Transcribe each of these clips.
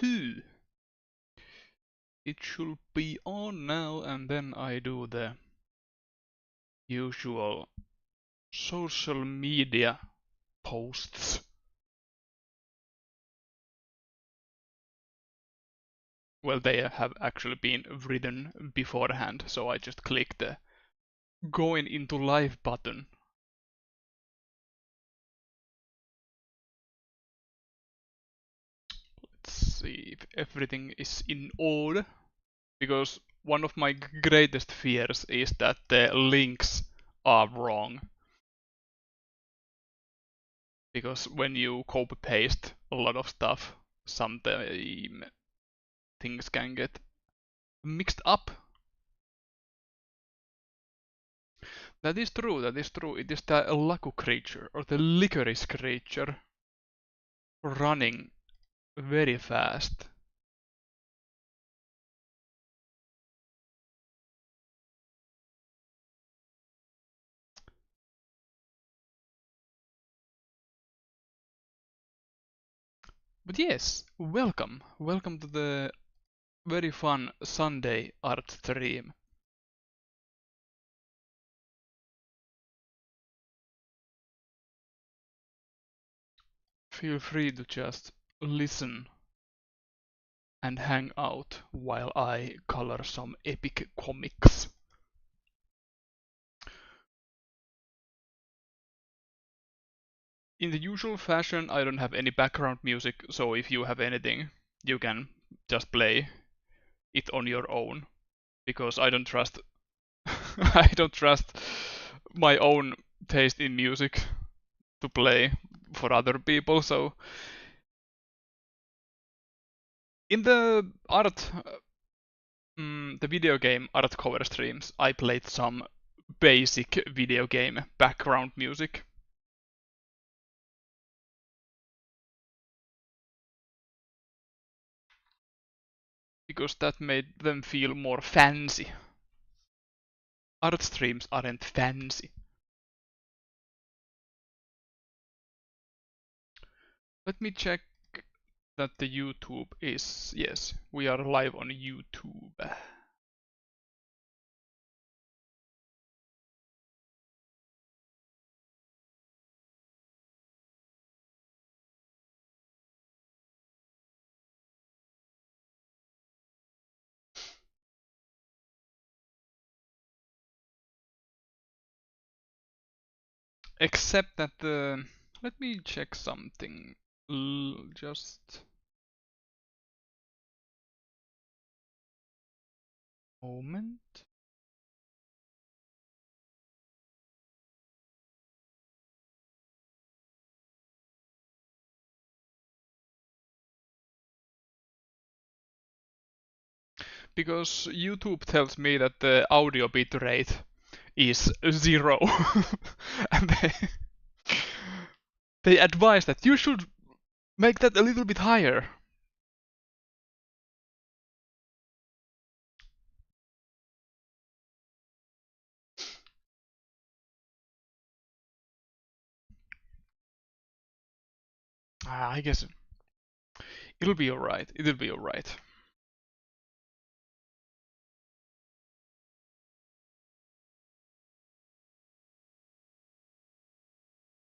2. It should be on now, and then I do the usual social media posts. Well, they have actually been written beforehand, so I just click the going into live button. Let's see if everything is in order, because one of my greatest fears is that the links are wrong. Because when you copy paste a lot of stuff, sometimes things can get mixed up. That is true, that is true. It is the Laku creature, or the licorice creature, running very fast. But yes, welcome. Welcome to the very fun Sunday art stream. Feel free to just listen and hang out while I color some epic comics. In the usual fashion, I don't have any background music, so if you have anything, you can just play it on your own, because I don't trust I don't trust my own taste in music to play for other people. So in the the video game art cover streams, I played some basic video game background music. Because that made them feel more fancy. Art streams aren't fancy. Let me check that the YouTube is... Yes, we are live on YouTube. Except that the... Let me check something. Just... Moment. Because YouTube tells me that the audio bitrate is 0. And they advise that you should make that a little bit higher. I guess it'll be alright. It'll be alright.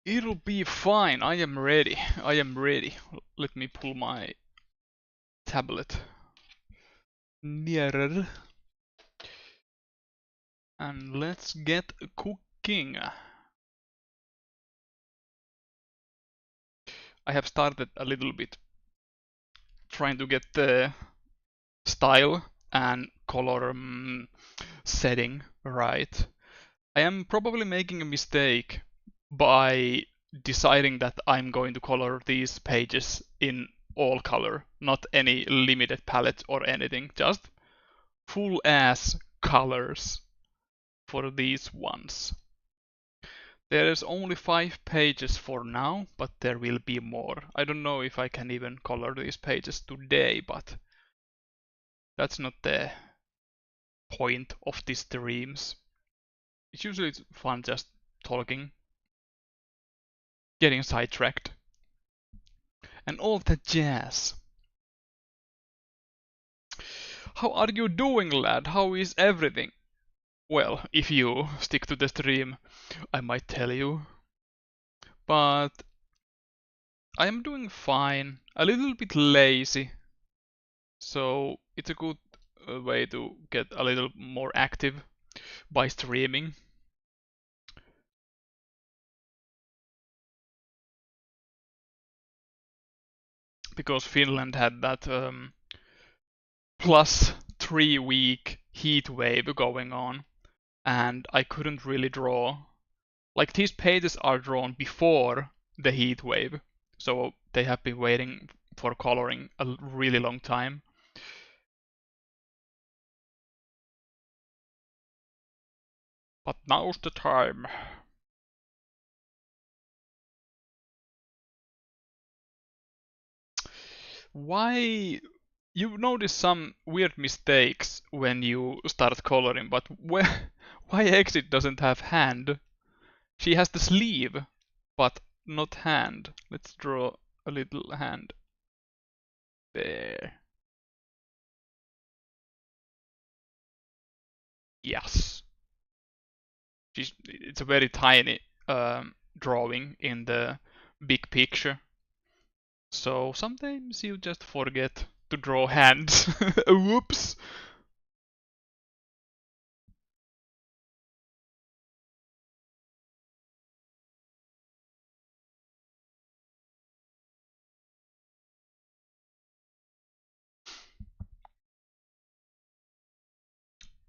It'll be fine. I am ready. I am ready. Let me pull my tablet nearer. And let's get cooking. I have started a little bit trying to get the style and color setting right. I am probably making a mistake by deciding that I'm going to color these pages in all color, not any limited palette or anything, just full ass colors for these ones. There is only 5 pages for now, but there will be more. I don't know if I can even color these pages today, but that's not the point of these streams. It's usually fun just talking, getting sidetracked, and all that jazz. How are you doing, lad? How is everything? Well, if you stick to the stream, I might tell you. But I am doing fine. A little bit lazy. So it's a good way to get a little more active by streaming. Because Finland had that +3 week heat wave going on, and I couldn't really draw. Like these pages are drawn before the heat wave, so they have been waiting for coloring a really long time. But now's the time. Why you notice some weird mistakes when you start coloring, but why Exit doesn't have hand? She has the sleeve, but not hand. Let's draw a little hand. There. Yes. It's a very tiny drawing in the big picture. So sometimes you just forget to draw hands. Whoops.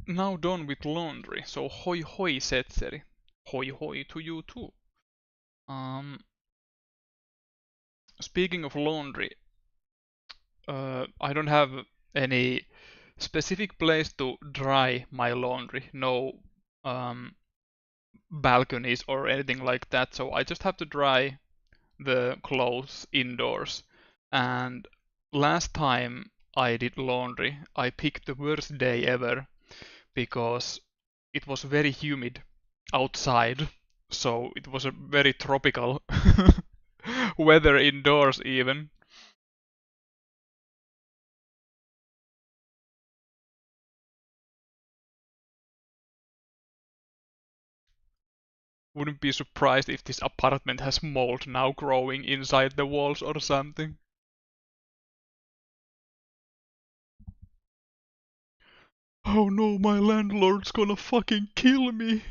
Now done with laundry. So hoi hoi Setseri. Hoi hoi to you too. Um, Speaking of laundry, I don't have any specific place to dry my laundry. No balconies or anything like that. So I just have to dry the clothes indoors. And last time I did laundry, I picked the worst day ever because it was very humid outside. So it was a very tropical weather indoors even. Wouldn't be surprised if this apartment has mold now growing inside the walls or something. Oh no, my landlord's gonna fucking kill me.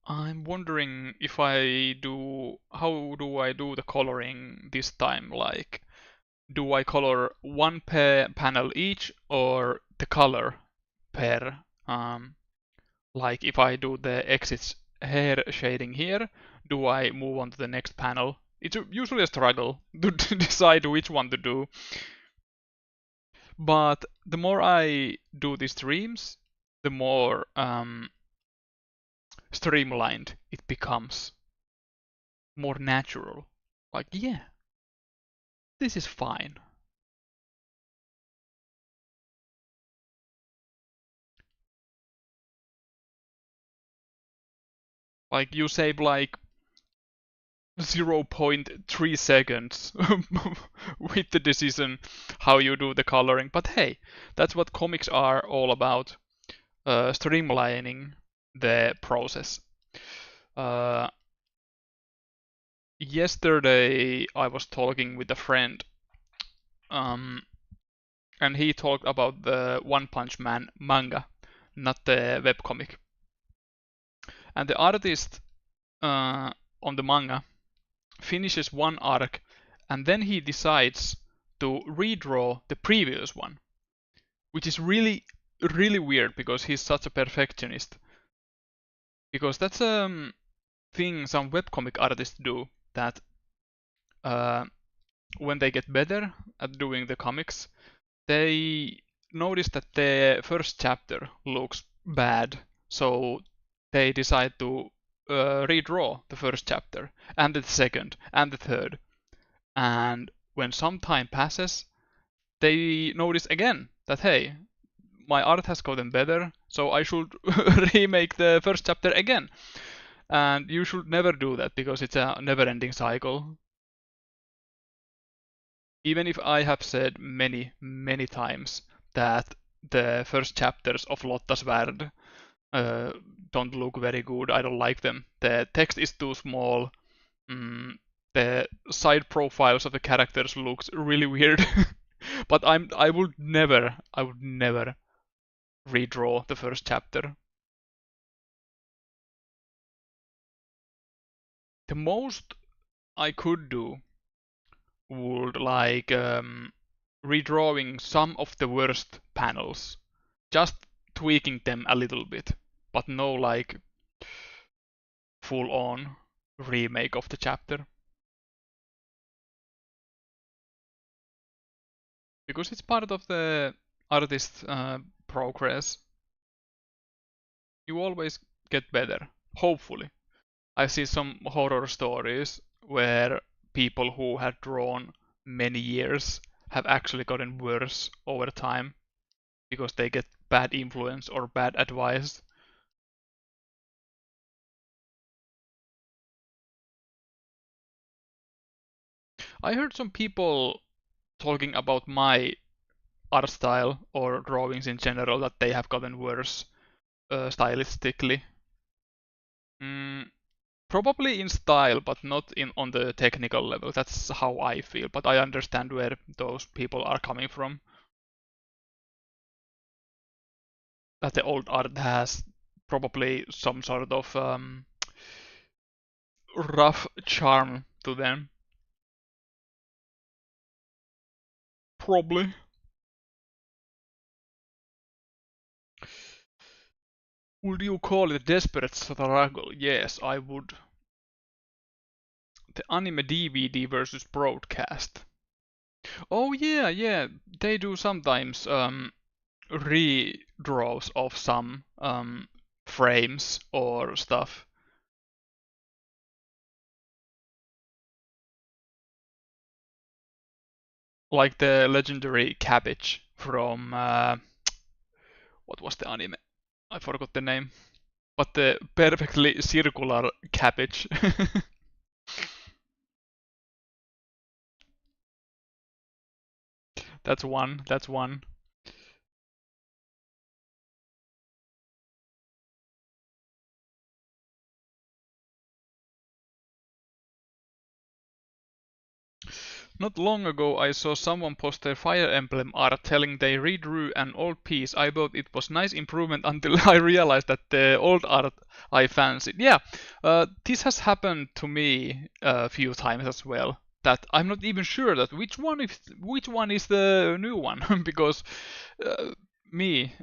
I'm wondering if how do I do the coloring this time? Like, do I color one per panel each or the color per, like if I do the exits hair shading here, do I move on to the next panel? It's usually a struggle to decide which one to do. But the more I do these streams, the more streamlined it becomes, more natural. Like, yeah, this is fine. Like, you save like 0.3 seconds with the decision how you do the coloring. But hey, that's what comics are all about, streamlining the process. Uh, Yesterday I was talking with a friend, um, and he talked about the One Punch Man manga, not the webcomic. And the artist on the manga finishes one arc, and then he decides to redraw the previous one, which is really, really weird because he's such a perfectionist. Because that's a thing some webcomic artists do, that uh, when they get better at doing the comics, they notice that the first chapter looks bad, so they decide to redraw the first chapter, and the second, and the third. And when some time passes, they notice again that, hey, my art has gotten better, so I should remake the first chapter again. And you should never do that because it's a never-ending cycle. Even if I have said many, many times that the first chapters of Lotta's Värld uh, don't look very good, I don't like them. The text is too small. The side profiles of the characters looks really weird. But I would never redraw the first chapter. The most I could do would like redrawing some of the worst panels, just tweaking them a little bit, but no like full on remake of the chapter. Because it's part of the artist's progress. You always get better, hopefully. I see some horror stories where people who had drawn many years have actually gotten worse over time because they get bad influence or bad advice. I heard some people talking about my art style or drawings in general that they have gotten worse stylistically. Mm, Probably in style, but not in on the technical level. That's how I feel, but I understand where those people are coming from. That the old art has probably some sort of rough charm to them. Probably. Would you call it desperate struggle? Yes, I would. The anime DVD versus broadcast. Oh yeah, yeah. They do sometimes redraws of some frames or stuff. Like the legendary cabbage from what was the anime? I forgot the name. But the perfectly circular cabbage. That's one. That's one. Not long ago I saw someone post their Fire Emblem art telling they redrew an old piece. I thought it was nice improvement until I realized that the old art I fancied. Yeah, this has happened to me a few times as well. That I'm not even sure that which one is the new one because uh, me,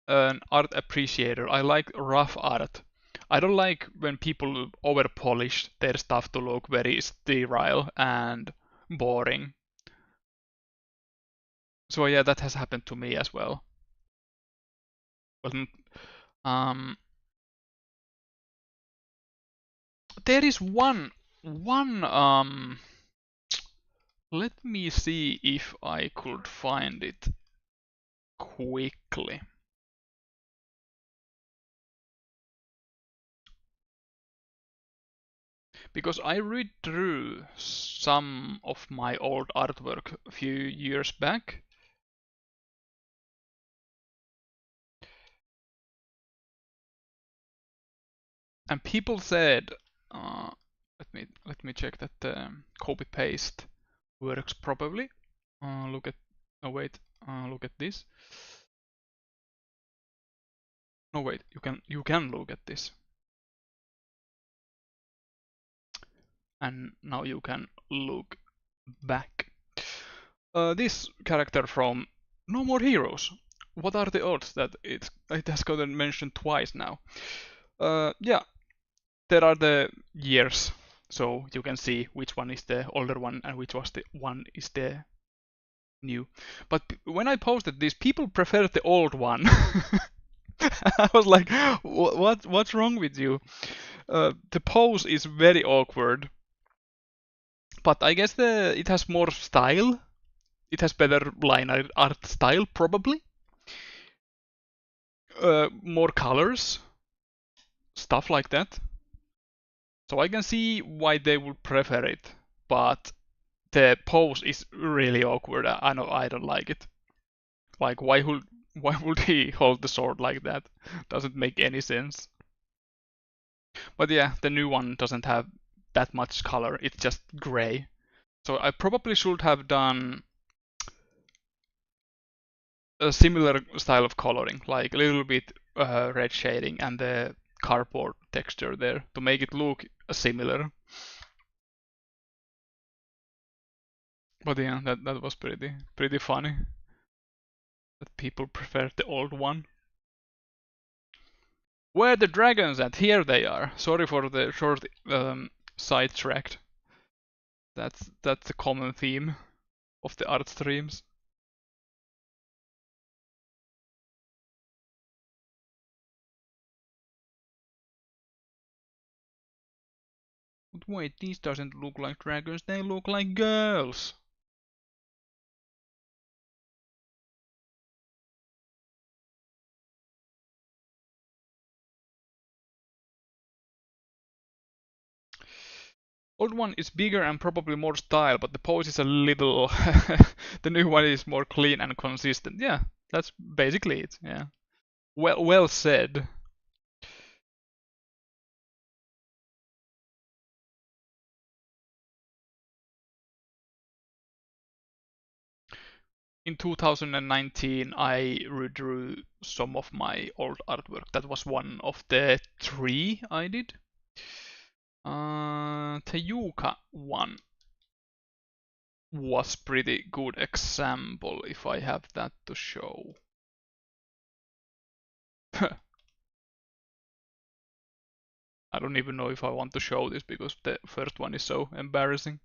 an art appreciator, I like rough art. I don't like when people over polish their stuff to look very sterile and boring. So yeah, that has happened to me as well. But um, there is one let me see if I could find it quickly. Because I read through some of my old artwork a few years back. And people said, uh, let me check that the copy paste works properly. Look at, oh wait, look at this. No wait, you can look at this. And now you can look back. This character from No More Heroes. What are the odds that it has gotten mentioned twice now? Yeah, there are the years, so you can see which one is the older one and which was the one is the new. But when I posted this, people preferred the old one. I was like, what's wrong with you? The pose is very awkward, but I guess it has more style. It has better line art style, probably. More colors, stuff like that. So I can see why they would prefer it, but the pose is really awkward. I know I don't like it. Like why would he hold the sword like that? Doesn't make any sense. But yeah, the new one doesn't have that much color. It's just gray. So I probably should have done a similar style of coloring, like a little bit red shading and the cardboard texture there to make it look similar. But yeah, that was pretty funny that people prefer the old one. Where are the dragons at? Here they are. Sorry for the short sidetracked. That's a common theme of the art streams. But wait, these doesn't look like dragons, they look like girls. Old one is bigger and probably more style, but the pose is a little. The new one is more clean and consistent. Yeah, that's basically it. Yeah. Well said. In 2019, I redrew some of my old artwork. That was one of the three I did. The Yuka one was pretty good example if I have that to show. I don't even know if I want to show this because the first one is so embarrassing.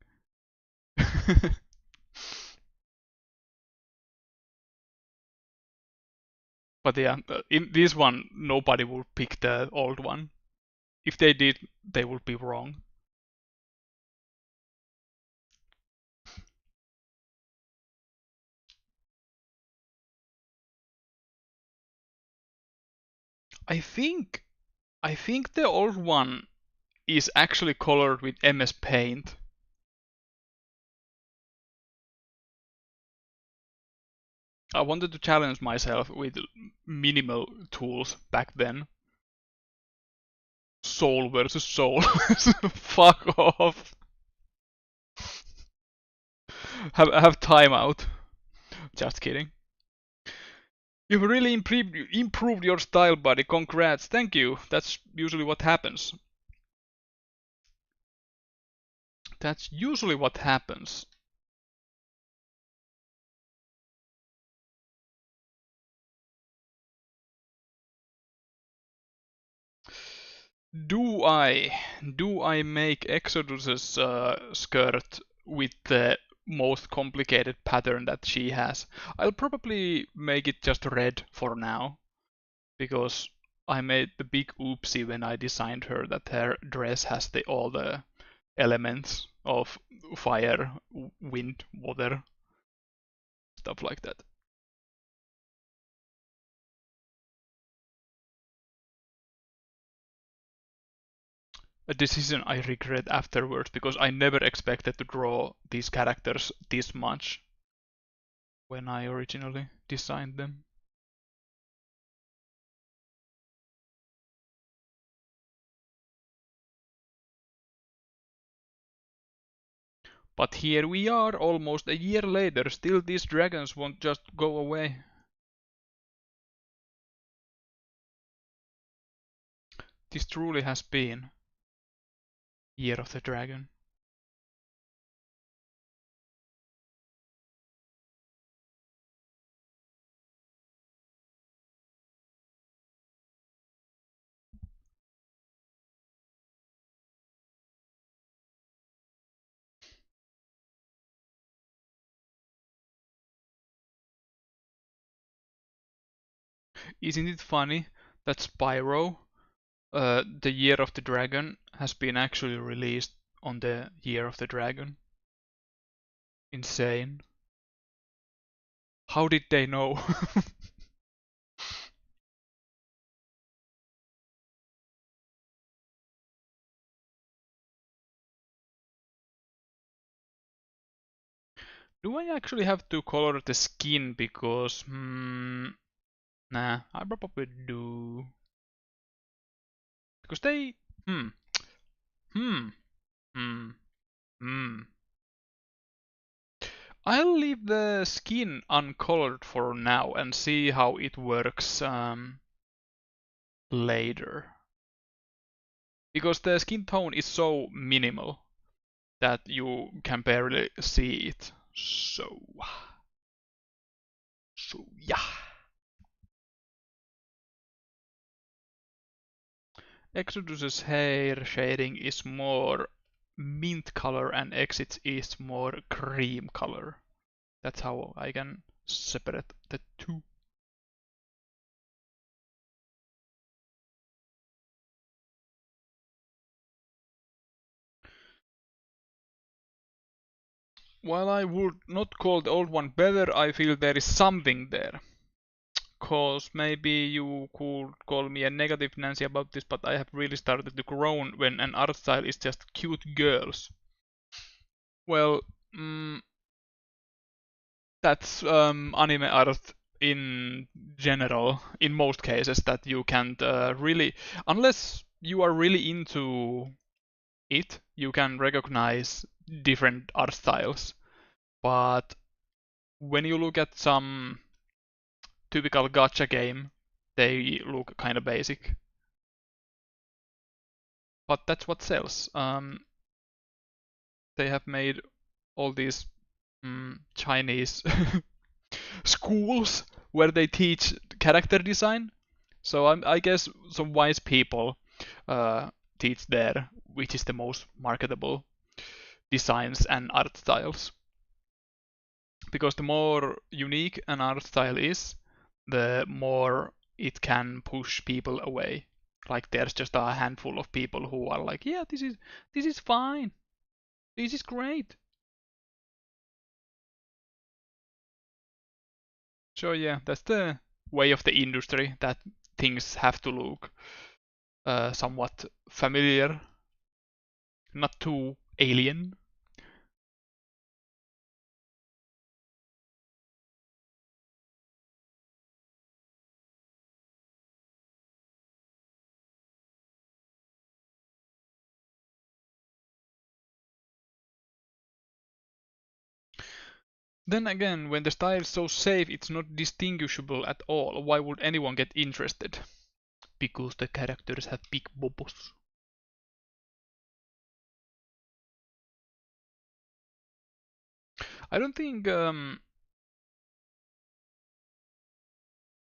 But yeah, in this one, nobody would pick the old one. If they did, they would be wrong. I think I think the old one is actually colored with MS Paint. I wanted to challenge myself with minimal tools back then. Soul versus soul. Fuck off. Have timeout. Just kidding. You've really improved your style, buddy. Congrats. Thank you. That's usually what happens. That's usually what happens. Do I make Exodus's skirt with the most complicated pattern that she has? I'll probably make it just red for now because I made the big oopsie when I designed her that her dress has all the elements of fire, wind, water, stuff like that. A decision I regret afterwards because I never expected to draw these characters this much when I originally designed them. But here we are, almost a year later, still these dragons won't just go away. This truly has been Year of the Dragon. Isn't it funny that Spyro, the Year of the Dragon, has been actually released on the Year of the Dragon? Insane. How did they know? Do I actually have to color the skin? Because, nah, I probably do. Because they, hmm, hmm, hmm, hmm. I'll leave the skin uncolored for now and see how it works later. Because the skin tone is so minimal that you can barely see it. So yeah. Exodus's hair shading is more mint color and Exit's is more cream color. That's how I can separate the two. While I would not call the old one better, I feel there is something there. Cause maybe you could call me a negative Nancy about this, but I have really started to groan when an art style is just cute girls. Well, that's anime art in general, in most cases, that you can't really, unless you are really into it, you can recognize different art styles. But when you look at some typical gacha game, they look kind of basic. But that's what sells. They have made all these Chinese schools where they teach character design. So I guess some wise people teach there which is the most marketable designs and art styles. Because the more unique an art style is, the more it can push people away. Like there's just a handful of people who are like, yeah, this is fine, this is great. So yeah, that's the way of the industry that things have to look somewhat familiar, not too alien. Then again, when the style is so safe it's not distinguishable at all, why would anyone get interested? Because the characters have big bobos. I don't think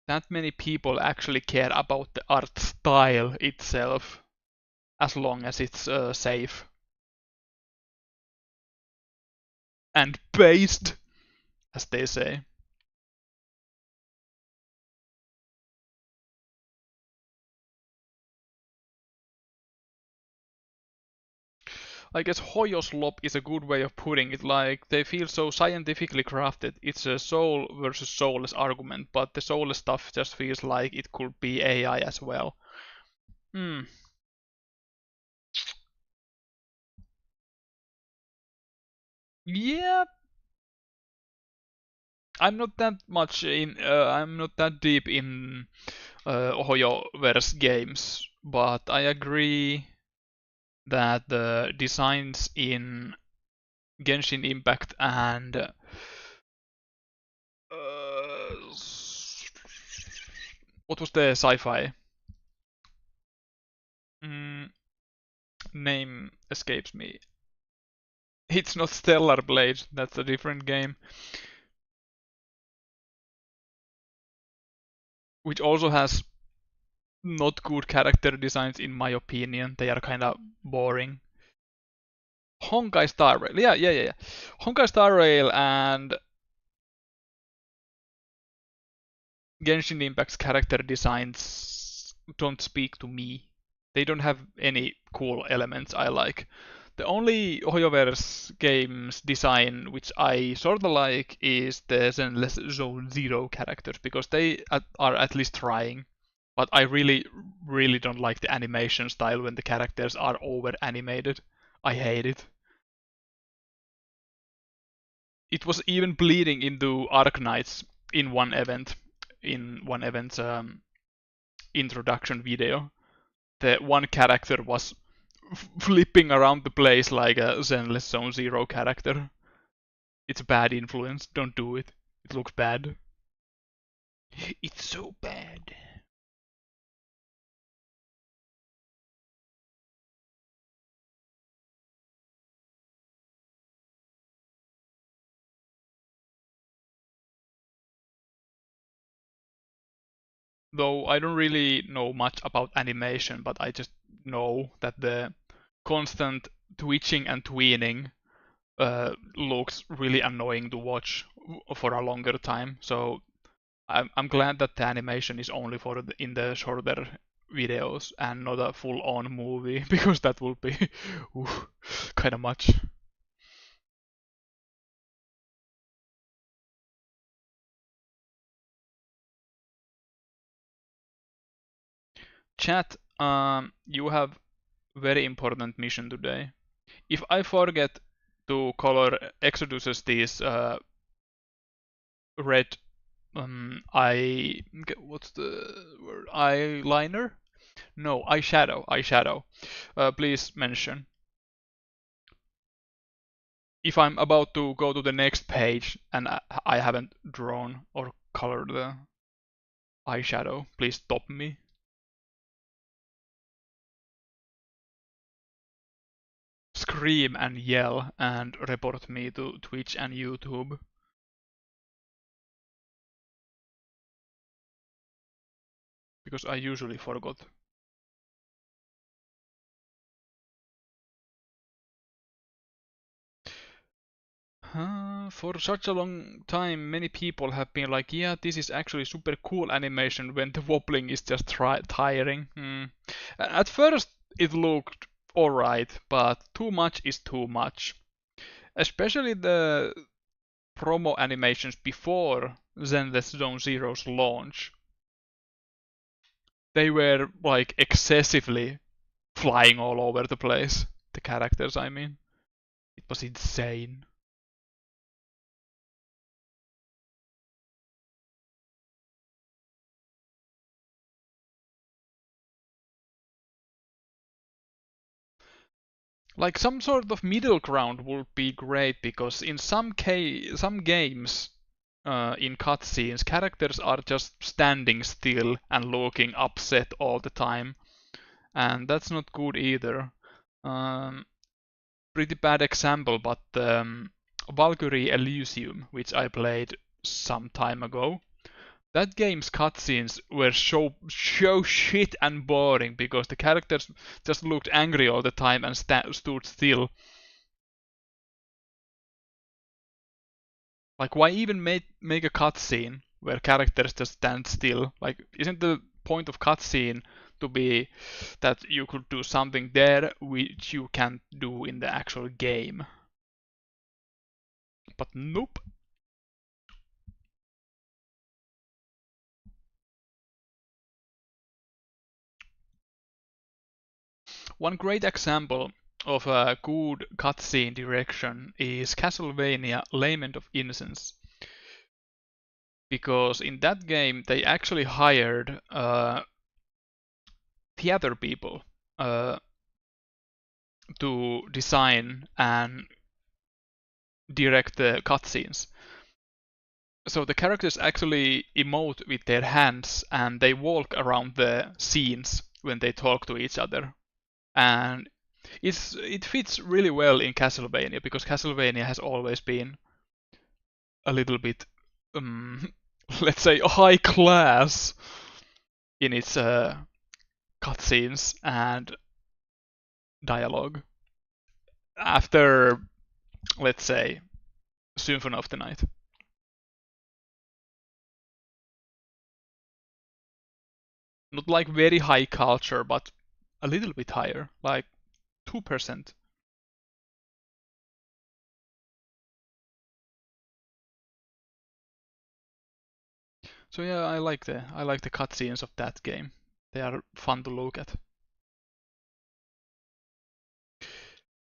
that many people actually care about the art style itself, as long as it's safe and based, as they say. I guess Hoyoslop is a good way of putting it. Like, they feel so scientifically crafted. It's a soul versus soulless argument, but the soulless stuff just feels like it could be AI as well. Hmm. Yeah, I'm not that much in. I'm not that deep in Hoyoverse games, but I agree that the designs in Genshin Impact and what was the sci-fi? Mm, name escapes me. It's not Stellar Blade, that's a different game. Which also has not good character designs in my opinion. They are kind of boring. Honkai Star Rail, yeah. Honkai Star Rail and Genshin Impact's character designs don't speak to me. They don't have any cool elements I like. The only HoYoverse games design which I sort of like is the Zenless Zone Zero characters because they are at least trying. But I really don't like the animation style when the characters are over animated. I hate it. It was even bleeding into Arknights in one event, in one event's introduction video. The one character was flipping around the place like a Zenless Zone Zero character. It's a bad influence. Don't do it. It looks bad. It's so bad. Though I don't really know much about animation, but I just know that the constant twitching and tweening looks really annoying to watch for a longer time. So I'm glad that the animation is only for in the shorter videos and not a full-on movie because that would be kind of much. Chat, you have very important mission today. If I forget to color Exodus's these red, I what's the word? Eyeliner? No, eyeshadow. Please mention. If I'm about to go to the next page and I haven't drawn or colored the eyeshadow, please stop me. Scream and yell and report me to Twitch and YouTube. Because I usually forgot. For such a long time, many people have been like, yeah, this is actually super cool animation when the wobbling is just tiring. At first, it looked alright, but too much is too much. Especially the promo animations before Zenless Zone Zero's launch. They were like excessively flying all over the place. The characters, I mean. It was insane. Like some sort of middle ground would be great because in some games in cutscenes characters are just standing still and looking upset all the time, and that's not good either. Um, Pretty bad example, but Valkyrie Elysium, which I played some time ago, that game's cutscenes were so shit and boring because the characters just looked angry all the time and stood still. Like, why even make a cutscene where characters just stand still? Like, isn't the point of cutscene to be that you could do something there which you can't do in the actual game? But nope. One great example of a good cutscene direction is Castlevania Lament of Innocence. Because in that game they actually hired theater people to design and direct the cutscenes. So the characters actually emote with their hands and they walk around the scenes when they talk to each other. And it fits really well in Castlevania because Castlevania has always been a little bit, let's say, high class in its cutscenes and dialogue. After, let's say, Symphony of the Night. Not like very high culture, but a little bit higher, like 2%. So yeah, I like the cutscenes of that game. They are fun to look at.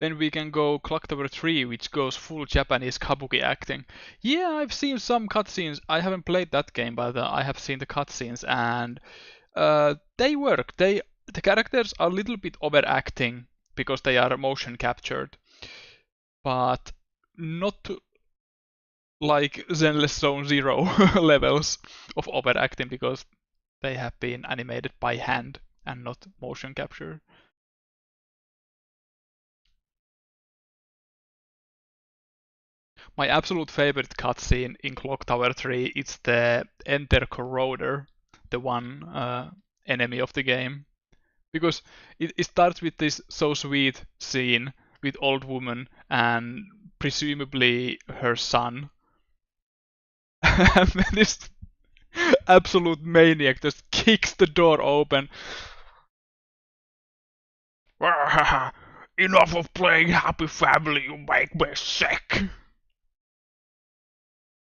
Then we can go Clock Tower 3, which goes full Japanese kabuki acting. Yeah, I've seen some cutscenes. I haven't played that game, but I have seen the cutscenes, and they work. The characters are a little bit overacting because they are motion captured, but not like Zenless Zone Zero levels of overacting because they have been animated by hand and not motion capture. My absolute favorite cutscene in Clock Tower 3 is the Enter Corroder, the one enemy of the game. Because it starts with this so sweet scene with old woman and presumably her son. And then this absolute maniac just kicks the door open. Enough of playing Happy Family, you make me sick.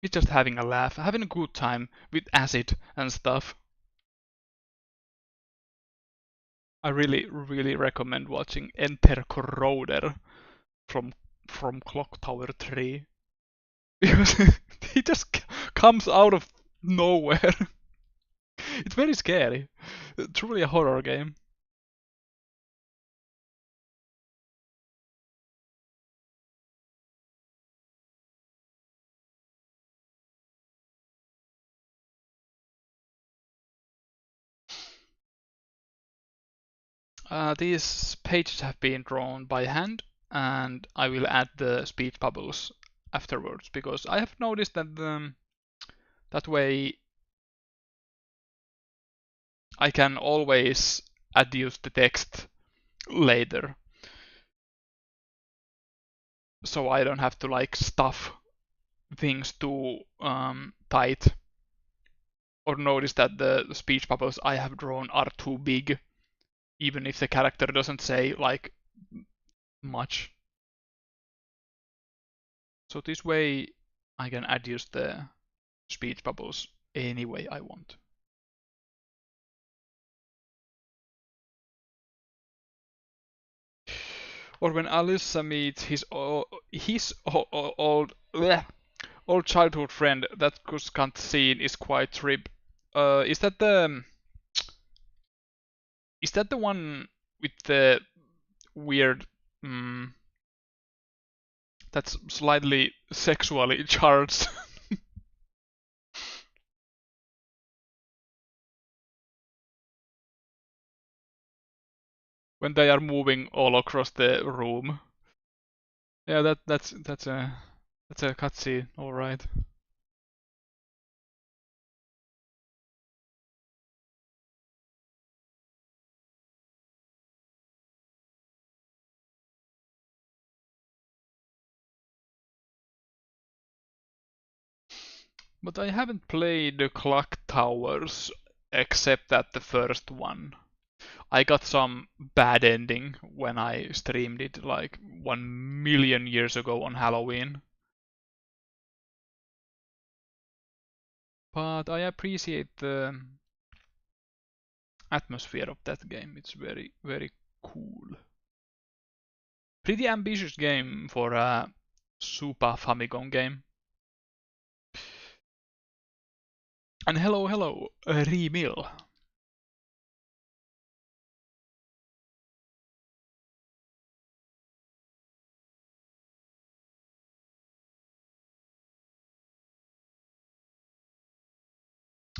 He's just having a laugh, having a good time with acid and stuff. I really, really recommend watching Enter Corroder from from Clock Tower 3 because he just comes out of nowhere. It's very scary. Truly a horror game. These pages have been drawn by hand, and I will add the speech bubbles afterwards because I have noticed that that way I can always adjust the text later, so I don't have to like stuff things too tight or notice that the speech bubbles I have drawn are too big, even if the character doesn't say like much. So this way I can adjust the speech bubbles any way I want. Or when Alyssa meets his old childhood friend, that Kuskant scene is quite trip. Is that the one with the weird that's slightly sexually charged? When they are moving all across the room. Yeah, that's a cutscene, all right. But I haven't played the Clock Towers except that the first one. I got some bad ending when I streamed it like 1 million years ago on Halloween. But I appreciate the atmosphere of that game. It's very, very cool. Pretty ambitious game for a Super Famicom game. And hello, hello, Remil.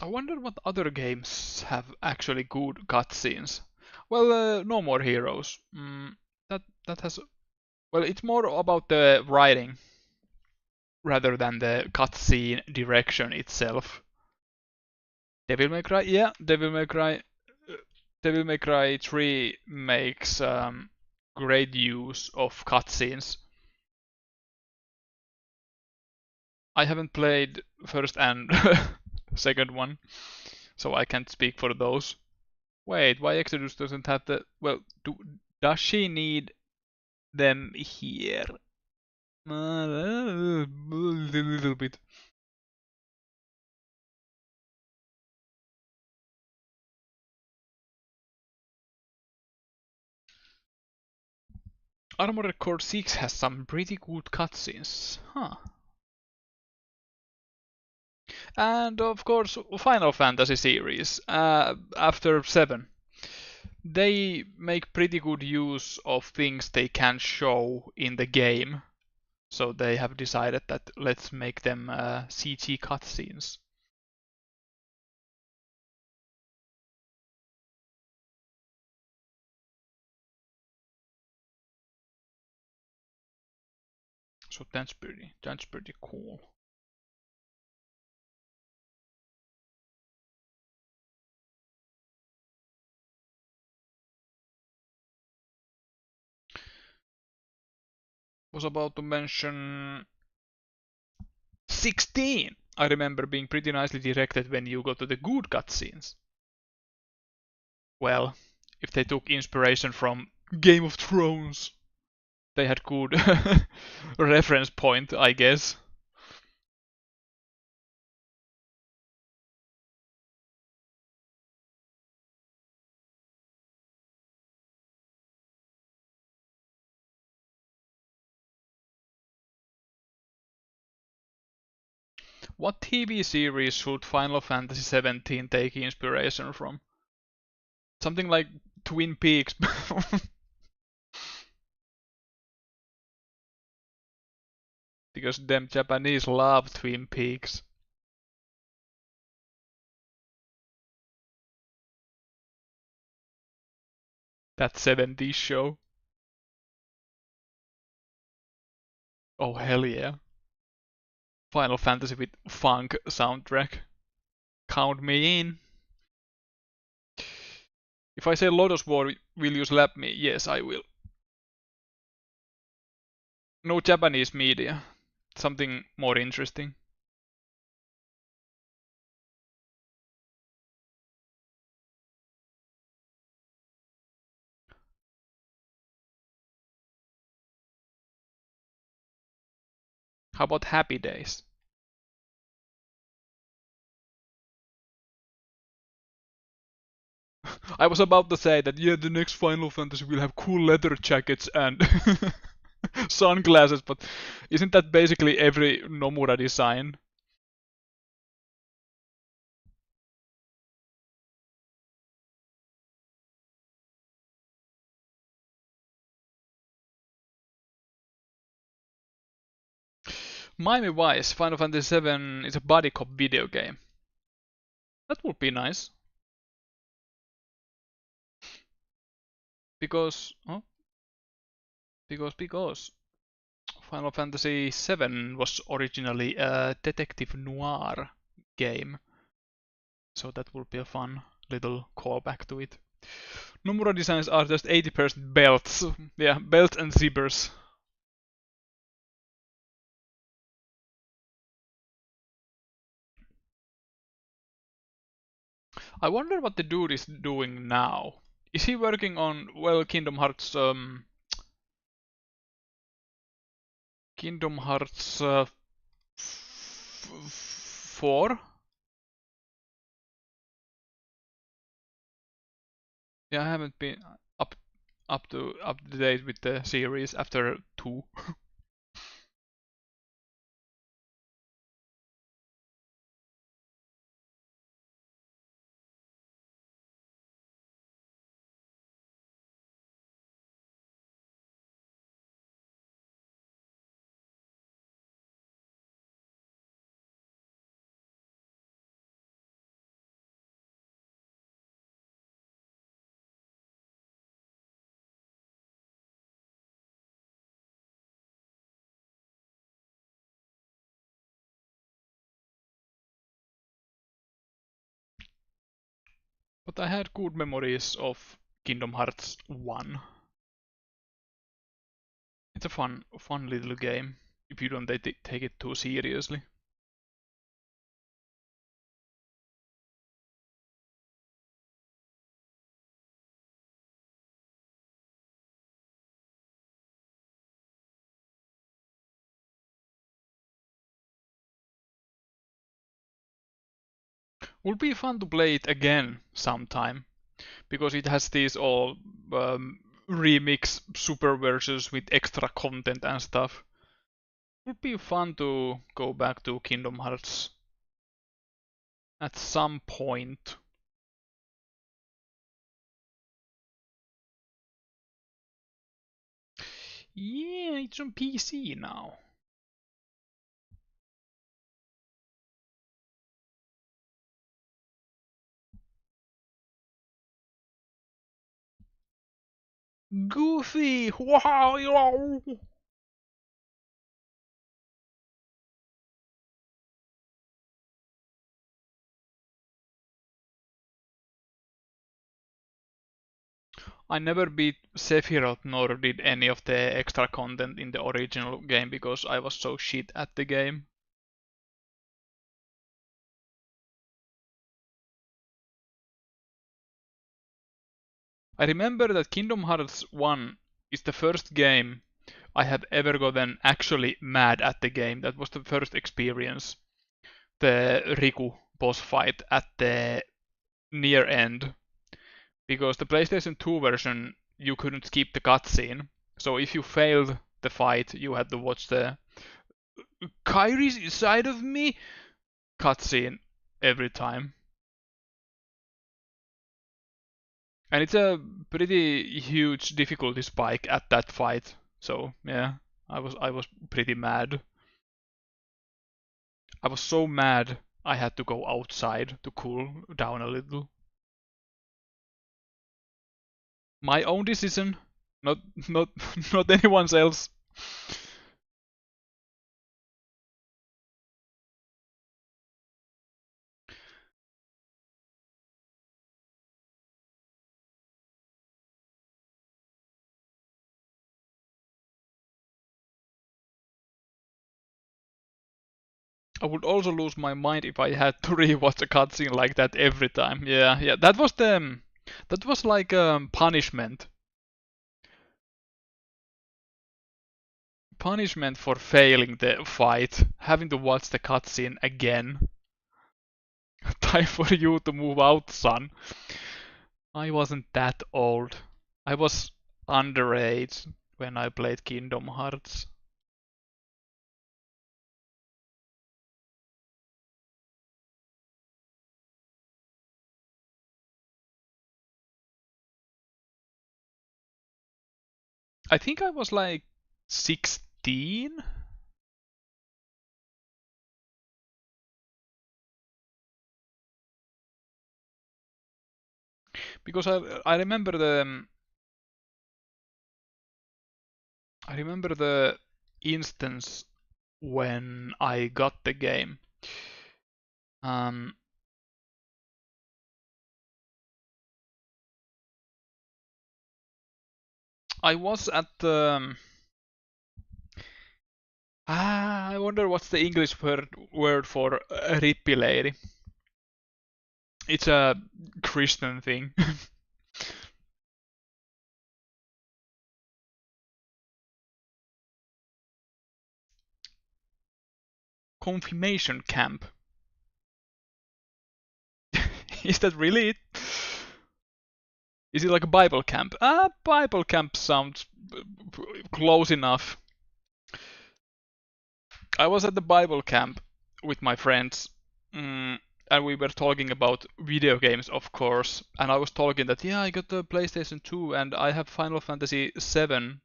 I wonder what other games have actually good cutscenes. Well, No More Heroes. That has. Well, it's more about the writing rather than the cutscene direction itself. Devil May Cry, yeah, Devil May Cry 3 makes great use of cutscenes. I haven't played first and second one, so I can't speak for those. Wait, why Exodus doesn't have the... Well, does she need them here? A little bit. Armored Core 6 has some pretty good cutscenes. Huh. And of course, Final Fantasy series, after 7. They make pretty good use of things they can show in the game. So they have decided that let's make them CG cutscenes. So that's pretty cool. Was about to mention 16. I remember being pretty nicely directed when you go to the good cutscenes. Well, if they took inspiration from Game of Thrones, they had good reference point, I guess. What TV series should Final Fantasy 17 take inspiration from? Something like Twin Peaks. Because them Japanese love Twin Peaks. That 70s show. Oh hell yeah. Final Fantasy with funk soundtrack. Count me in. If I say Lotus War, will you slap me? Yes, I will. No Japanese media. Something more interesting. How about Happy Days? I was about to say that yeah, the next Final Fantasy will have cool leather jackets and sunglasses, but isn't that basically every Nomura design? Miami Vice, Final Fantasy 7 is a buddy cop video game. That would be nice. Because, oh, because Final Fantasy 7 was originally a detective noir game. So that would be a fun little callback to it. Nomura designs are just 80% belts. Yeah, belts and zippers. I wonder what the dude is doing now. Is he working on, well, Kingdom Hearts 4? Yeah, I haven't been up up to date with the series after 2. But I had good memories of Kingdom Hearts 1. It's a fun little game if you don't take it too seriously. Would be fun to play it again sometime because it has these all um, remix super versions with extra content and stuff. It would be fun to go back to Kingdom Hearts at some point. Yeah, it's on PC now. Goofy! Wow! I never beat Sephiroth nor did any of the extra content in the original game because I was so shit at the game. I remember that Kingdom Hearts 1 is the first game I have ever gotten actually mad at the game. That was the first experience. The Riku boss fight at the near end. Because the PlayStation 2 version, you couldn't skip the cutscene. So if you failed the fight, you had to watch the Kyrie's inside of me cutscene every time. And it's a pretty huge difficulty spike at that fight. So yeah, I was pretty mad. I was so mad I had to go outside to cool down a little. My own decision, not not not anyone else. I would also lose my mind if I had to rewatch a cutscene like that every time. Yeah, yeah, that was like punishment. Punishment for failing the fight, having to watch the cutscene again. Time for you to move out, son. I wasn't that old. I was underage when I played Kingdom Hearts. I think I was like 16. Because I remember the instance when I got the game. Um, I was at the I wonder what's the English word for a hippie lady. It's a Christian thing. Confirmation camp. Is that really it? Is it like a Bible camp? Bible camp sounds close enough. I was at the Bible camp with my friends, and we were talking about video games, of course. And I was talking that, yeah, I got the PlayStation 2 and I have Final Fantasy 7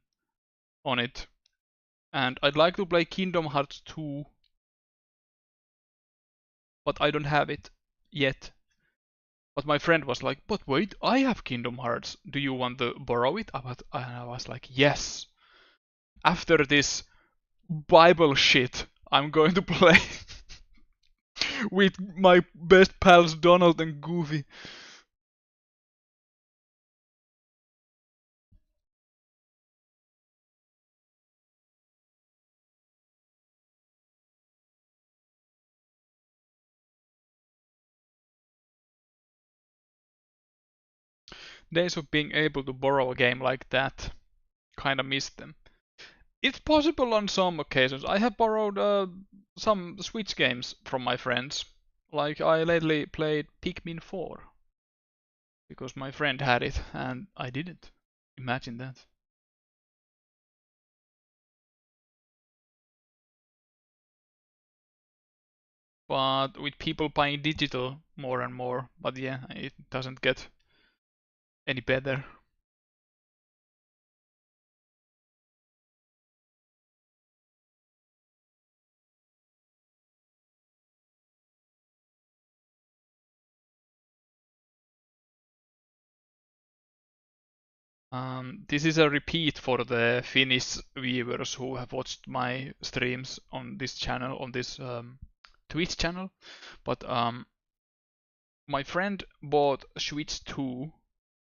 on it. And I'd like to play Kingdom Hearts 2, but I don't have it yet. But my friend was like, but wait, I have Kingdom Hearts. Do you want to borrow it? And I was like, yes. After this Bible shit, I'm going to play with my best pals Donald and Goofy. Days of being able to borrow a game like that. Kinda miss them. It's possible on some occasions. I have borrowed some Switch games from my friends. Like I lately played Pikmin 4 because my friend had it and I didn't. Imagine that. But with people buying digital more and more, but yeah, it doesn't get any better. This is a repeat for the Finnish viewers who have watched my streams on this channel, on this Twitch channel. But my friend bought Switch 2,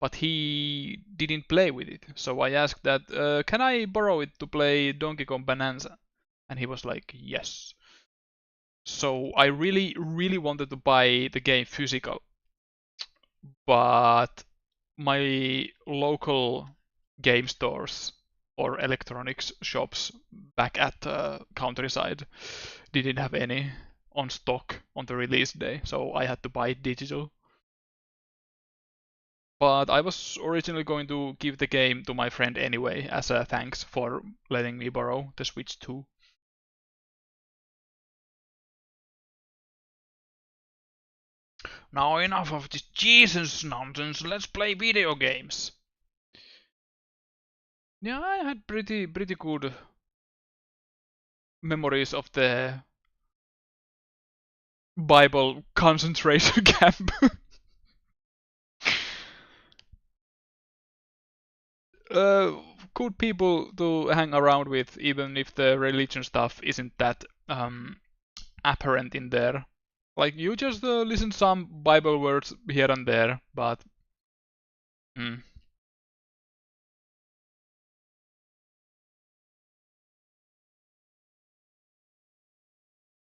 but he didn't play with it. So I asked that, can I borrow it to play Donkey Kong Bonanza? And he was like, yes. So I really, really wanted to buy the game physical, but my local game stores or electronics shops back at the countryside didn't have any on stock on the release day, so I had to buy it digital. But I was originally going to give the game to my friend anyway, as a thanks for letting me borrow the Switch 2. Now enough of this Jesus nonsense, let's play video games. Yeah, I had pretty good memories of the Bible concentration camp. uh, Good people to hang around with, even if the religion stuff isn't that apparent in there. Like you just listen some Bible words here and there, but mm,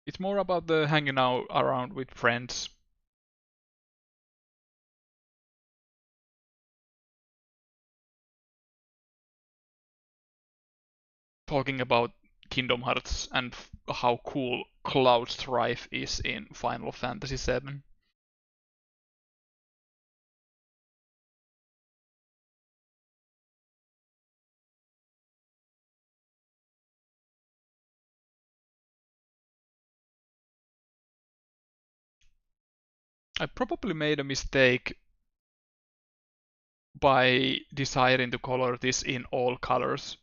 it's more about the hanging out around with friends, talking about Kingdom Hearts and how cool Cloud Strife is in Final Fantasy VII. I probably made a mistake by deciding to color this in all colors,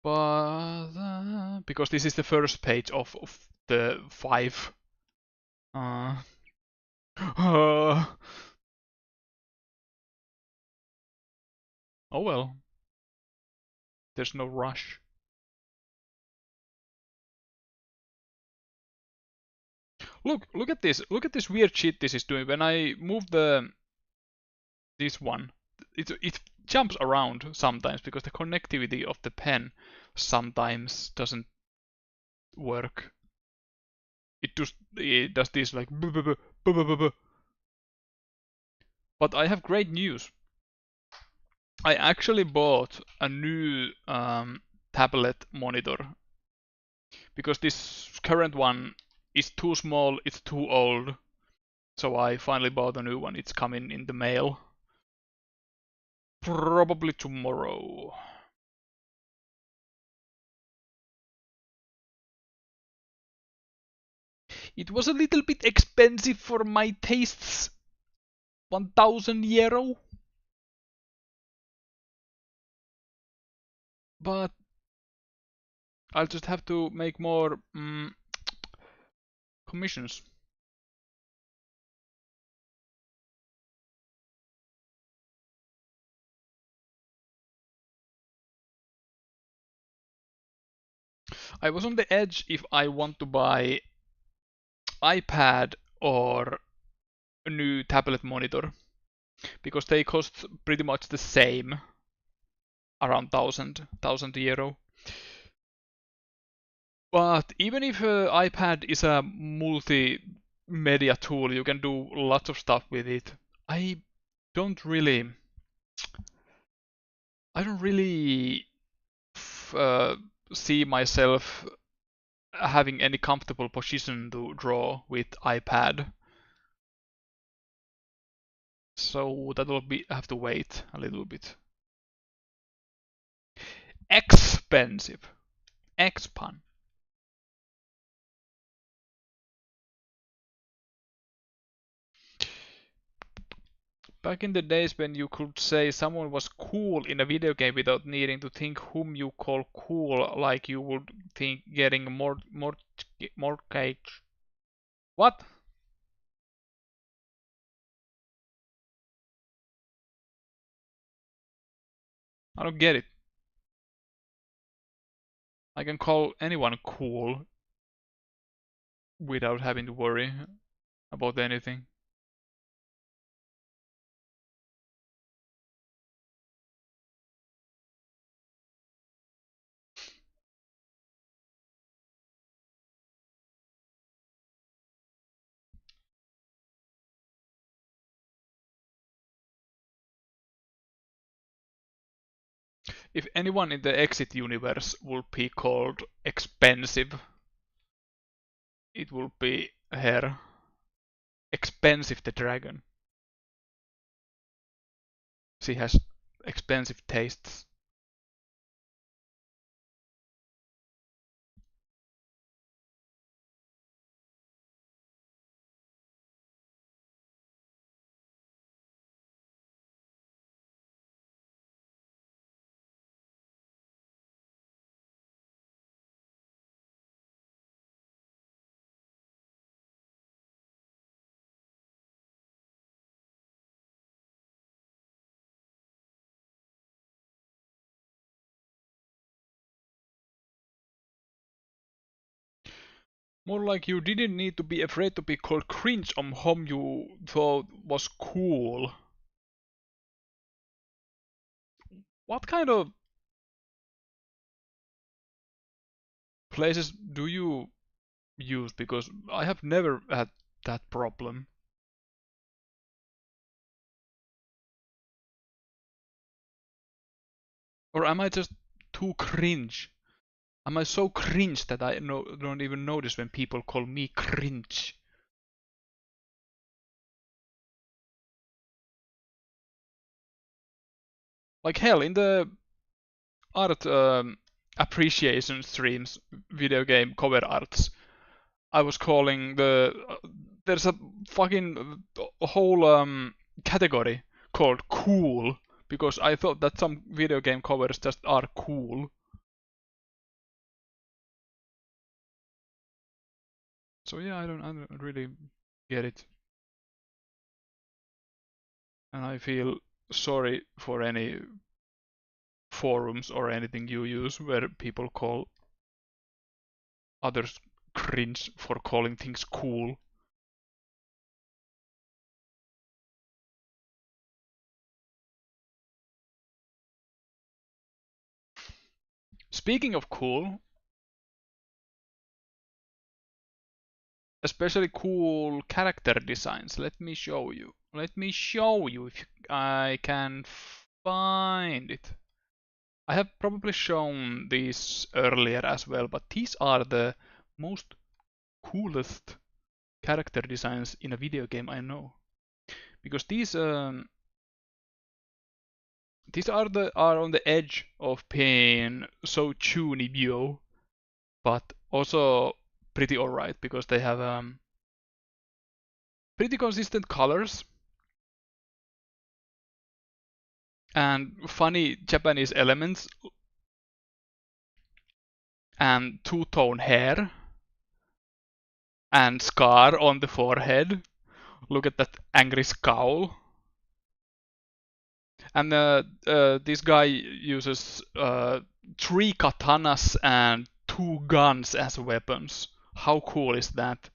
but because this is the first page of the 5. Uh, oh well, there's no rush. Look at this. Look at this weird shit this is doing. When I move this one, it jumps around sometimes because the connectivity of the pen sometimes doesn't work. It does this like but I have great news. I actually bought a new tablet monitor because this current one is too small, it's too old. So I finally bought a new one. It's coming in the mail. Probably tomorrow. It was a little bit expensive for my tastes. 1,000 euro. But I'll just have to make more commissions. I was on the edge if I want to buy iPad or a new tablet monitor because they cost pretty much the same, around 1,000 euro. But even if iPad is a multimedia tool, you can do lots of stuff with it. I don't really, I don't really see myself having any comfortable position to draw with iPad. So that will have to wait a little bit. Expensive. X-pun. Back in the days when you could say someone was cool in a video game without needing to think whom you call cool, like you would think getting more cake. What? I don't get it. I can call anyone cool without having to worry about anything. If anyone in the Exit universe would be called expensive, it would be her. Expensive the dragon. She has expensive tastes. More like you didn't need to be afraid to be called cringe on whom you thought was cool. What kind of places do you use? Because I have never had that problem. Or am I just too cringe? Am I so cringe that I don't even notice when people call me cringe? Like hell, in the art appreciation streams, video game cover arts, I was calling there's a fucking whole category called cool because I thought that some video game covers just are cool. So yeah, I don't really get it, and I feel sorry for any forums or anything you use where people call others cringe for calling things cool. Speaking of cool, especially cool character designs, let me show you. Let me show you if I can find it. I have probably shown these earlier as well, but these are the most coolest character designs in a video game I know. Because these are on the edge of being so tunibyo, but also pretty alright because they have pretty consistent colors and funny Japanese elements and two-tone hair and scar on the forehead. Look at that angry scowl. And this guy uses 3 katanas and 2 guns as weapons. How cool is that?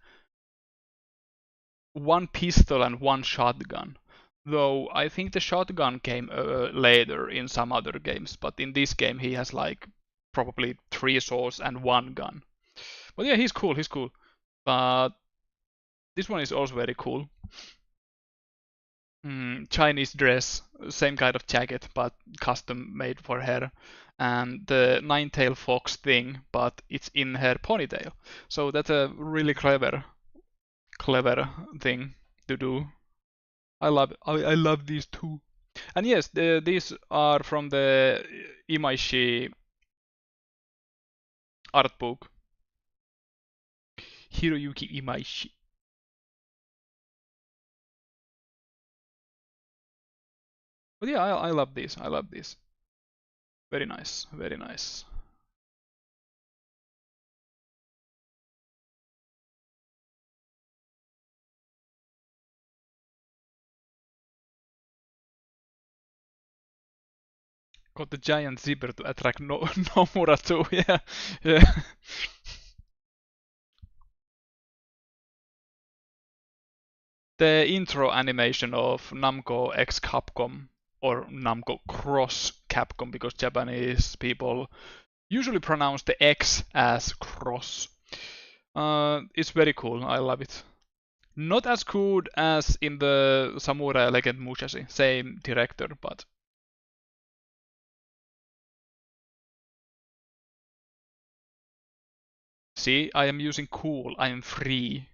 1 pistol and 1 shotgun. Though I think the shotgun came later in some other games, but in this game he has like probably 3 swords and 1 gun. But yeah, he's cool, he's cool. But this one is also very cool. Chinese dress, same kind of jacket, but custom made for her. And the nine-tailed fox thing, but it's in her ponytail. So that's a really clever thing to do. I love these two. And yes, these are from the Imaishi art book. Hiroyuki Imaishi. But yeah, I love this. I love this. Very nice. Very nice. Got the giant zipper to attract Nomura too. Yeah, yeah. The intro animation of Namco X Capcom or Namco Cross Capcom, because Japanese people usually pronounce the X as cross. It's very cool. I love it. Not as good as in the Samurai Legend Musashi, same director, but see, I am using cool. I am free.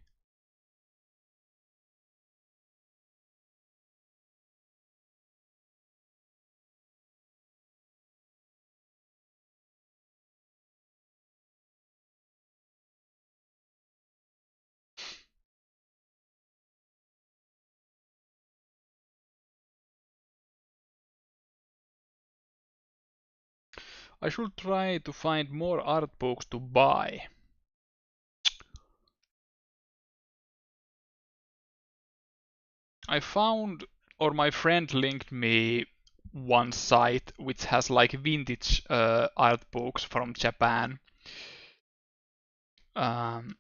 I should try to find more art books to buy. I found, or my friend linked me one site which has like vintage art books from Japan. Um,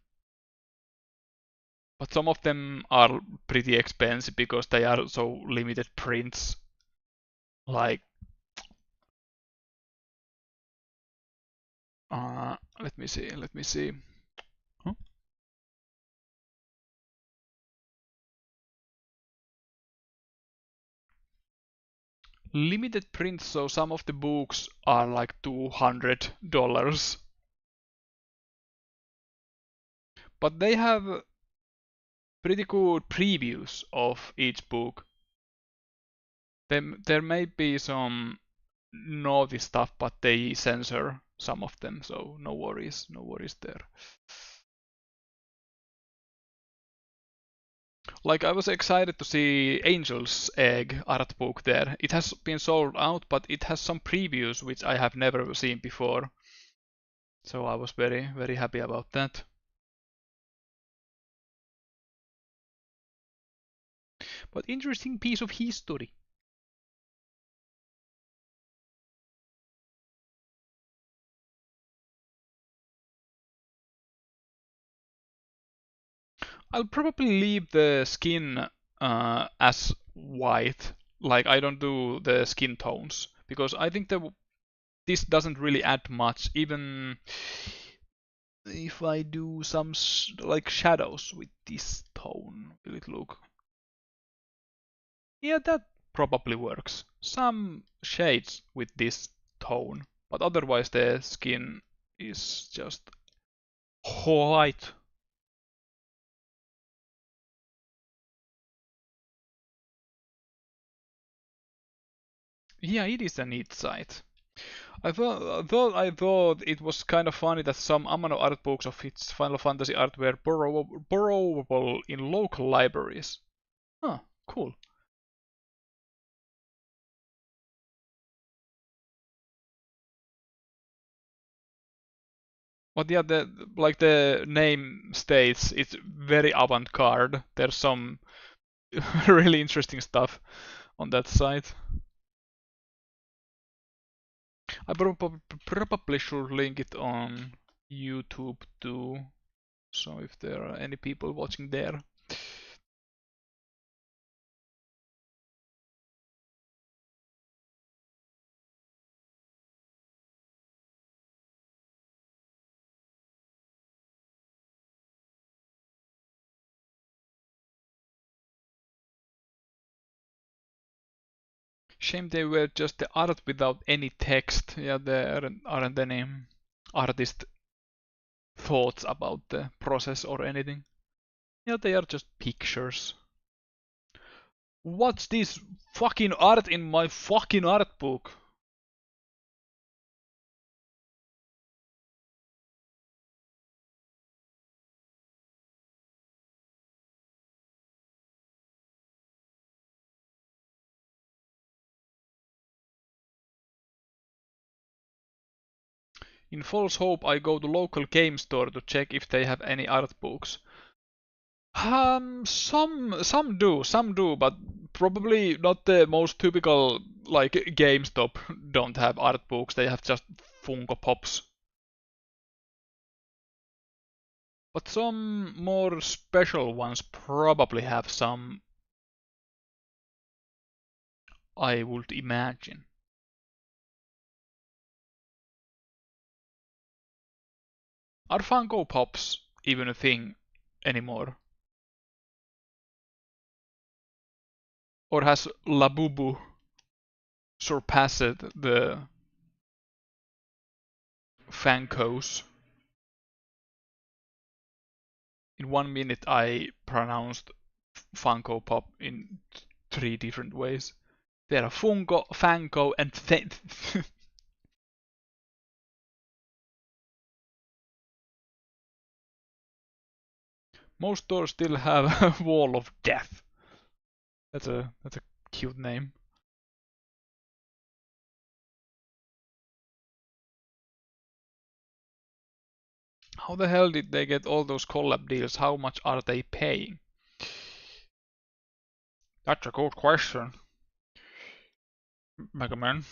but some of them are pretty expensive because they are so limited prints. Like, let me see, let me see. Huh? Limited prints, so some of the books are like $200. But they have pretty good previews of each book. There may be some naughty stuff, but they censor some of them, so no worries there. Like, I was excited to see Angel's Egg art book there. It has been sold out, but it has some previews which I have never seen before. So I was very, very happy about that. But interesting piece of history. I'll probably leave the skin as white. Like, I don't do the skin tones because I think this doesn't really add much. Even if I do some like shadows with this tone, will it look? Yeah, that probably works. Some shades with this tone, but otherwise the skin is just white. Yeah, it is a neat site. I thought it was kind of funny that some Amano art books of its Final Fantasy art were borrowable in local libraries. Huh, cool. But yeah, like the name states, it's very avant-garde. There's some really interesting stuff on that site. I probably should link it on YouTube too. So if there are any people watching there. Shame they were just the art without any text. Yeah, there aren't any artist thoughts about the process or anything. Yeah, they are just pictures. What's this fucking art in my fucking art book? In false hope, I go to local game store to check if they have any art books. Some do, but probably not the most typical, like GameStop don't have art books, they have just Funko Pops. But some more special ones probably have some, I would imagine. Are Funko Pops even a thing anymore? Or has Labubu surpassed the Funkos? In 1 minute I pronounced Funko Pop in 3 different ways. There are Funko, Fanko, and most stores still have a Wall of Death. That's a cute name. How the hell did they get all those collab deals? How much are they paying? That's a good question, Mega Man.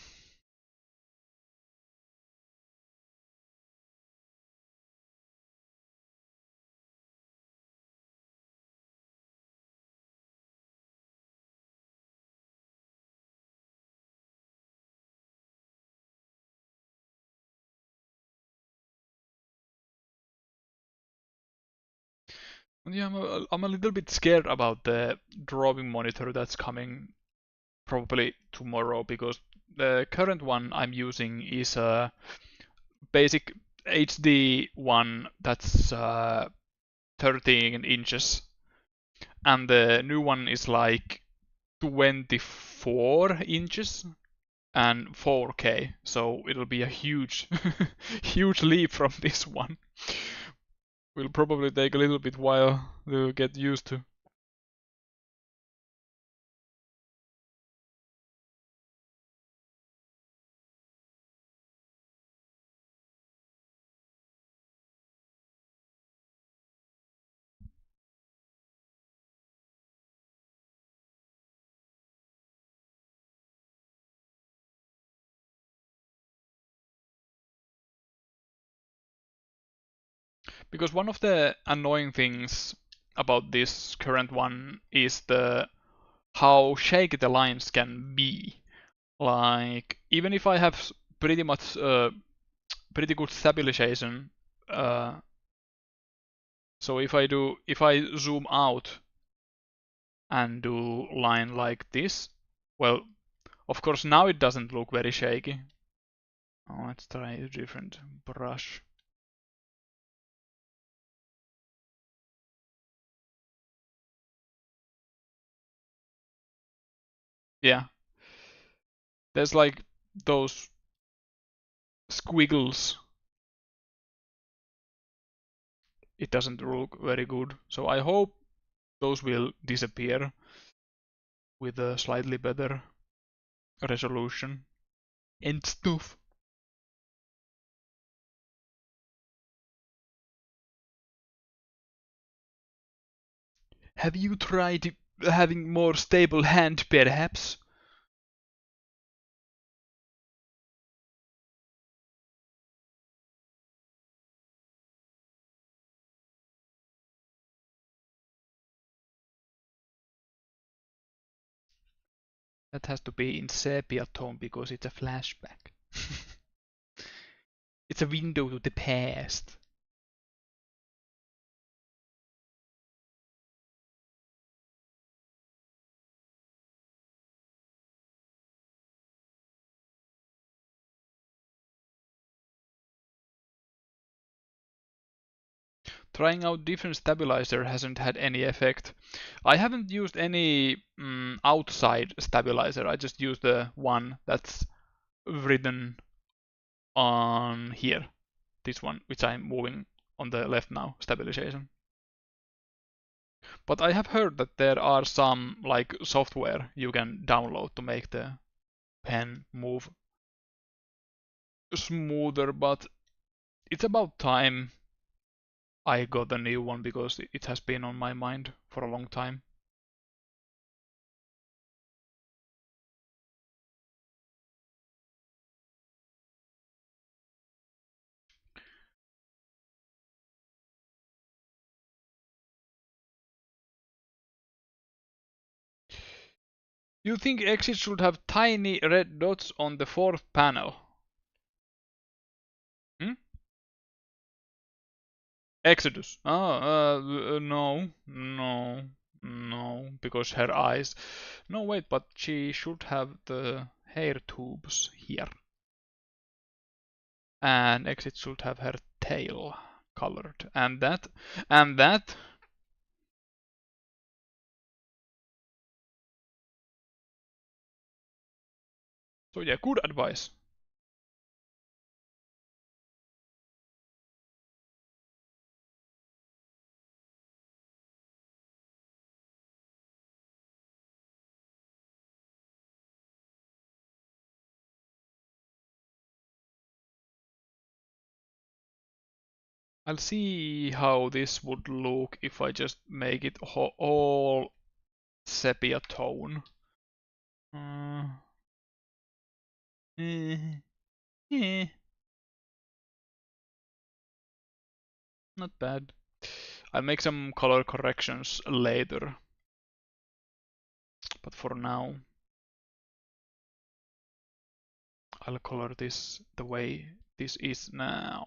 Yeah, I'm a little bit scared about the drawing monitor that's coming probably tomorrow, because the current one I'm using is a basic HD one that's 13 inches, and the new one is like 24 inches and 4K, so it'll be a huge huge leap from this one. Will probably take a little bit while to get used to. Because one of the annoying things about this current one is the how shaky the lines can be. Like, even if I have pretty much pretty good stabilization, uh, so if I zoom out and do line like this, well, of course now it doesn't look very shaky. Oh, let's try a different brush. Yeah, there's like those squiggles. It doesn't look very good. So I hope those will disappear with a slightly better resolution and stuff. Have you tried having more stable hand perhaps? That has to be in sepia tone because it's a flashback. It's a window to the past. Trying out different stabilizer hasn't had any effect. I haven't used any outside stabilizer. I just used the one that's written on here. This one, which I'm moving on the left now, stabilization. But I have heard that there are some like software you can download to make the pen move smoother, but it's about time I got a new one because it has been on my mind for a long time. You think exit should have tiny red dots on the fourth panel? Hmm? Exodus. No, no, no, because her eyes. No, wait, but she should have the hair tubes here. And Exit should have her tail colored. And that. So yeah, good advice. I'll see how this would look if I just make it all sepia tone. Uh, eh, eh, not bad. I'll make some color corrections later, but for now, I'll color this the way this is now.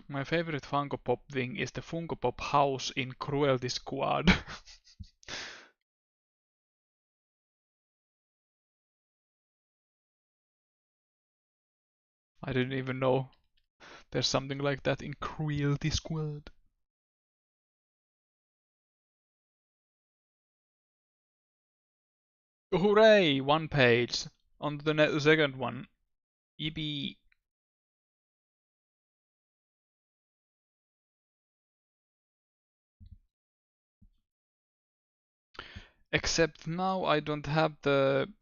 My favorite Funko Pop thing is the Funko Pop house in Cruelty Squad. I didn't even know there's something like that in Cruelty Squad. Hooray! One page. On to the second one. Yippee! Except now I don't have the...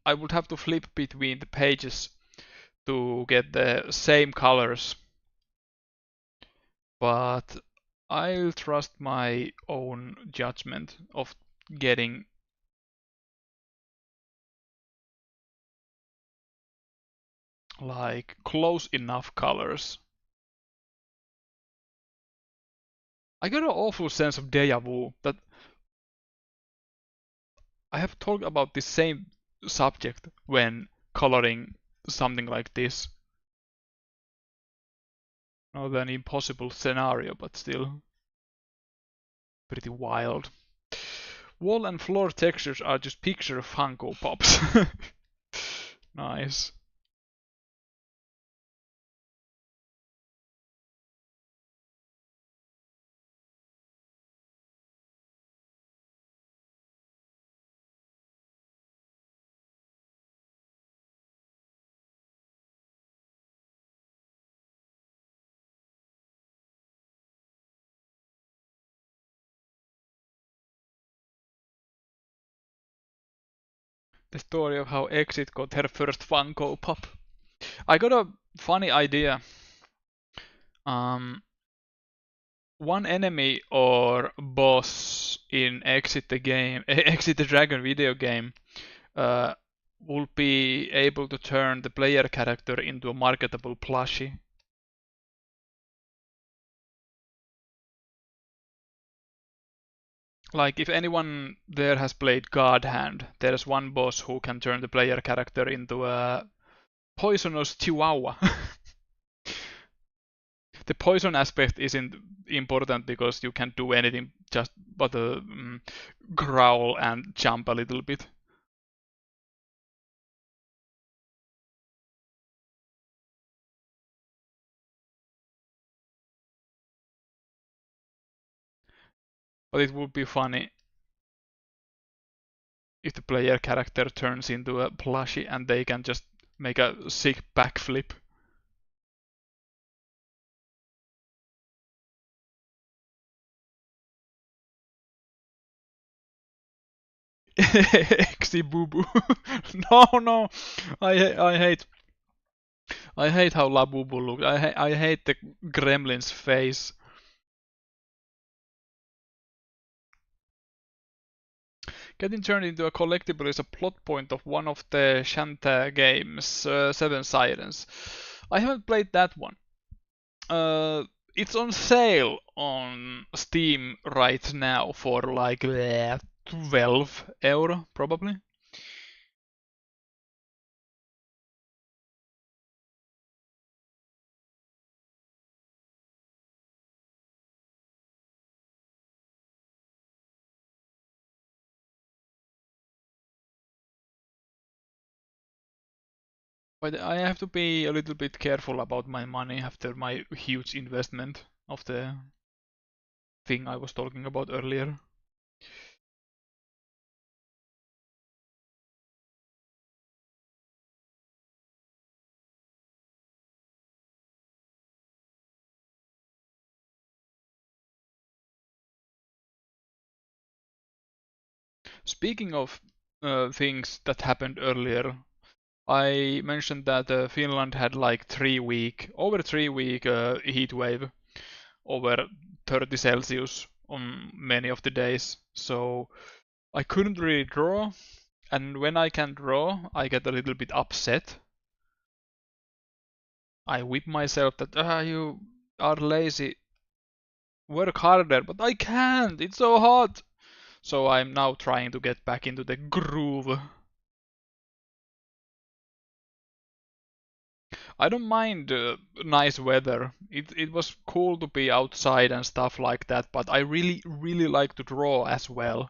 I would have to flip between the pages to get the same colors. But I'll trust my own judgment of getting like close enough colors. I got an awful sense of deja vu that I have talked about the same subject when coloring something like this. Not an impossible scenario, but still pretty wild. Wall and floor textures are just picture Funko Pops. Nice. The story of how Exit got her first Funko Pop. I got a funny idea. One enemy or boss in Exit the game, Exit the Dragon video game, uh, will be able to turn the player character into a marketable plushie. Like if anyone there has played God Hand, there's one boss who can turn the player character into a poisonous chihuahua. The poison aspect isn't important because you can't do anything just but growl and jump a little bit. But it would be funny if the player character turns into a plushie and they can just make a sick backflip. Exy boo boo. No, no. I hate how Labubu looks. I hate the gremlin's face. Getting turned into a collectible is a plot point of one of the Shanta games, Seven Sirens. I haven't played that one. It's on sale on Steam right now for like 12 euro, probably. But I have to be a little bit careful about my money after my huge investment of the thing I was talking about earlier. Speaking of things that happened earlier, I mentioned that Finland had like over 3 week heat wave over 30 Celsius on many of the days. So I couldn't really draw, and when I can draw, I get a little bit upset. I whip myself that you are lazy, work harder, but I can't. It's so hot. So I'm now trying to get back into the groove. I don't mind nice weather. It was cool to be outside and stuff like that, but I really like to draw as well.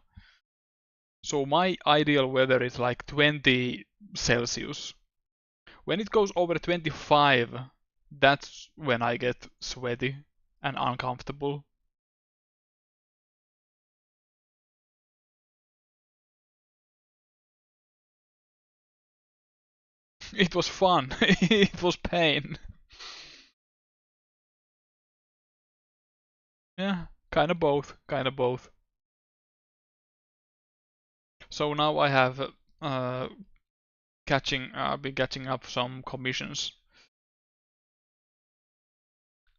So my ideal weather is like 20 Celsius. When it goes over 25, that's when I get sweaty and uncomfortable. It was fun. It was pain. Yeah, kind of both. Kind of both. So now I have been catching up some commissions.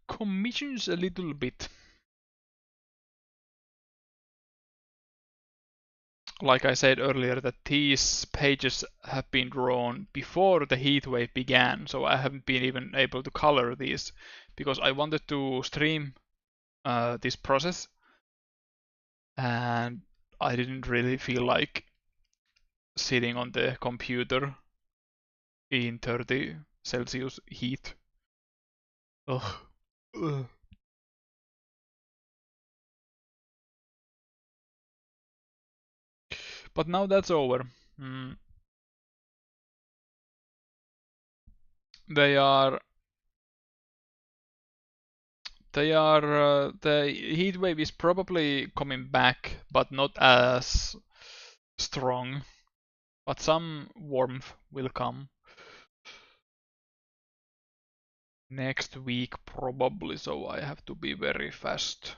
Commissions a little bit. Like I said earlier, that these pages have been drawn before the heatwave began, so I haven't been even able to color these because I wanted to stream this process and I didn't really feel like sitting on the computer in 30 Celsius heat. Ugh. Ugh. But now that's over. Mm, they are the heat wave is probably coming back, but not as strong. But some warmth will come next week probably, so I have to be very fast.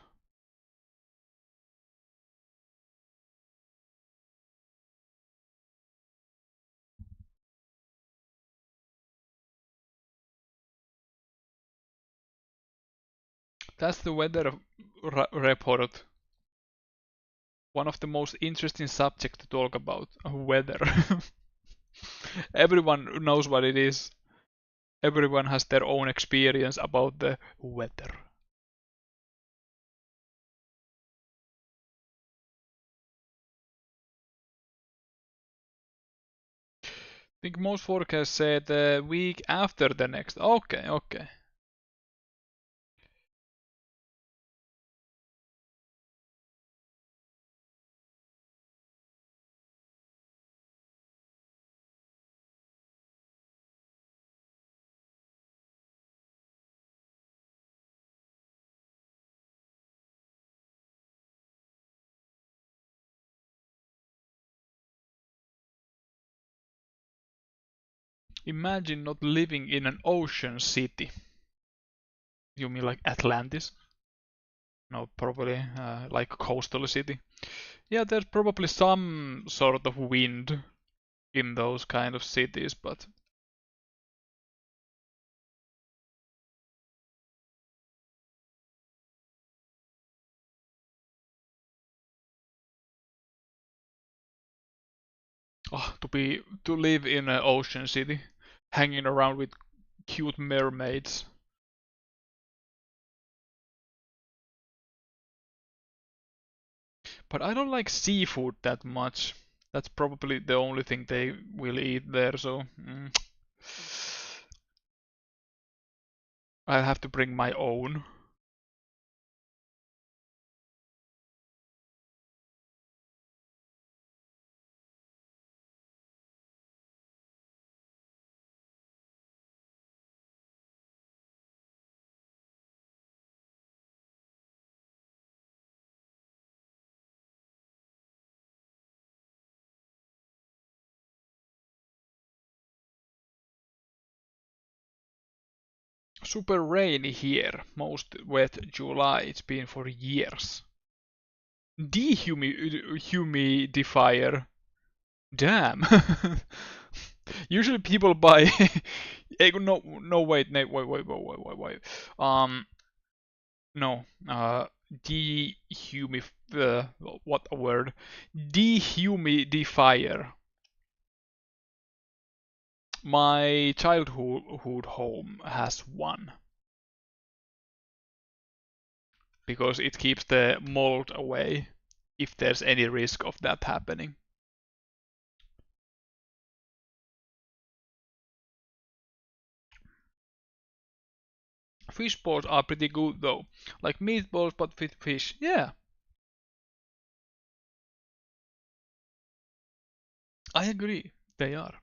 That's the weather report. One of the most interesting subjects to talk about, weather. Everyone knows what it is. Everyone has their own experience about the weather. I think most forecasts say the week after the next. Okay, okay. Imagine not living in an ocean city. You mean like Atlantis? No, probably like a coastal city. Yeah, there's probably some sort of wind in those kind of cities, but to live in an ocean city, hanging around with cute mermaids. But I don't like seafood that much. That's probably the only thing they will eat there, so I'll have to bring my own. Super rainy here. Most wet July it's been for years. Dehumidifier. Damn. Usually people buy. No, no, wait, no, wait. No. Dehumif. What a word. Dehumidifier. My childhood home has one because it keeps the mold away if there's any risk of that happening. Fish balls are pretty good though, like meatballs but with fish. Yeah, I agree. They are.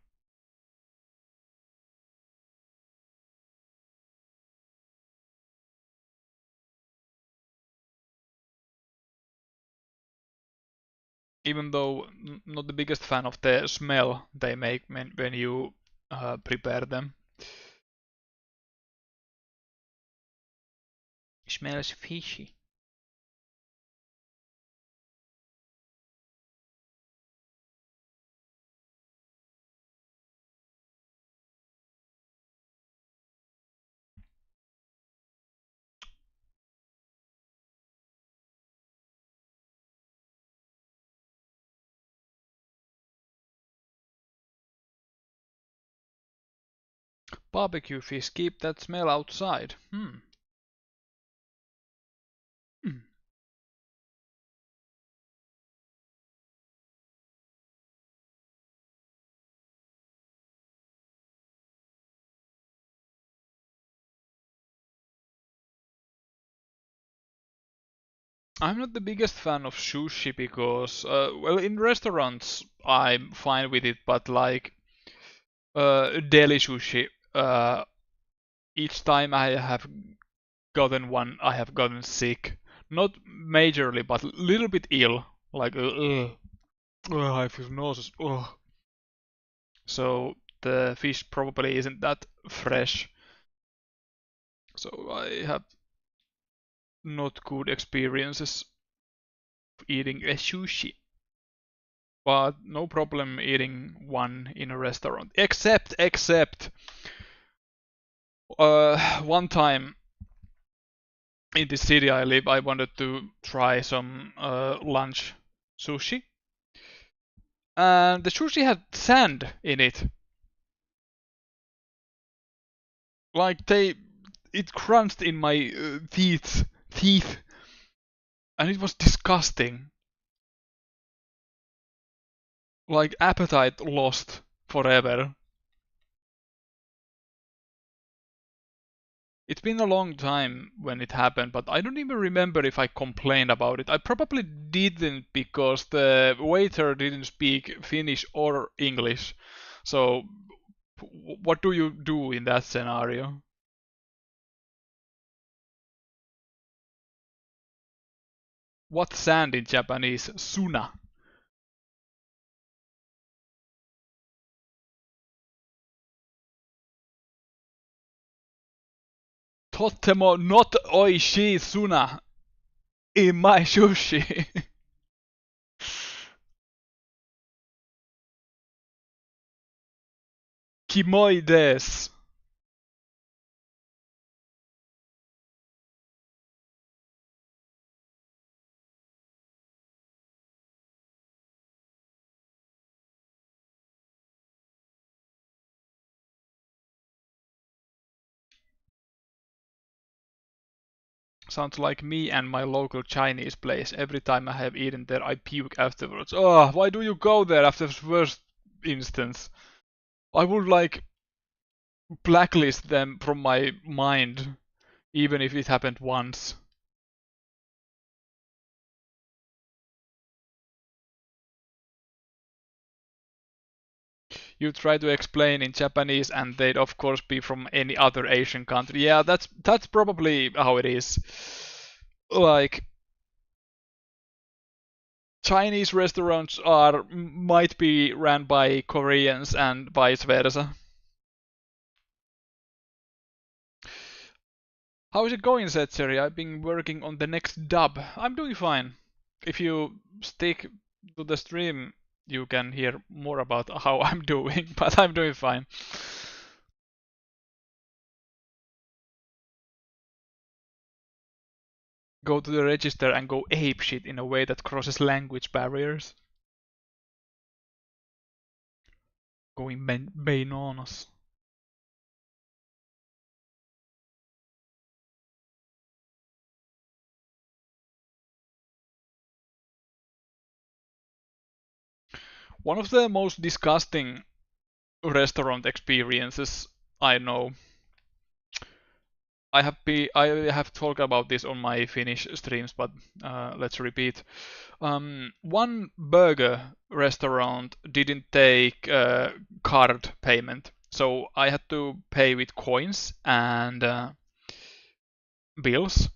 Even though not the biggest fan of the smell they make when you prepare them. Smells fishy. Barbecue fish, keep that smell outside. Hmm. I'm not the biggest fan of sushi because, well, in restaurants I'm fine with it, but like deli sushi, each time I have gotten one, I have gotten sick. Not majorly, but a little bit ill. Like, I feel nauseous. Ugh. So the fish probably isn't that fresh. So I have not good experiences eating a sushi. But no problem eating one in a restaurant. Except, one time in the city I live, I wanted to try some lunch sushi, and the sushi had sand in it. Like it crunched in my teeth, and it was disgusting. Like appetite lost forever. It's been a long time when it happened, but I don't even remember if I complained about it. I probably didn't because the waiter didn't speak Finnish or English. So, what do you do in that scenario? What sand in Japanese? Suna. Totemo not oishii suna in my sushi. Kimoi desu. Sounds like me and my local Chinese place. Every time I have eaten there, I puke afterwards. Oh, why do you go there after the first instance? I would like blacklist them from my mind, even if it happened once. You try to explain in Japanese, and they'd of course be from any other Asian country. Yeah, that's probably how it is. Like Chinese restaurants are might be ran by Koreans and vice versa. How is it going, Setcheri? I've been working on the next dub. I'm doing fine. If you stick to the stream, you can hear more about how I'm doing, but I'm doing fine. Go to the register and go apeshit in a way that crosses language barriers. Going bananas. One of the most disgusting restaurant experiences I know. I have talked about this on my Finnish streams, but let's repeat. One burger restaurant didn't take card payment, so I had to pay with coins and bills.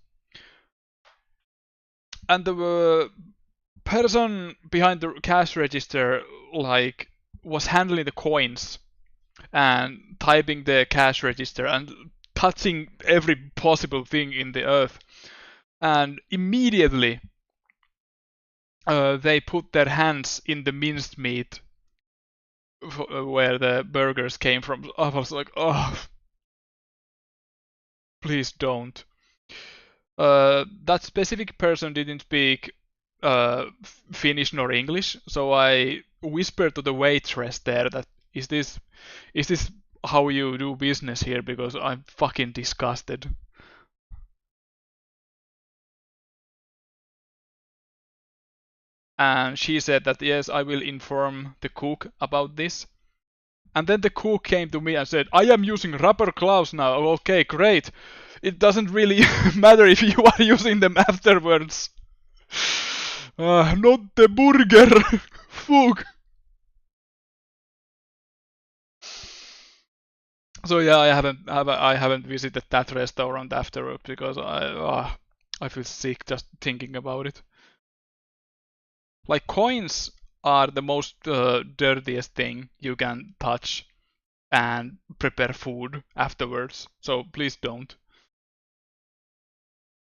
And the person behind the cash register like was handling the coins and typing the cash register and touching every possible thing in the earth. And immediately they put their hands in the minced meat where the burgers came from. I was like, oh, please don't. That specific person didn't speak Finnish nor English, so I whispered to the waitress there that is this how you do business here, because I'm fucking disgusted. And she said that yes, I will inform the cook about this. And then the cook came to me and said, I am using rubber gloves now. Okay, great. It doesn't really matter if you are using them afterwards. Not the burger. Fuck. So yeah, I haven't visited that restaurant afterwards because I feel sick just thinking about it. Like coins are the most dirtiest thing you can touch and prepare food afterwards. So please don't.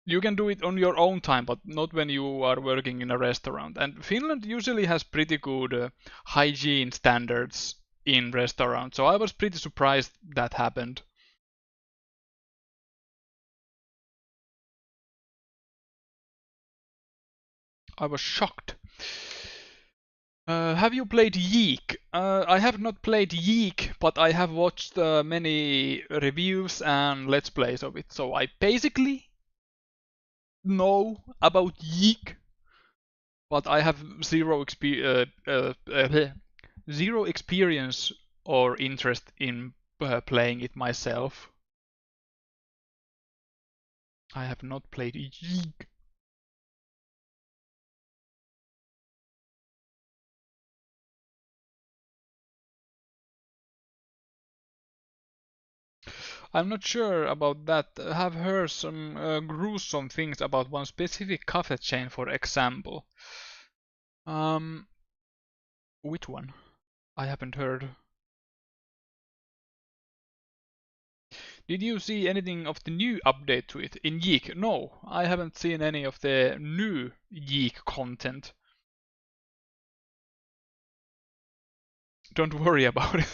You can do it on your own time, but not when you are working in a restaurant. And Finland usually has pretty good hygiene standards in restaurants, so I was pretty surprised that happened. I was shocked. Have you played Yeek? I have not played Yeek, but I have watched many reviews and let's plays of it. So I basically know about Yeek, but I have zero experience or interest in playing it myself. I have not played Yeek. I'm not sure about that. I have heard some gruesome things about one specific cafe chain, for example. Um, which one? I haven't heard. Did you see anything of the new update to it in Yeek? No, I haven't seen any of the new Yeek content. Don't worry about it.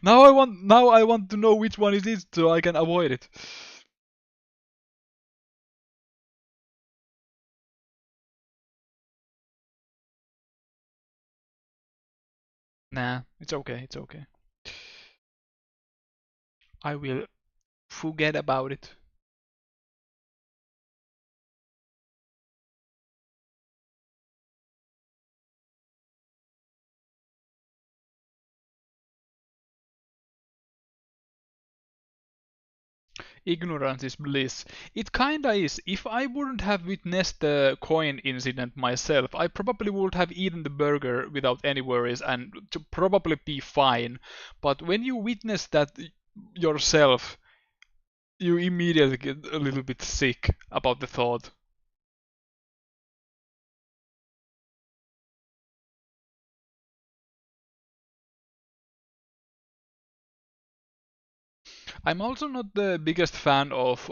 Now I want to know which one it is so I can avoid it. Nah, it's okay, it's okay. I will forget about it. Ignorance is bliss. It kinda is. If I wouldn't have witnessed the coin incident myself, I probably would have eaten the burger without any worries and to probably be fine. But when you witness that yourself, you immediately get a little bit sick about the thought. I'm also not the biggest fan of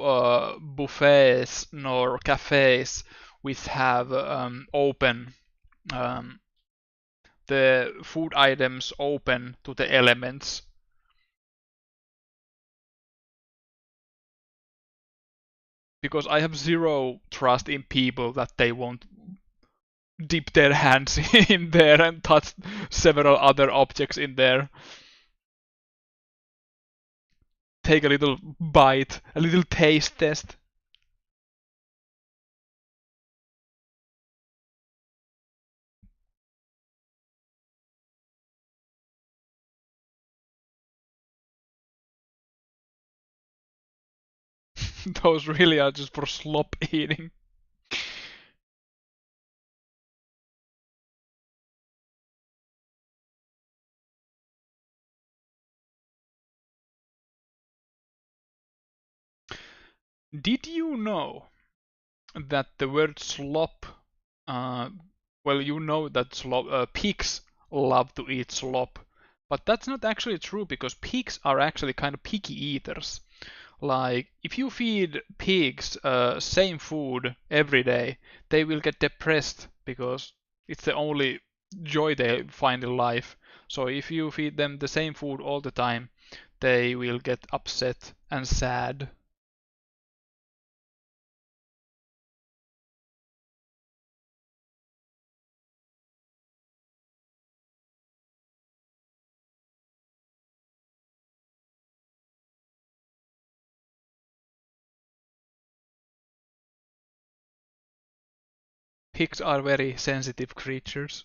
buffets nor cafes which have open um, the food items open to the elements because I have zero trust in people that they won't dip their hands in there and touch several other objects in there. Take a little bite, a little taste test. Those really are just for slop eating. Did you know that the word slop, uh, well, you know that pigs love to eat slop, but that's not actually true because pigs are actually kind of picky eaters. Like, if you feed pigs same food every day, they will get depressed because it's the only joy they find in life. So if you feed them the same food all the time, they will get upset and sad. Pigs are very sensitive creatures.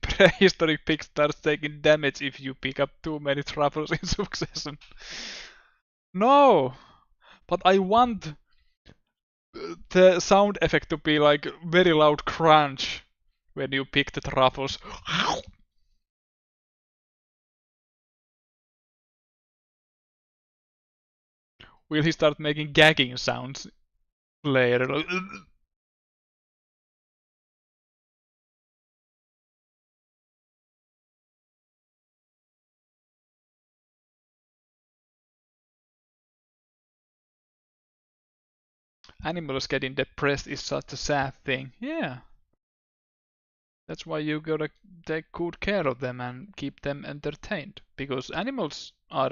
Prehistoric pig starts taking damage if you pick up too many truffles in succession. No! But I want the sound effect to be like very loud crunch when you pick the truffles. Will he start making gagging sounds later? Like, animals getting depressed is such a sad thing. Yeah, that's why you gotta take good care of them and keep them entertained. Because animals are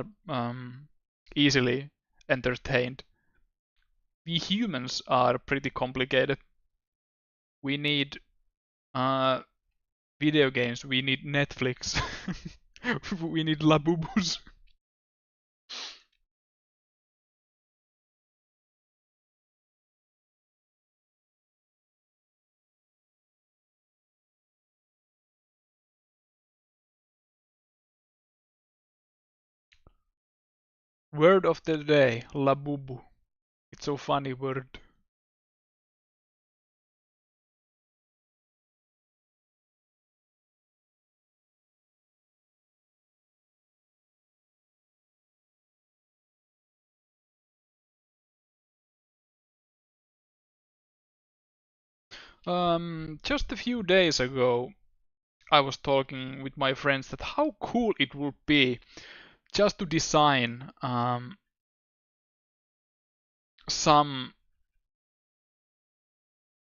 easily entertained. We humans are pretty complicated. We need uh, video games. We need Netflix. We need labubus. Word of the day, labubu. It's so funny word. Just a few days ago, I was talking with my friends that how cool it would be just to design some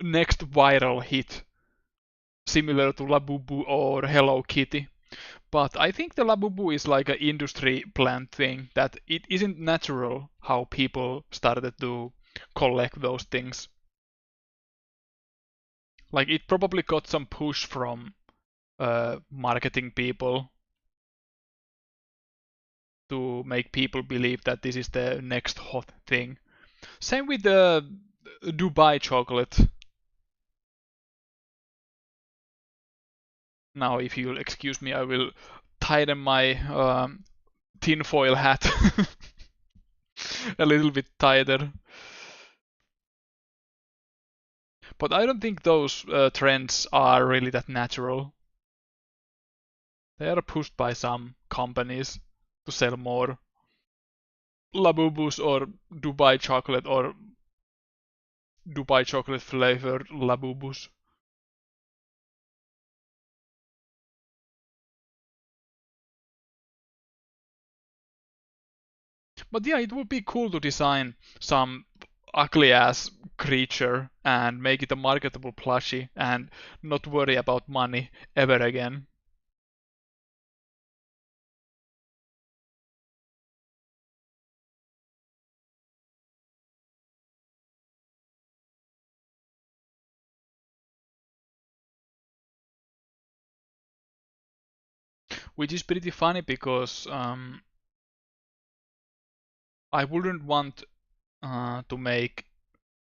next viral hit similar to Labubu or Hello Kitty. But I think the Labubu is like an industry plant thing that it isn't natural how people started to collect those things. Like it probably got some push from marketing people to make people believe that this is the next hot thing. Same with the Dubai chocolate. Now, if you'll excuse me, I will tighten my tinfoil hat a little bit tighter. But I don't think those trends are really that natural. They are pushed by some companies to sell more Labubus or Dubai chocolate or Dubai chocolate flavored Labubus. But yeah, it would be cool to design some ugly ass creature and make it a marketable plushie and not worry about money ever again. Which is pretty funny because I wouldn't want to make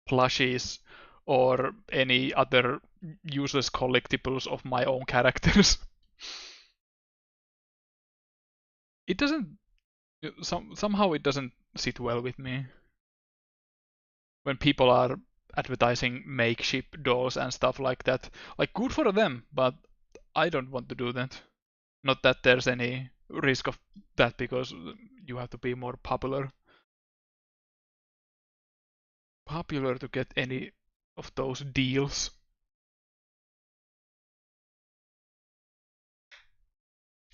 plushies or any other useless collectibles of my own characters. It doesn't somehow it doesn't sit well with me when people are advertising makeshift dolls and stuff like that. Like good for them, but I don't want to do that. Not that there's any risk of that because you have to be more popular to get any of those deals.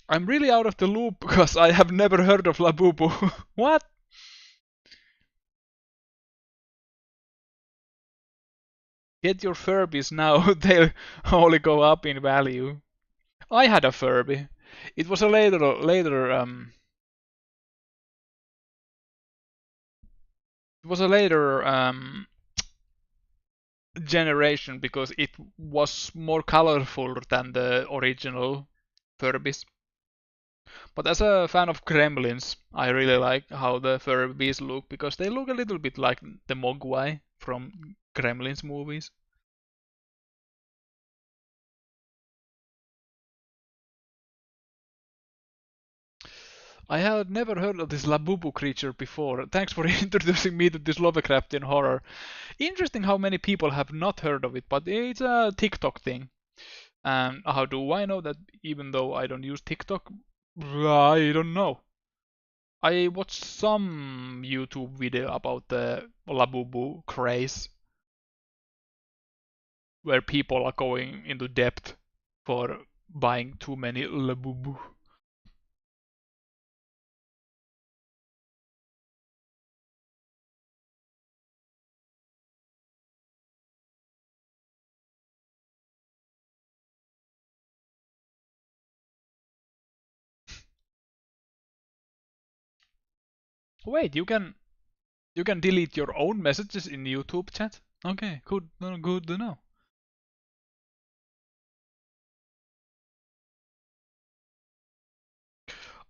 I'm really out of the loop because I have never heard of Labubu. What? Get your Furbies now, they'll only go up in value. I had a Furby. It was a later generation because it was more colorful than the original Furbies. But as a fan of Gremlins, I really like how the Furbies look because they look a little bit like the Mogwai from Gremlins movies. I had never heard of this Labubu creature before. Thanks for introducing me to this Lovecraftian horror. Interesting how many people have not heard of it, but it's a TikTok thing. And how do I know that even though I don't use TikTok? I don't know. I watched some YouTube video about the Labubu craze where people are going into depth for buying too many Labubu. Wait, you can delete your own messages in YouTube chat? Okay, good to know.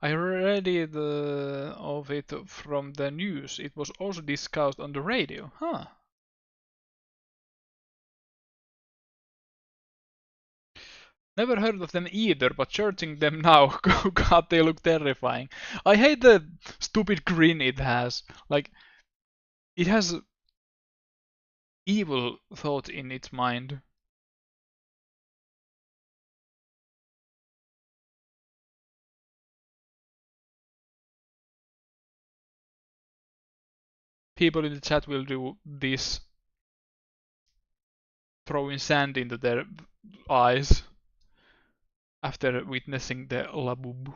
I read it of it from the news. It was also discussed on the radio. Huh. Never heard of them either, but searching them now, God, they look terrifying. I hate the stupid grin it has. Like, it has evil thoughts in its mind. People in the chat will do this, throwing sand into their eyes. after witnessing the Labubu.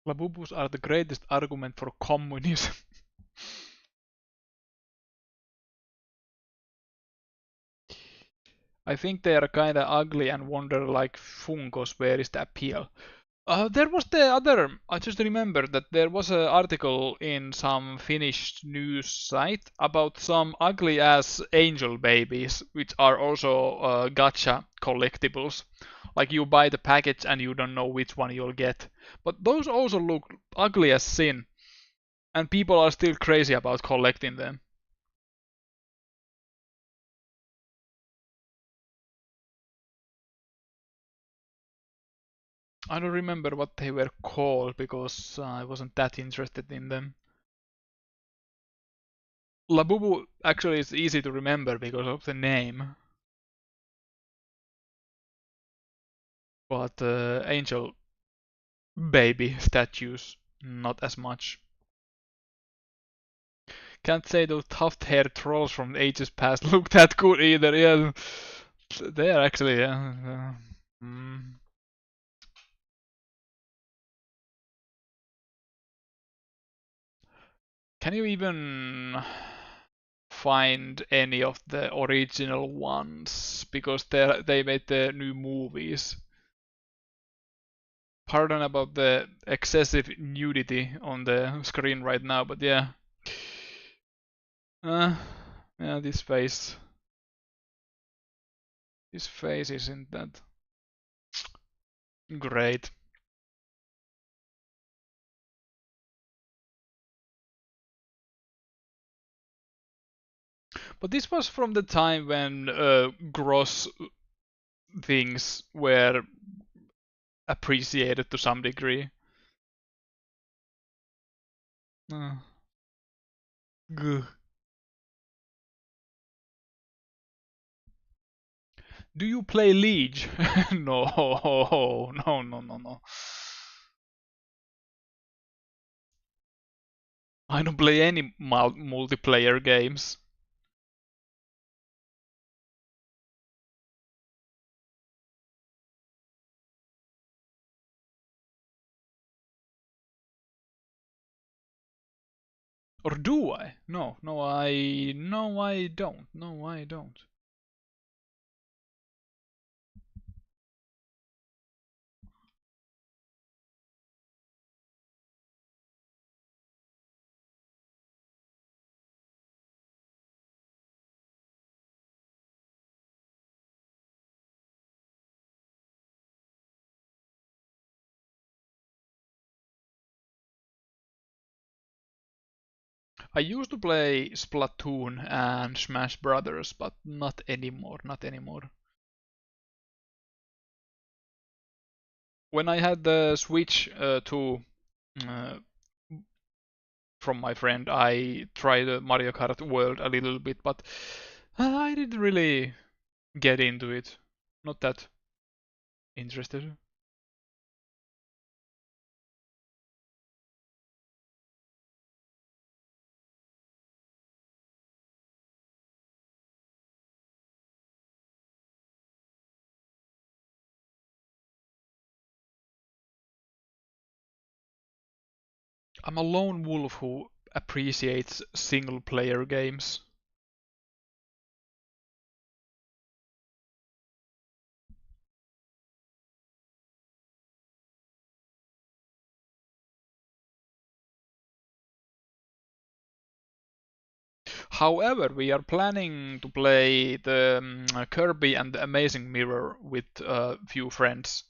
Labubus are the greatest argument for communism. I think they are kinda ugly and wonder like fungos, where is the appeal? There was the other. I just remember that there was an article in some Finnish news site about some ugly ass angel babies, which are also gacha collectibles. Like you buy the package and you don't know which one you'll get. But those also look ugly as sin, and people are still crazy about collecting them. I don't remember what they were called because I wasn't that interested in them. Labubu actually is easy to remember because of the name, but angel baby statues not as much. Can't say those tuft-haired trolls from ages past look that good either. Yeah, they are actually. Mm. Can you even find any of the original ones? Because they made the new movies. Pardon about the excessive nudity on the screen right now, but yeah. Uh, yeah, this face isn't that great. But this was from the time when gross things were appreciated to some degree. Uh, Do you play Liege? No, no, no, no, no. I don't play any multiplayer games. Or do I? No, no, I don't. No, I don't. I used to play Splatoon and Smash Brothers, but not anymore, not anymore. When I had the Switch 2 uh, from my friend, I tried Mario Kart World a little bit, but I didn't really get into it. Not that interested. I'm a lone wolf who appreciates single player games. However, we are planning to play the Kirby and the Amazing Mirror with a few friends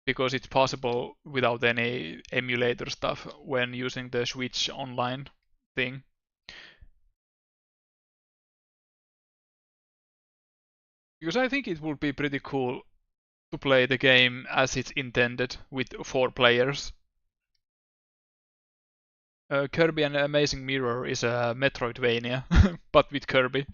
because it's possible without any emulator stuff when using the Switch online thing. Because I think it would be pretty cool to play the game as it's intended with 4 players. Kirby and Amazing Mirror is a Metroidvania, but with Kirby.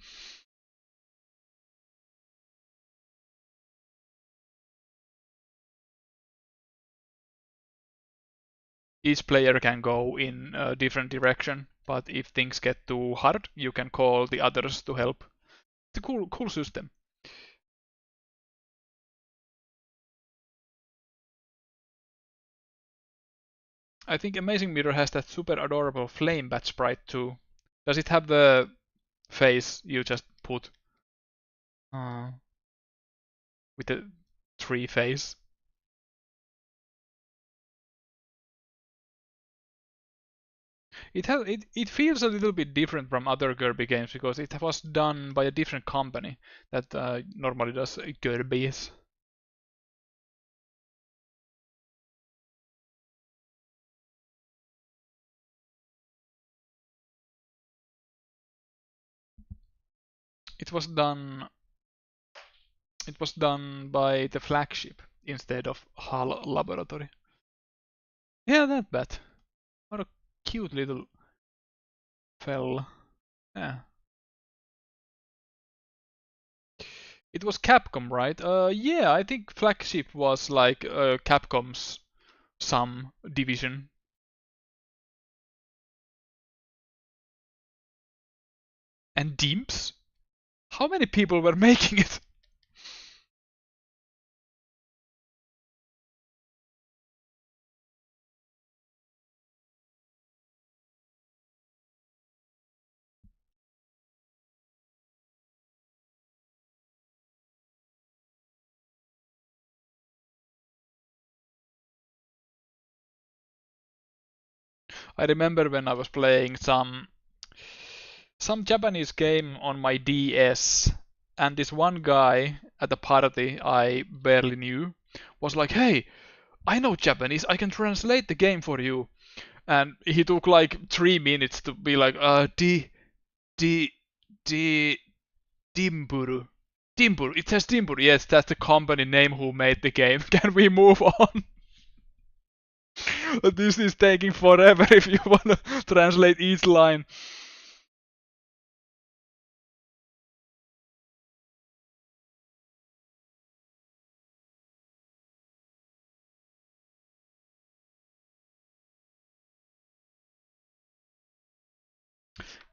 Each player can go in a different direction, but if things get too hard, you can call the others to help. It's a cool system. I think Amazing Mirror has that super adorable flame bat sprite too. Does it have the face you just put uh, with the tree face? It feels a little bit different from other Kirby games because it was done by a different company that normally does Kirby's. It was done. It was done by the flagship instead of HAL Laboratory. Yeah, that bat. What a cute little fella. Yeah. It was Capcom, right? Yeah, I think flagship was like Capcom's some division. And Dimps? How many people were making it? I remember when I was playing some Japanese game on my DS, and this one guy at the party I barely knew was like, "Hey, I know Japanese. I can translate the game for you." And he took like 3 minutes to be like, di, di, Dimburu. Dimburu. It says Dimburu. Yes, that's the company name who made the game. Can we move on? This is taking forever if you want to translate each line.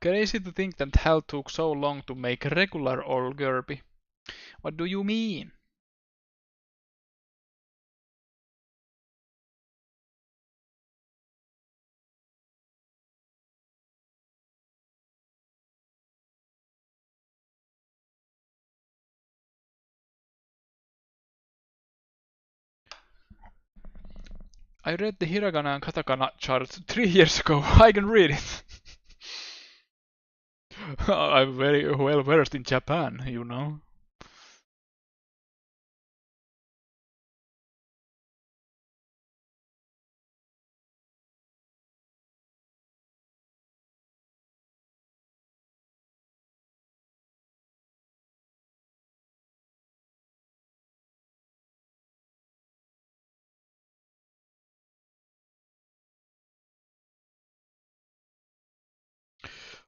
Crazy to think that HAL took so long to make regular old Kirby. What do you mean? I read the hiragana and katakana charts 3 years ago. I can read it. I'm very well versed in Japan, you know.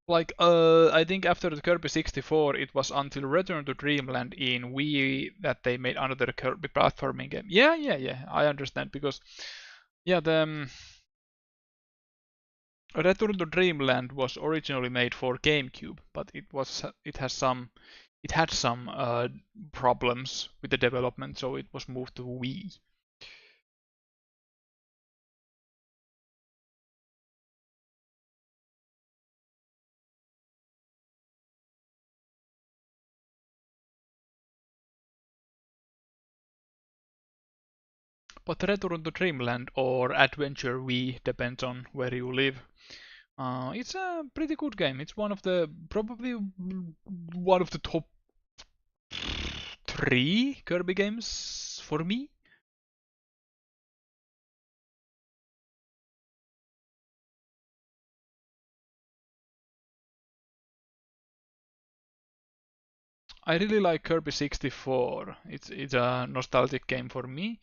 Like, I think after the Kirby 64, it was until Return to Dreamland in Wii that they made another Kirby platforming game. Yeah. I understand because, yeah, the Return to Dreamland was originally made for GameCube, but it had some problems with the development, so it was moved to Wii. But Return to Dreamland or Adventure Wii depends on where you live. It's a pretty good game. It's probably one of the top 3 Kirby games for me. I really like Kirby 64. It's a nostalgic game for me.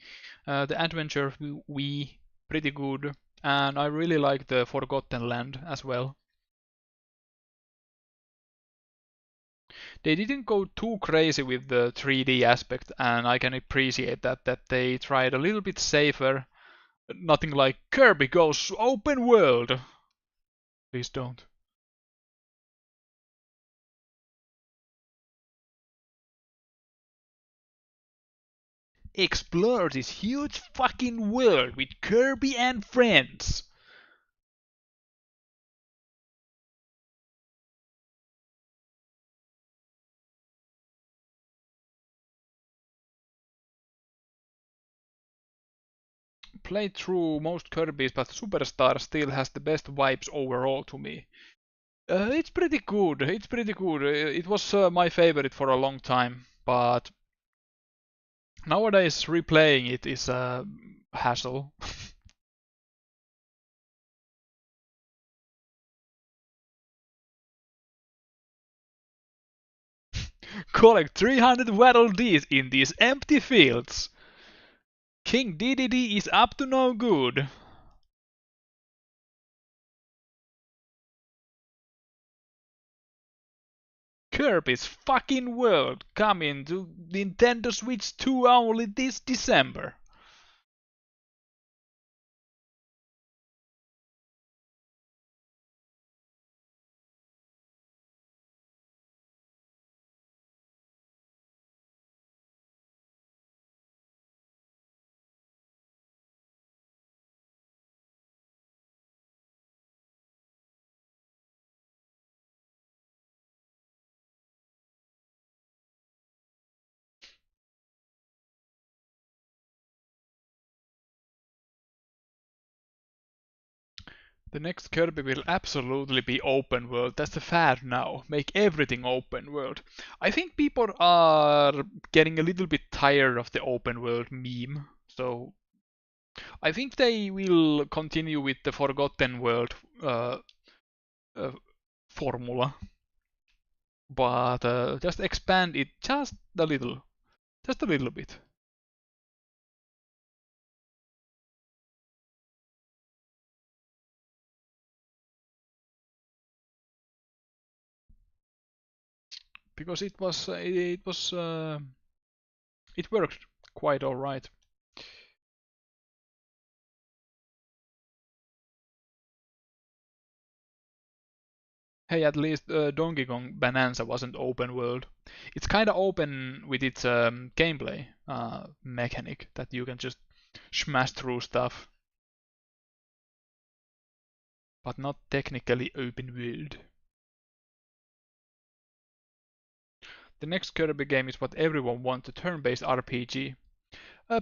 The Adventure Wii, pretty good, and I really like the Forgotten Land as well. They didn't go too crazy with the 3D aspect, and I can appreciate that they tried a little bit safer. Nothing like Kirby goes open world. Please don't. Explore this huge fucking world with Kirby and friends. Played through most Kirby's, but Superstar still has the best vibes overall to me. It's pretty good. It's pretty good. It was my favorite for a long time, but nowadays replaying it is a hassle. Collect 300 Waddle Dees in these empty fields. King DDD is up to no good. Kirby's fucking world coming to Nintendo Switch 2 only this December. The next Kirby will absolutely be open world. That's the fad now. Make everything open world. I think people are getting a little bit tired of the open world meme. So I think they will continue with the Forgotten World uh, uh, formula, but just expand it just a little bit. Because it worked quite all right. Hey, at least Donkey Kong Bonanza wasn't open world. It's kind of open with its gameplay mechanic that you can just smash through stuff, but not technically open world. The next Kirby game is what everyone wants, a turn-based RPG.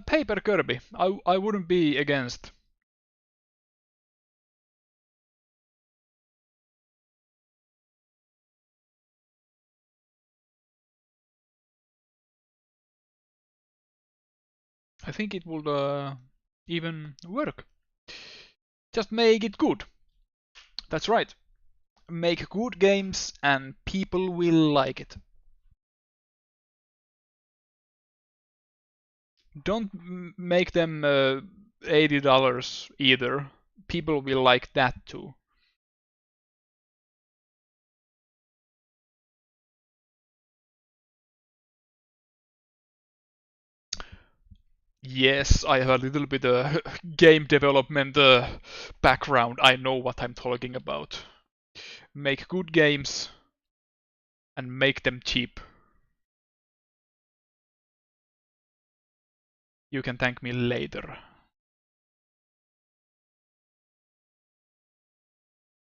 Paper Kirby, I wouldn't be against. I think it would even work. Just make it good. That's right. Make good games and people will like it. Don't make them $80 either. People will like that too. Yes, I have a little bit game development background. I know what I'm talking about. Make good games and make them cheap. You can thank me later.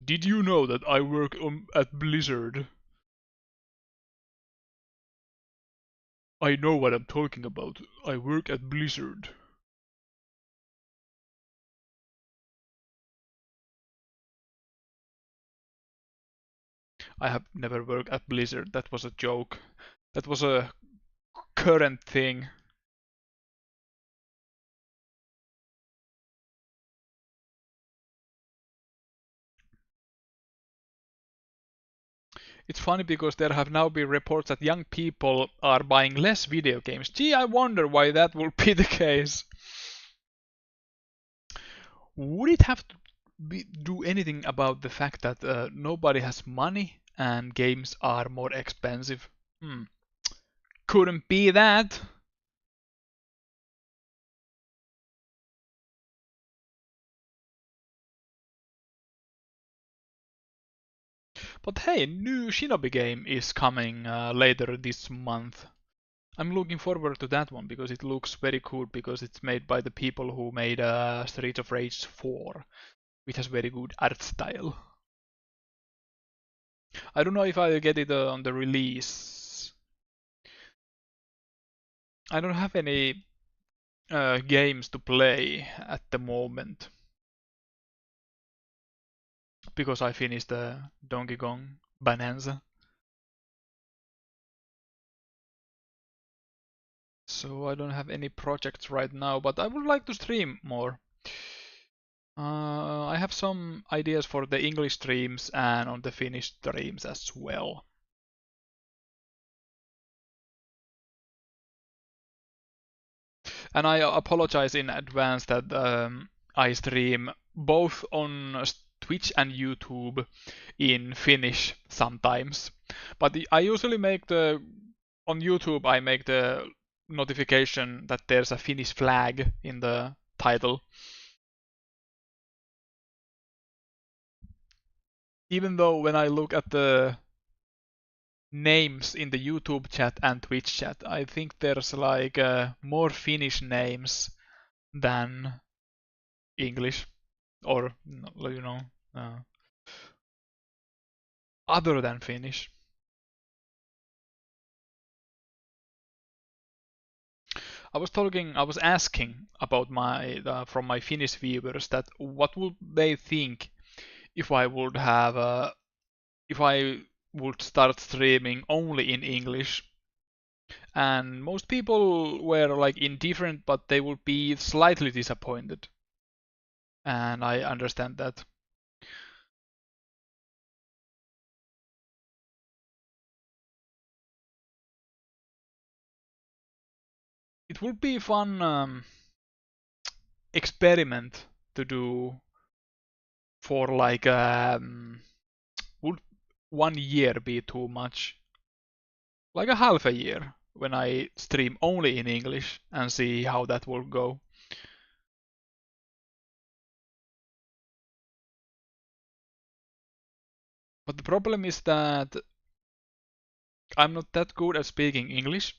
Did you know that I work at Blizzard? I know what I'm talking about. I work at Blizzard. I have never worked at Blizzard. That was a joke. That was a current thing. It's funny because there have now been reports that young people are buying less video games. Gee, I wonder why that will be the case. Would it have to do anything about the fact that nobody has money and games are more expensive? Couldn't be that. But hey, new Shinobi game is coming later this month. I'm looking forward to that one because it looks very cool because it's made by the people who made Streets of Rage 4, which has very good art style. I don't know if I'll get it on the release. I don't have any games to play at the moment because I finished the Donkey Kong Bonanza. So I don't have any projects right now, but I would like to stream more. I have some ideas for the English streams and on the Finnish streams as well. And I apologize in advance that I stream both on Twitch and YouTube in Finnish sometimes. But I usually make on YouTube I make the notification that there's a Finnish flag in the title. Even though when I look at the names in the YouTube chat and Twitch chat, I think there's like more Finnish names than English, or uh, other than Finnish. I was asking about my from my Finnish viewers that what would they think if I would have if I would start streaming only in English. And most people were like indifferent, but they would be slightly disappointed. And I understand that. It would be a fun experiment to do for like would 1 year be too much? Like a half a year when I stream only in English and see how that will go. But the problem is that I'm not that good at speaking English,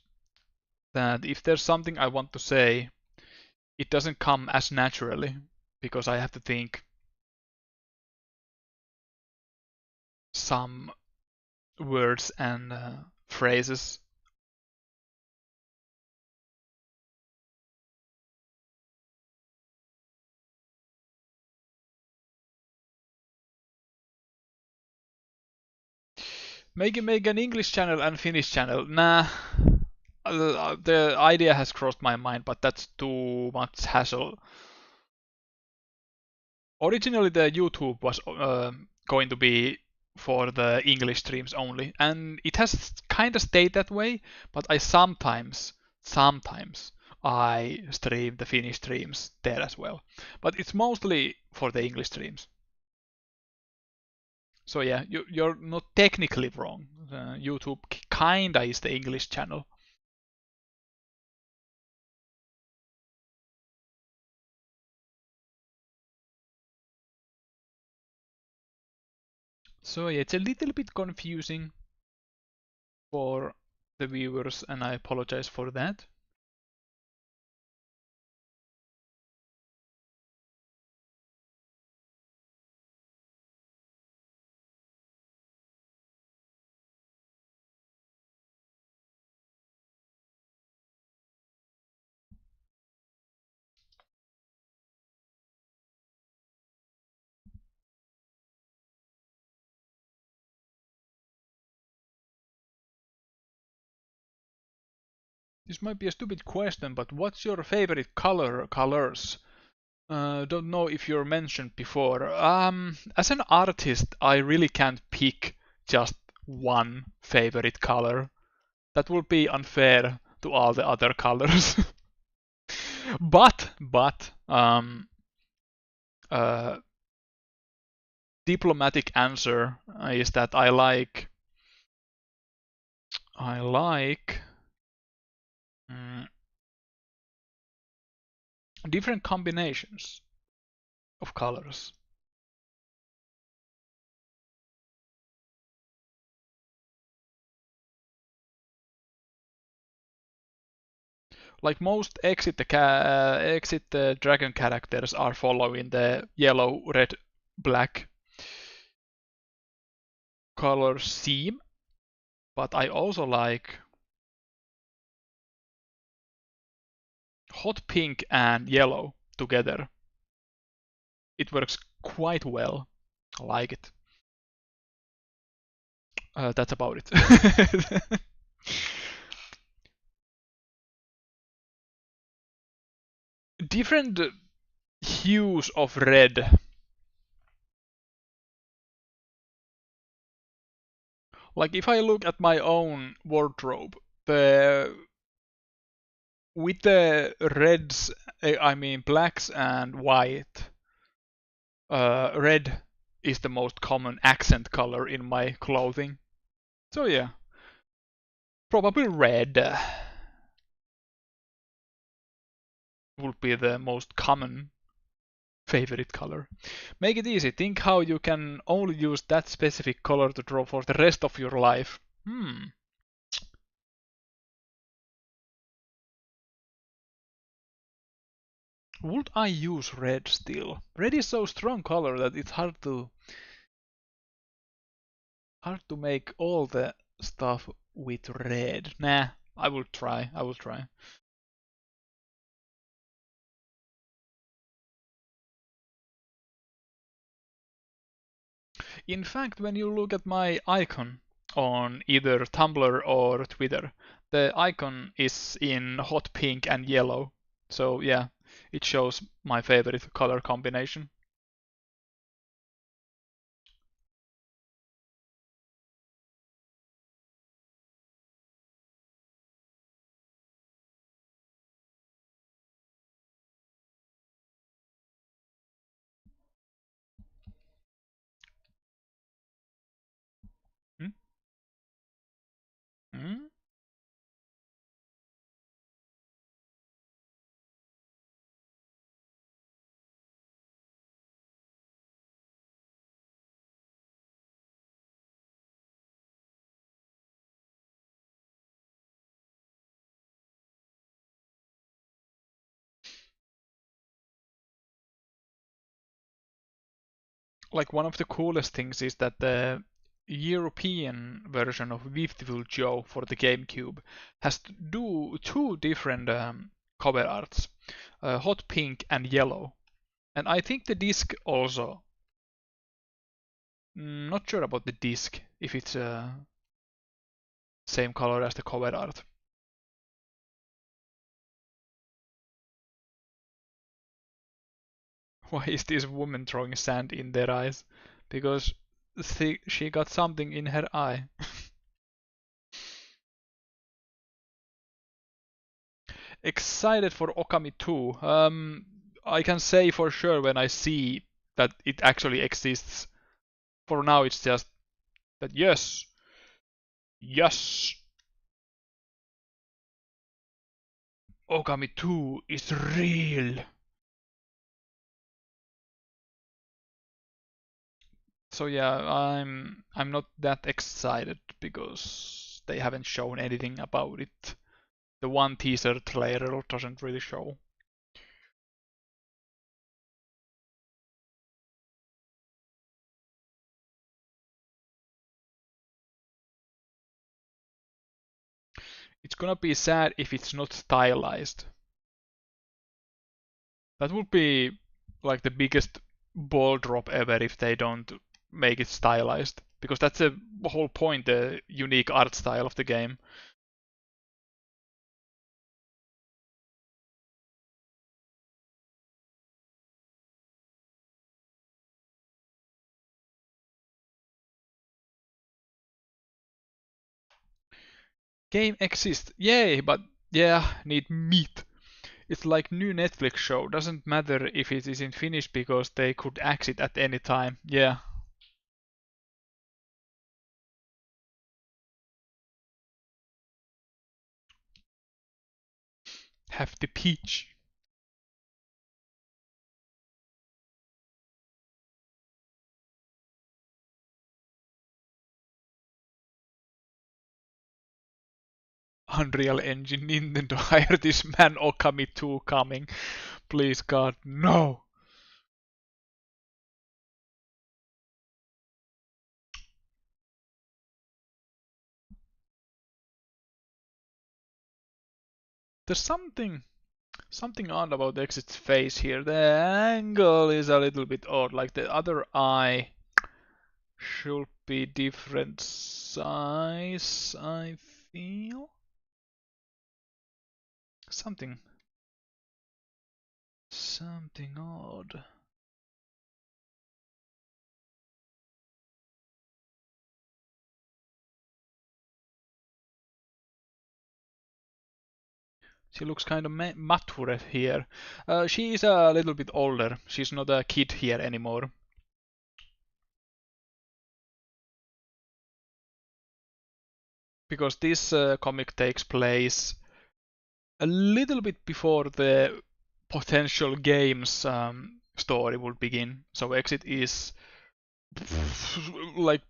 that if there's something I want to say, it doesn't come as naturally because I have to think some words and phrases. Make an English channel and Finnish channel. Nah, the idea has crossed my mind, but that's too much hassle. Originally, the YouTube was going to be for the English streams only, and it has kind of stayed that way. But I sometimes I stream the Finnish streams there as well. But it's mostly for the English streams. So yeah, you're not technically wrong. YouTube kinda is the English channel. So yeah, it's a little bit confusing for the viewers, and I apologize for that. This might be a stupid question, but what's your favorite colors? Don't know if you're mentioned before. As an artist, I really can't pick just one favorite color. That would be unfair to all the other colors. but uh, diplomatic answer is that I like different combinations of colors. Like most exit the dragon characters are following the yellow, red, black color scheme, but I also like hot pink and yellow together. It works quite well. I like it. That's about it. Different hues of red. Like if I look at my own wardrobe, the with the reds, I mean blacks and white, red is the most common accent color in my clothing. So yeah, probably red would be the most common favorite color. Make it easy. Think how you can only use that specific color to draw for the rest of your life. Would I use red still? Red is so strong color that it's hard to make all the stuff with red. Nah, I will try. I will try. In fact, when you look at my icon on either Tumblr or Twitter, the icon is in hot pink and yellow. So yeah, it shows my favorite color combination. Hmm? Hmm? Like one of the coolest things is that the European version of Beautiful Joe for the GameCube has two different cover arts, hot pink and yellow. And I think the disc also. Not sure about the disc if it's same color as the cover art. Why is this woman throwing sand in their eyes? Because she got something in her eye. Excited for Okami 2. I can say for sure when I see that it actually exists. For now, it's just that yes, yes, Okami 2 is real. So yeah, I'm not that excited because they haven't shown anything about it. The one teaser trailer doesn't really show. It's gonna be sad if it's not stylized. That would be like the biggest ball drop ever if they don't make it stylized. Because that's the whole point, the unique art style of the game. Game exists, yay, but yeah, need meat. It's like new Netflix show. Doesn't matter if it isn't finished because they could axe it at any time. Yeah. Have the peach. Unreal Engine Nintendo hire this man Okami 2 coming. Please God, no. There's something odd about Exit's face here. The angle is a little bit odd. Like the other eye should be different size, I feel. Something something odd. She looks kind of mature here. She is a little bit older. She's not a kid here anymore. Because this comic takes place a little bit before the potential game's story would begin. So Exit is like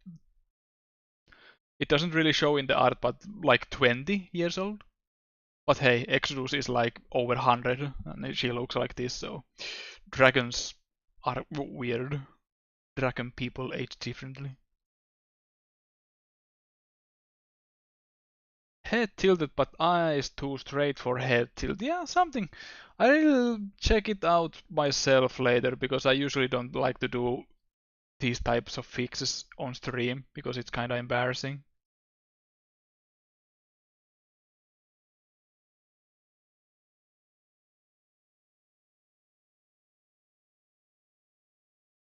it doesn't really show in the art, but like 20 years old. But hey, Exodus is like over 100, and she looks like this. So dragons are weird. Dragon people age differently. Head tilted, but eyes too straight for head tilt. Yeah, something. I'll check it out myself later because I usually don't like to do these types of fixes on stream because it's kind of embarrassing.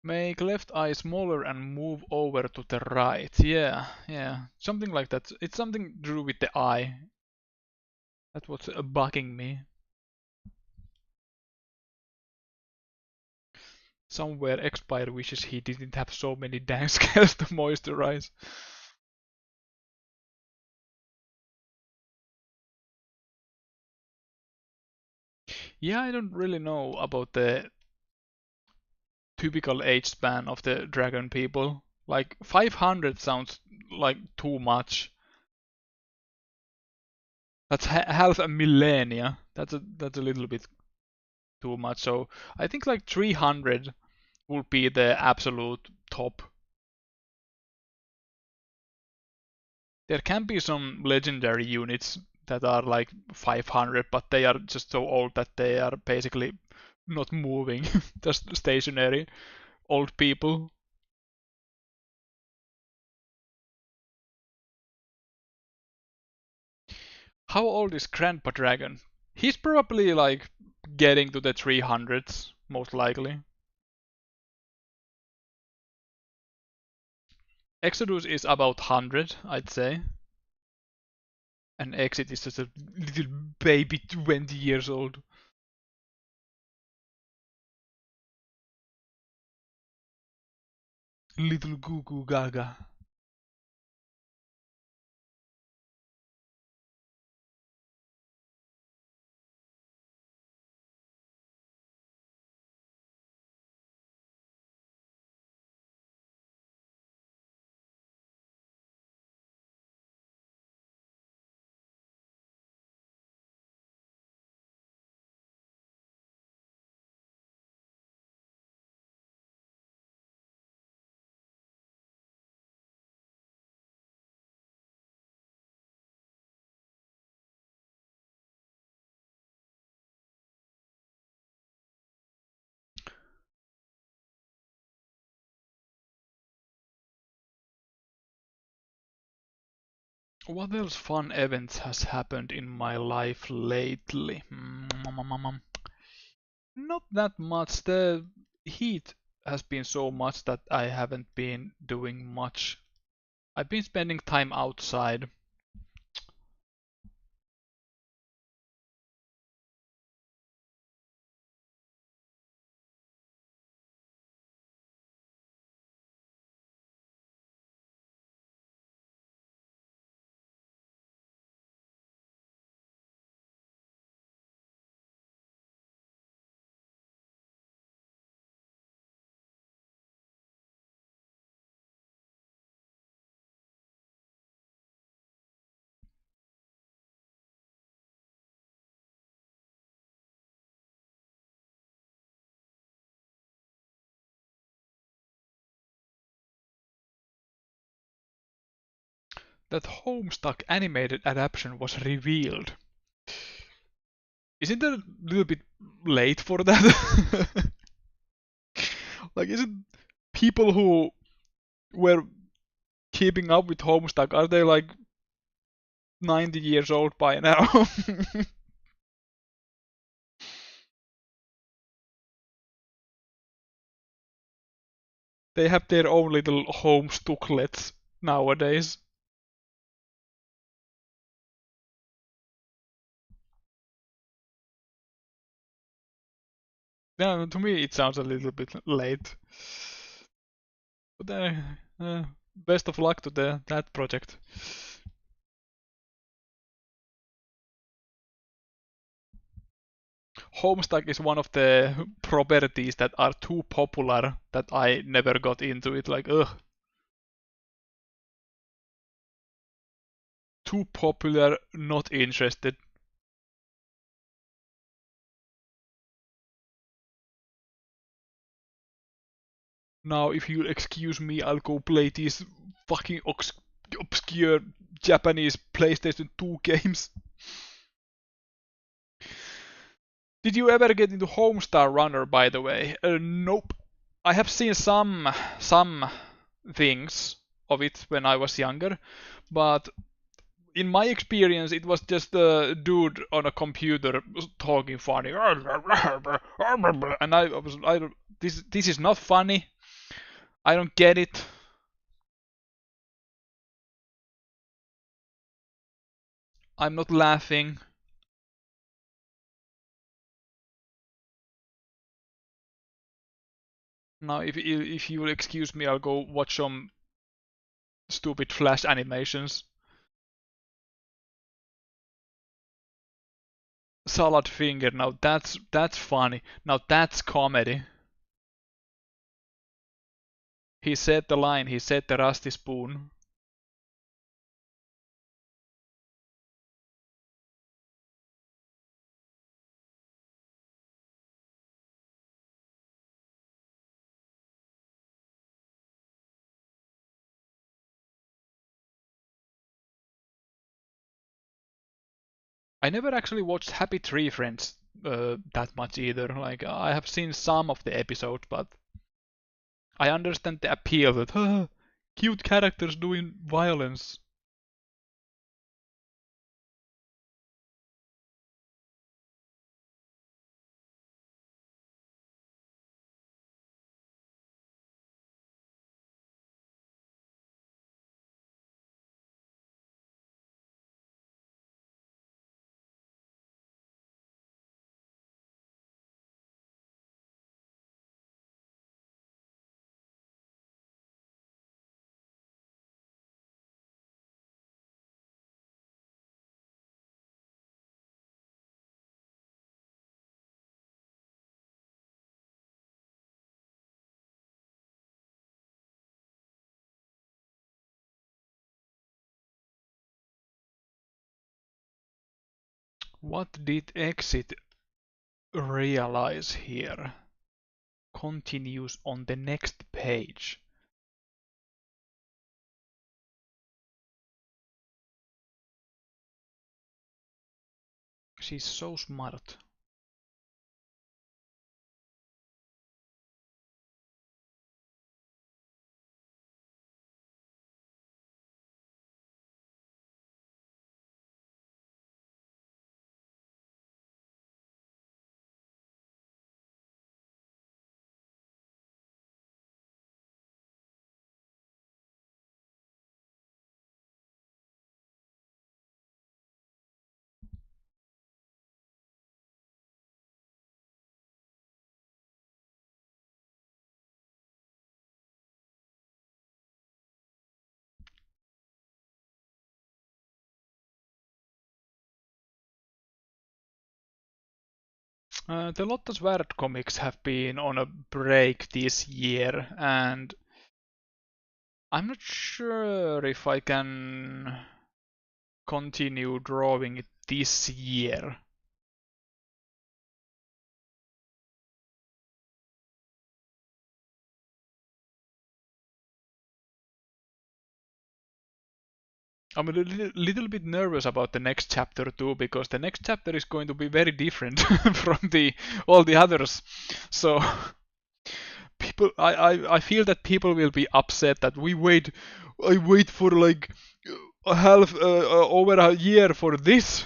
Make left eye smaller and move over to the right. Yeah, yeah, something like that. It's something to do with the eye. That's what's bugging me. Somewhere Expire wishes he didn't have so many dang scales to moisturize. Yeah, I don't really know about the typical age span of the dragon people. Like 500 sounds like too much. That's half a millennia. That's a little bit too much. So I think like 300 would be the absolute top. There can be some legendary units that are like 500, but they are just so old that they are basically not moving, just stationary old people. How old is Grandpa Dragon? He's probably like getting to the 300s, most likely. Exodus is about 100, I'd say. And Exit is just a little baby 20 years old. Little goo goo gaga. What else fun events has happened in my life lately? Not that much. The heat has been so much that I haven't been doing much. I've been spending time outside. that Homestuck animated adaptation was revealed. Isn't it a little bit late for that? Like, isn't people who were keeping up with Homestuck, are they like 90 years old by now? They have their own little Homestucklets nowadays. Yeah, to me it sounds a little bit late. But best of luck to that project. Homestuck is one of the properties that are too popular that I never got into it. Like, ugh, too popular, not interested. Now, if you'll excuse me, I'll go play these fucking obscure Japanese PlayStation 2 games. Did you ever get into Homestar Runner, by the way? Nope. I have seen some things of it when I was younger, but in my experience, it was just a dude on a computer talking funny, and this is not funny. I don't get it. I'm not laughing. Now, if you will excuse me, I'll go watch some stupid Flash animations. Salad finger. Now that's funny. Now that's comedy. He said the line. He said the rusty spoon. I never actually watched Happy Tree Friends that much either. Like I have seen some of the episodes, but I understand the appeal that cute characters doing violence. What did Exit realize here? Continues on the next page. She's so smart. The Lotta Svärd comics have been on a break this year, and I'm not sure if I can continue drawing it this year. I'm a little bit nervous about the next chapter too, because the next chapter is going to be very different from the all the others. So I feel that people will be upset that I wait for like a half over a year for this.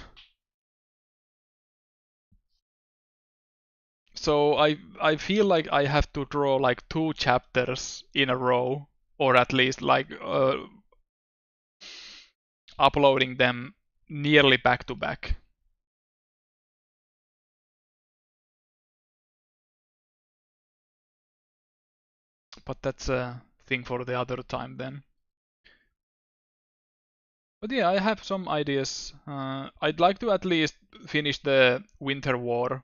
So I feel like I have to draw like 2 chapters in a row, or at least like uploading them nearly back to back. But that's a thing for the other time then. But yeah, I have some ideas. I'd like to at least finish the Winter War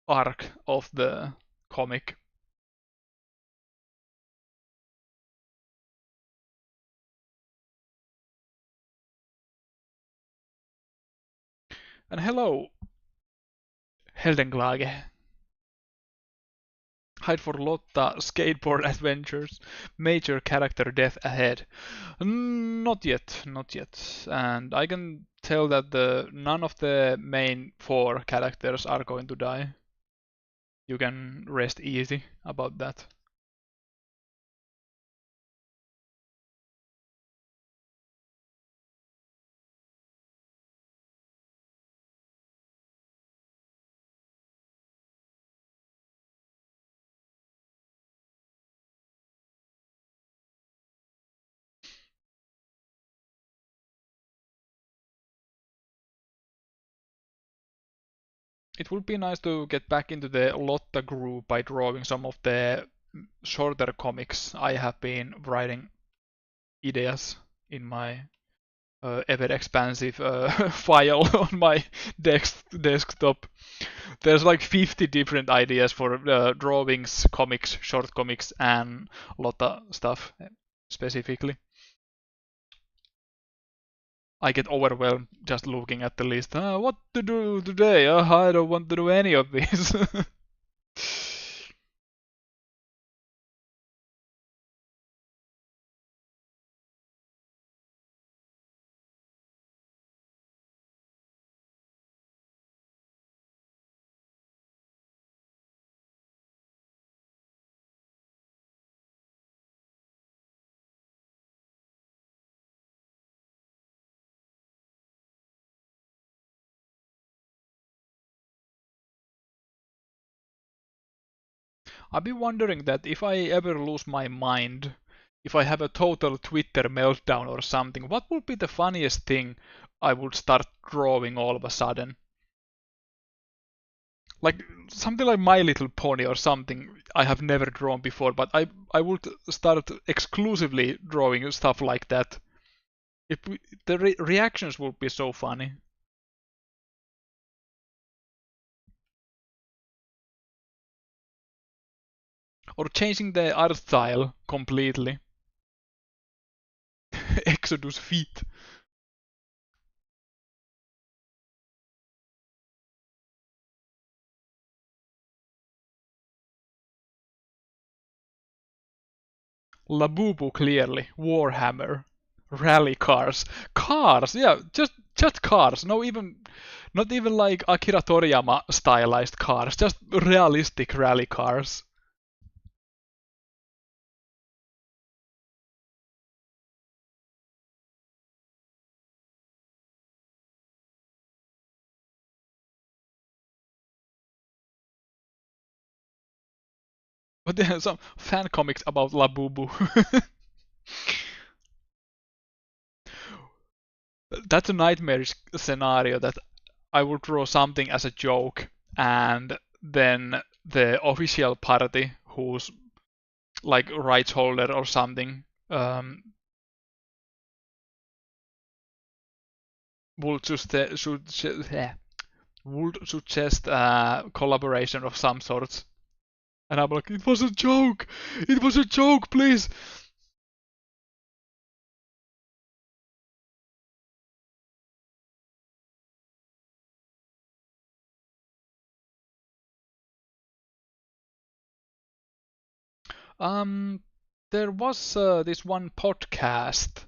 arc of the comic. And hello, Heldenglage. Hide for Lotta, skateboard adventures, major character death ahead. Not yet, not yet. And I can tell that none of the main 4 characters are going to die. You can rest easy about that. It would be nice to get back into the Lotta group by drawing some of the shorter comics I have been writing ideas in my ever expansive file on my desktop. There's like 50 different ideas for drawings, comics, short comics, and Lotta stuff specifically. I get overwhelmed just looking at the list. What to do today? I don't want to do any of these. I've been wondering that if I ever lose my mind, if I have a total Twitter meltdown or something, what would be the funniest thing I would start drawing all of a sudden? Like something like My Little Pony or something I have never drawn before, but I would start exclusively drawing stuff like that. The reactions would be so funny. Or changing the art style completely. Exodus feet. Labubu clearly. Warhammer. Rally cars. Cars, yeah, just cars. Not even like Akira Toriyama stylized cars, just realistic rally cars. But there are some fan comics about Labubu. That's a nightmarish scenario that I would draw something as a joke, and then the official party, who's like rights holder or something, would would suggest collaboration of some sort. And I'm like, it was a joke! It was a joke, please! Um, there was this one podcast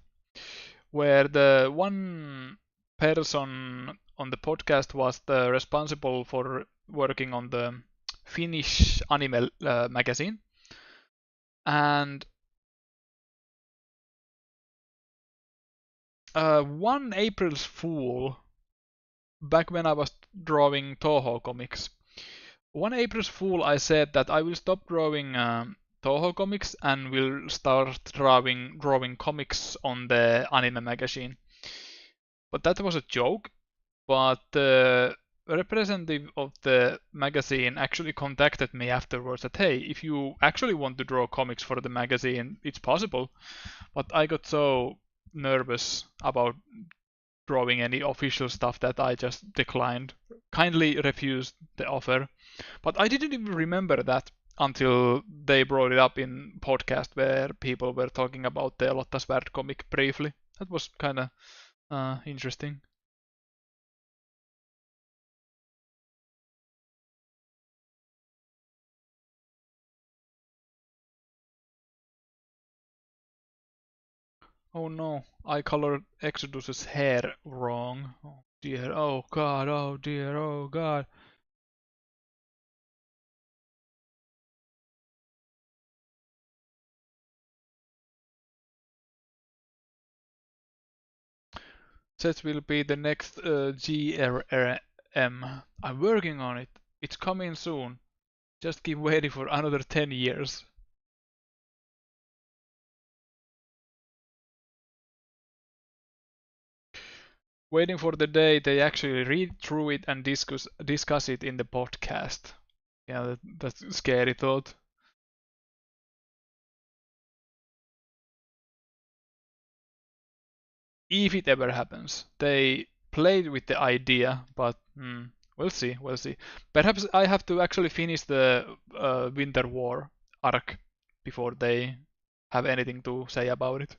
where the one person on the podcast was the responsible for working on the Finnish anime magazine, and one April's Fool back when I was drawing Toho comics. One April's Fool, I said that I will stop drawing Toho comics and will start drawing comics on the anime magazine. But that was a joke. But the representative of the magazine actually contacted me afterwards that hey, if you actually want to draw comics for the magazine, it's possible. But I got so nervous about drawing any official stuff that I just declined, kindly refused the offer. But I didn't even remember that until they brought it up in podcast where people were talking about the Lotta Svärd comic briefly. That was kind of interesting. Oh no, I colored Exodus's hair wrong. Oh dear, oh god, oh dear, oh god. That will be the next GRM. I'm working on it. It's coming soon. Just keep waiting for another 10 years. Waiting for the day they actually read through it and discuss it in the podcast. Yeah, that's a scary thought. If it ever happens. They played with the idea, but we'll see, we'll see. Perhaps I have to actually finish the Winter War arc before they have anything to say about it.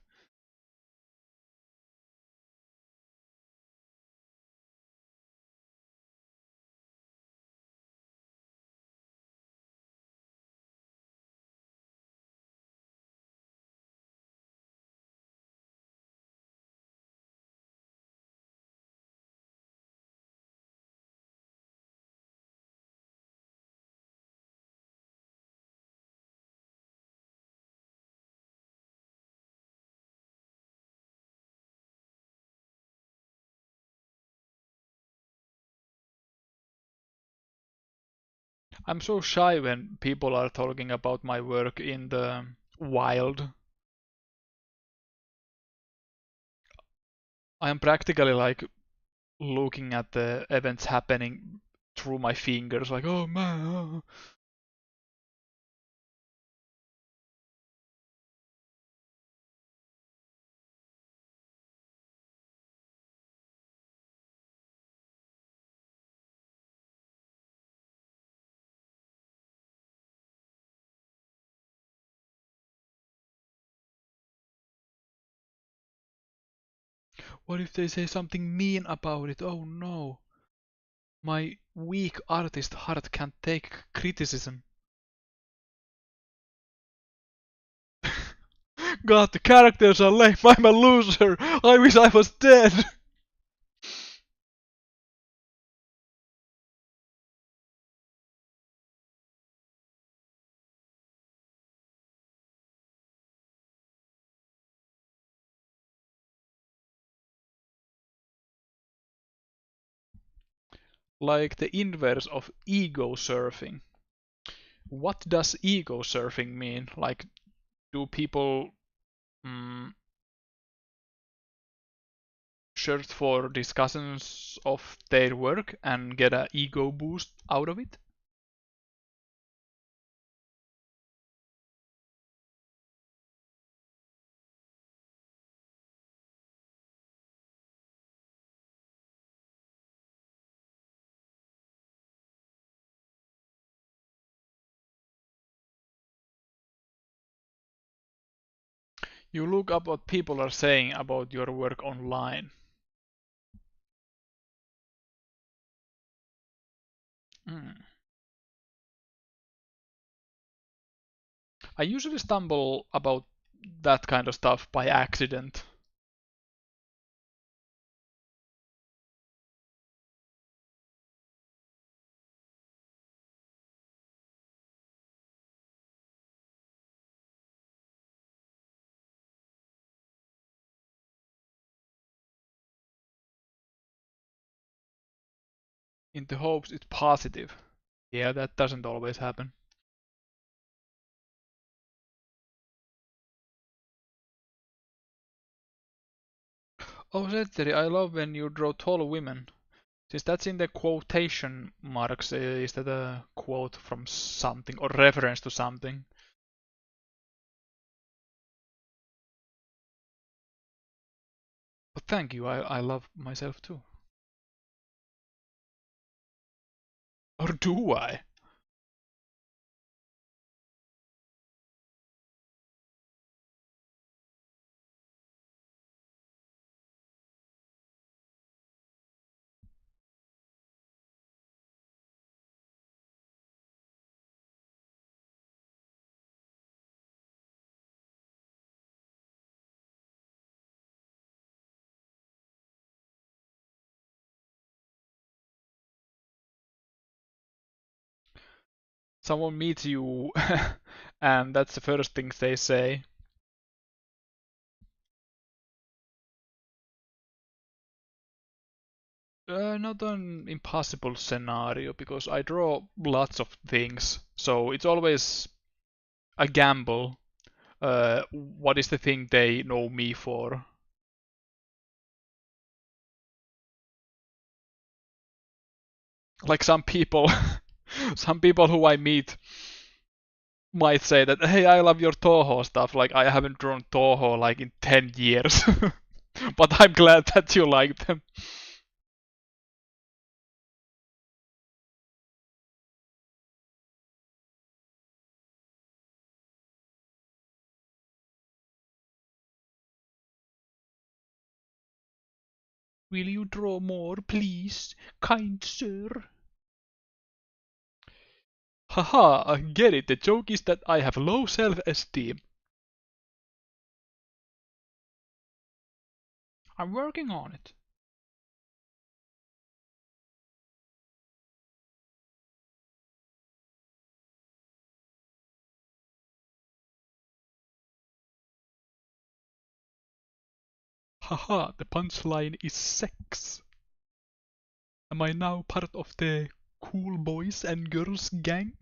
I'm so shy when people are talking about my work in the wild. I am practically like looking at the events happening through my fingers, like, oh man. Oh. What if they say something mean about it? Oh no. My weak artist heart can't take criticism. God, the characters are lame. I'm a loser. I wish I was dead. Like the inverse of ego surfing. What does ego surfing mean? Like, do people mm, search for discussions of their work and get a ego boost out of it? You look up what people are saying about your work online. Mm. I usually stumble about that kind of stuff by accident. In the hopes it's positive. Yeah, that doesn't always happen. Oh, Setteri, I love when you draw tall women. Since that's in the quotation marks, is that a quote from something or reference to something? But thank you, I love myself too. Or do I? Someone meets you and that's the first thing they say. Not an impossible scenario because I draw lots of things, so it's always a gamble. What is the thing they know me for? Like some people, some people who I meet might say that, hey, I love your Toho stuff. Like I haven't drawn Toho like in 10 years, but I'm glad that you like them. Will you draw more, please, kind sir? Haha, I get it. The joke is that I have low self-esteem. I'm working on it. Haha, the punchline is sex. Am I now part of the cool boys and girls gang?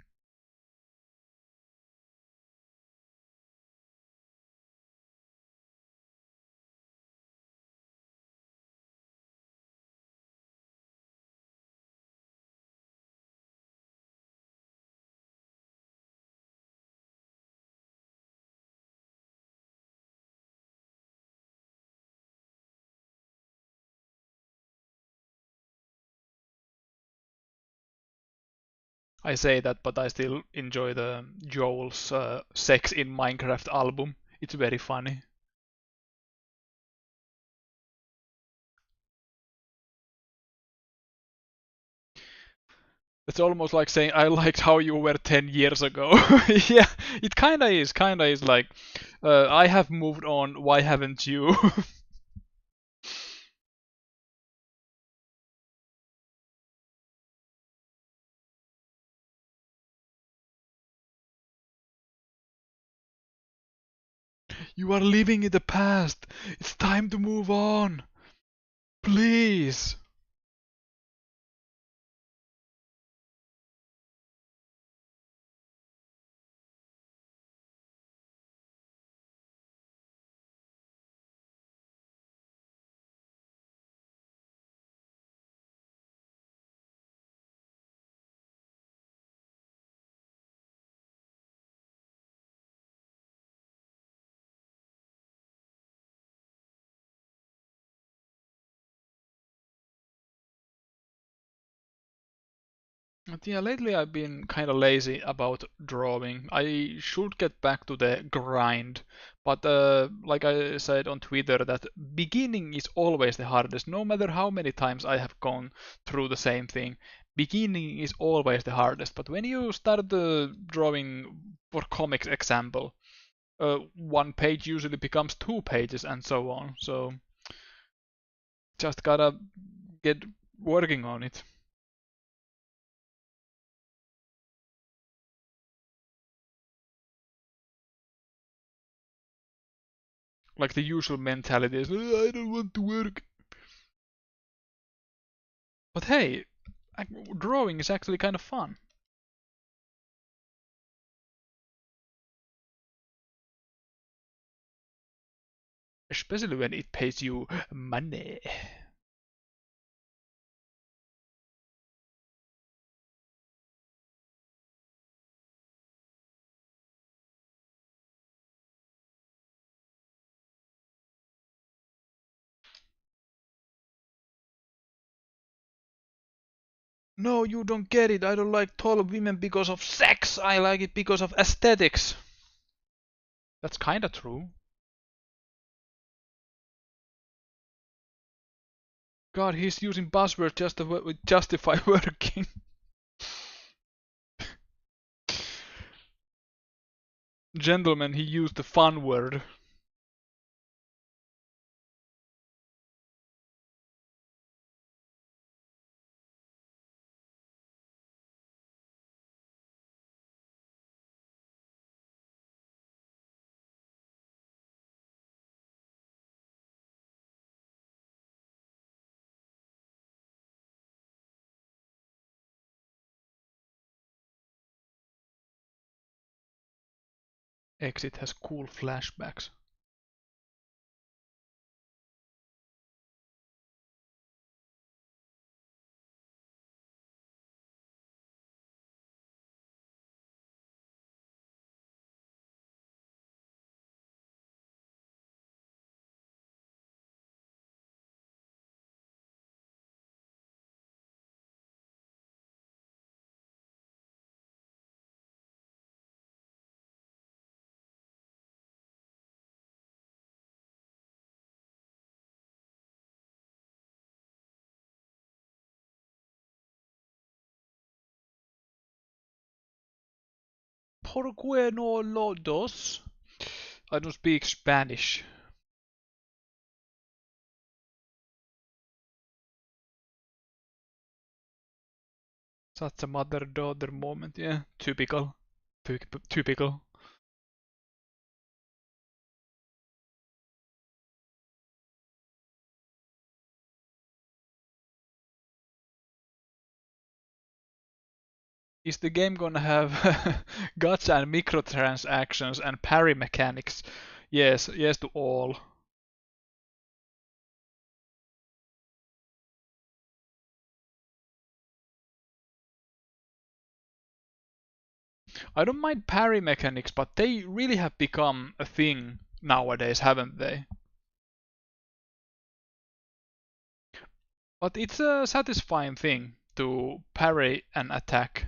I say that, but I still enjoy the Joel's Sex in Minecraft album. It's very funny. It's almost like saying I liked how you were 10 years ago. Yeah, it kinda is like I have moved on, why haven't you? You are living in the past. It's time to move on. Please. But yeah, lately I've been kind of lazy about drawing. I should get back to the grind, but like I said on Twitter, that beginning is always the hardest. No matter how many times I have gone through the same thing, beginning is always the hardest, but when you start drawing for comics example, one page usually becomes 2 pages and so on. So just gotta get working on it. Like the usual mentality is, I don't want to work. But hey, drawing is actually kind of fun. Especially when it pays you money. No, you don't get it. I don't like tall women because of sex. I like it because of aesthetics. That's kinda true. God, he's using buzzwords just to justify working. Gentlemen, he used the fun word. Exit has cool flashbacks. ¿Por qué no lo dos? I don't speak Spanish. Such a mother-daughter moment, yeah. Typical. Typical. Is the game gonna have gacha and microtransactions and parry mechanics? Yes, yes to all. I don't mind parry mechanics, but they really have become a thing nowadays, haven't they? But it's a satisfying thing to parry an attack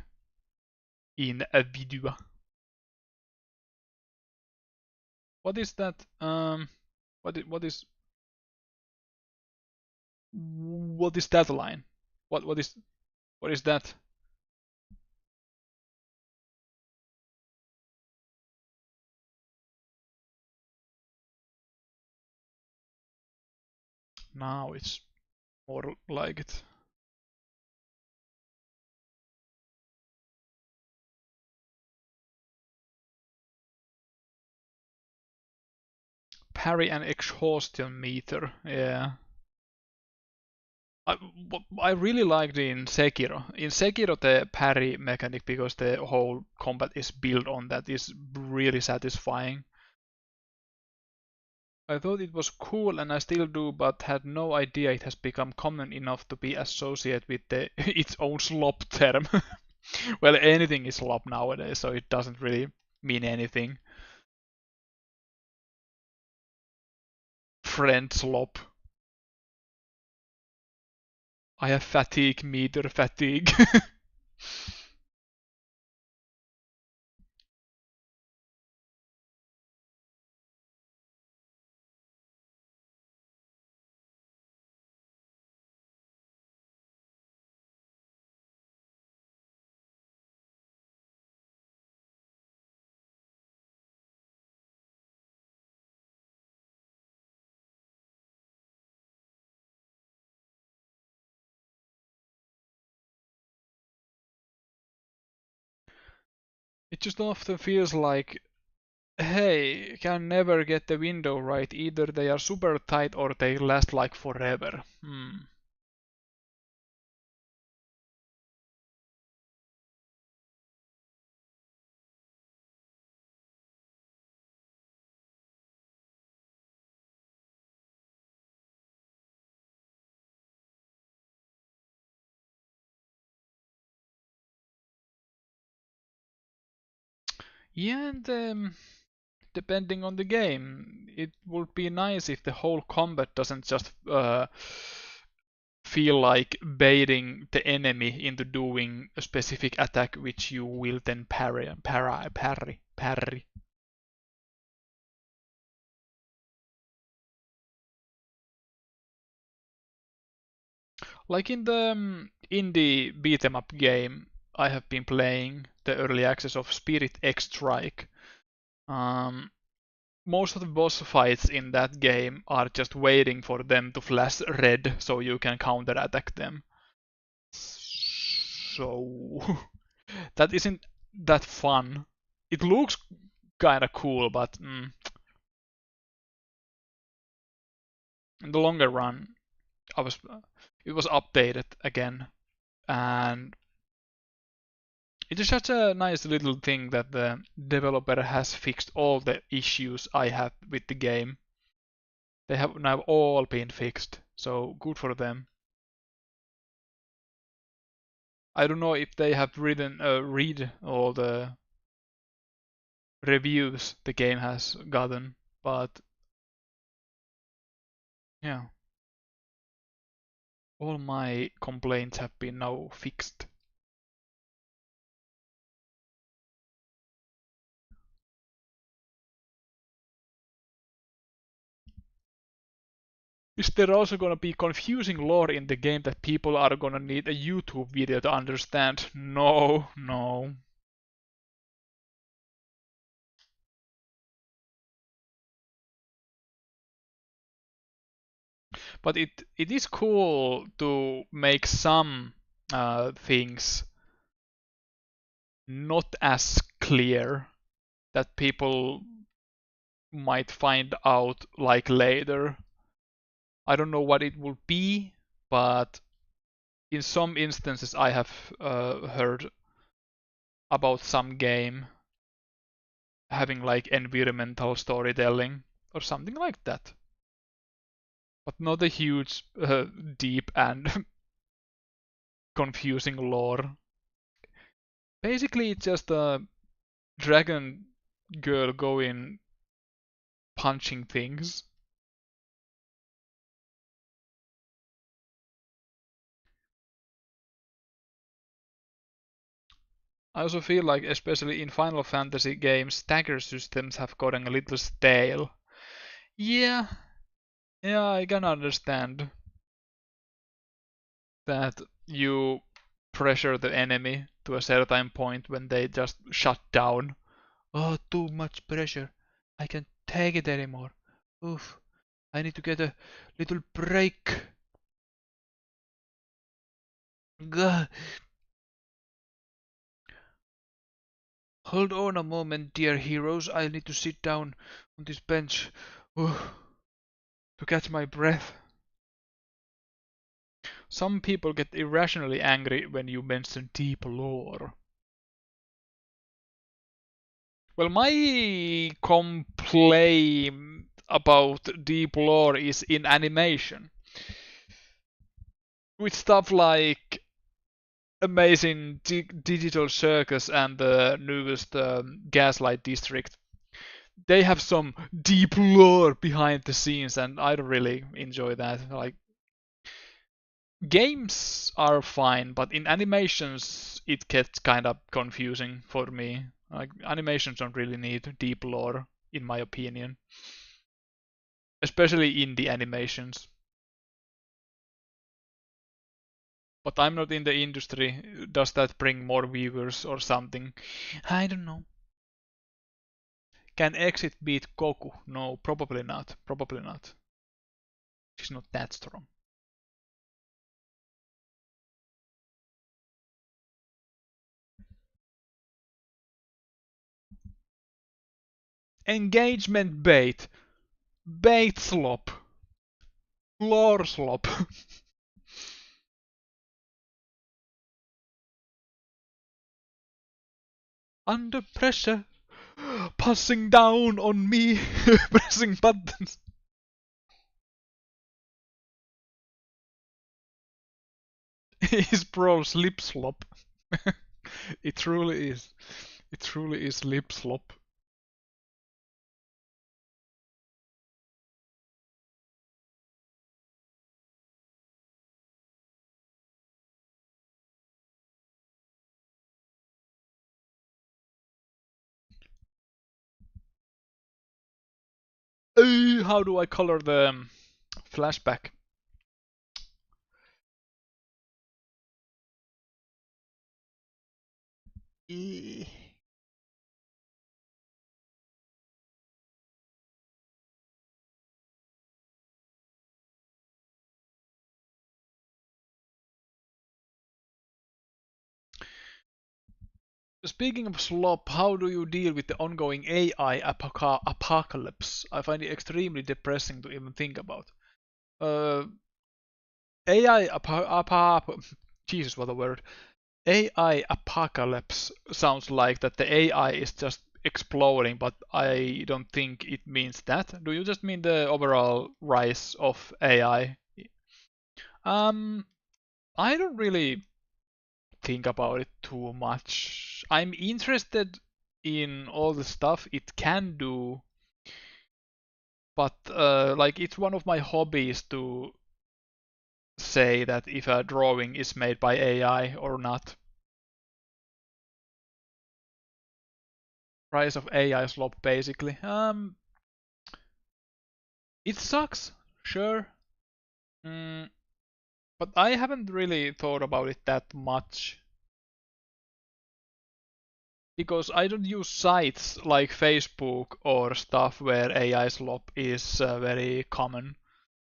in a video. What is that? What is that line? What is that? Now it's more like it. Parry and exhaustion meter, yeah. I, I really liked in Sekiro. In Sekiro, the parry mechanic, because the whole combat is built on that, is really satisfying. I thought it was cool, and I still do, but had no idea it has become common enough to be associated with its own slop term. Well, anything is slop nowadays, so it doesn't really mean anything. Friend slop. I have fatigue meter fatigue. It just often feels like, hey, can never get the window right. Either they are super tight or they last like forever. Yeah, and depending on the game, it would be nice if the whole combat doesn't just feel like baiting the enemy into doing a specific attack which you will then parry. Like in the indie beat 'em up game I have been playing, the early access of Spirit X Strike. Um, Most of the boss fights in that game are just waiting for them to flash red so you can counter attack them. So that isn't that fun. It looks kinda cool, but in the longer run, I was it was updated again, and it is such a nice little thing that the developer has fixed all the issues I had with the game. They have now all been fixed, so good for them. I don't know if they have read all the reviews the game has gotten, but yeah, all my complaints have been now fixed. Is there also gonna be confusing lore in the game that people are gonna need a YouTube video to understand? No, no. But it is cool to make some things not as clear that people might find out like later. I don't know what it will be, but in some instances I have heard about some game having like environmental storytelling or something like that, but not a huge, deep and confusing lore. Basically, it's just a dragon girl going punching things. I also feel like, especially in Final Fantasy games, stagger systems have gotten a little stale. Yeah, yeah, I can understand that you pressure the enemy to a certain point when they just shut down. Oh, too much pressure. I can't take it anymore. Oof. I need to get a little break. Gah. Hold on a moment, dear heroes. I need to sit down on this bench to catch my breath. Some people get irrationally angry when you mention deep lore. Well, my complaint about deep lore is in animation. With stuff like Amazing Digital Circus and the newest Gaslight District, they have some deep lore behind the scenes, and I don't really enjoy that. Like, games are fine, but in animations it gets kind of confusing for me. Like, animations don't really need deep lore, in my opinion, especially indie animations. But I'm not in the industry. Does that bring more viewers or something? I don't know. Can Exit beat Goku? No, probably not. Probably not. She's not that strong. engagement bait, bait slop, floor slop. Under pressure, passing down on me, pressing buttons. Is bro slip slop. It truly is. It truly is lip slop. How do I color the flashback? Eh. Speaking of slop, how do you deal with the ongoing AI apocalypse? I find it extremely depressing to even think about. Uh, AI Jesus, what a word. AI apocalypse sounds like that the AI is just exploding, but I don't think it means that. Do you just mean the overall rise of AI? Um, I don't really think about it too much. I'm interested in all the stuff it can do, but like it's one of my hobbies to say that if a drawing is made by AI or not. Rise of AI slop, basically. It sucks, sure. Mm, but I haven't really thought about it that much because I don't use sites like Facebook or stuff where AI slop is very common.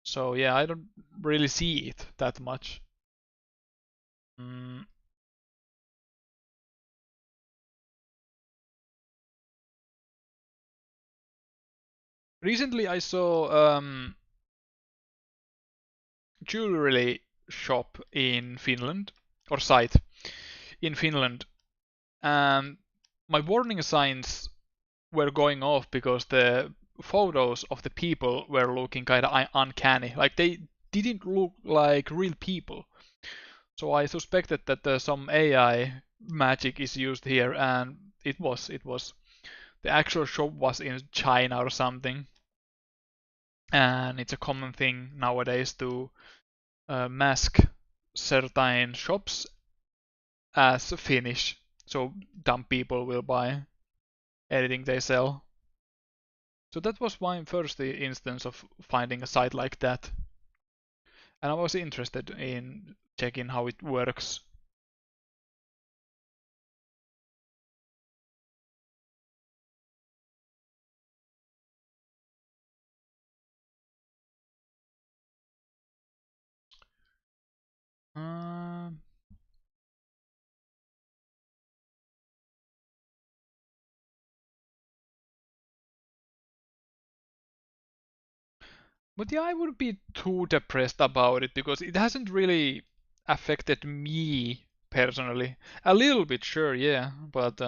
So yeah, I don't really see it that much. Mm, recently I saw jewelry shop in Finland or site in Finland, and my warning signs were going off because the photos of the people were looking kind of uncanny. Like they didn't look like real people. So I suspected that some AI magic is used here, and it was. The actual shop was in China or something, and it's a common thing nowadays to mask certain shops as Finnish, so dumb people will buy anything they sell. So that was my first instance of finding a site like that, and I was interested in checking how it works. Um, but yeah, I wouldn't be too depressed about it because it hasn't really affected me personally. A little bit, sure, yeah, but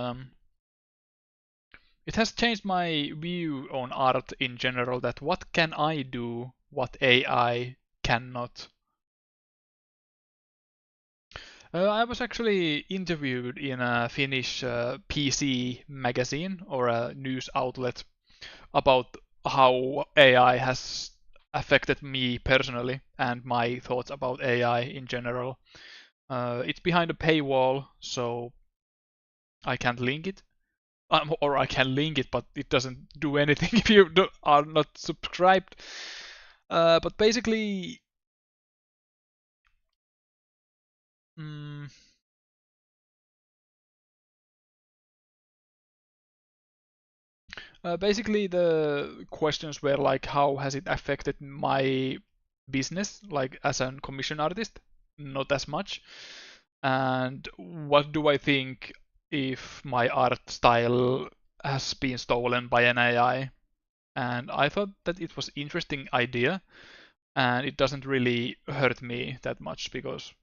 it has changed my view on art in general. That what can I do, what AI cannot. I was actually interviewed in a Finnish PC magazine or a news outlet about how AI has affected me personally and my thoughts about AI in general. It's behind a paywall, so I can't link it. Or I can link it, but it doesn't do anything if you are not subscribed. But basically, mm, basically, the questions were like, how has it affected my business, like as a commission artist? Not as much. And what do I think if my art style has been stolen by an AI. And I thought that it was interesting idea, and it doesn't really hurt me that much because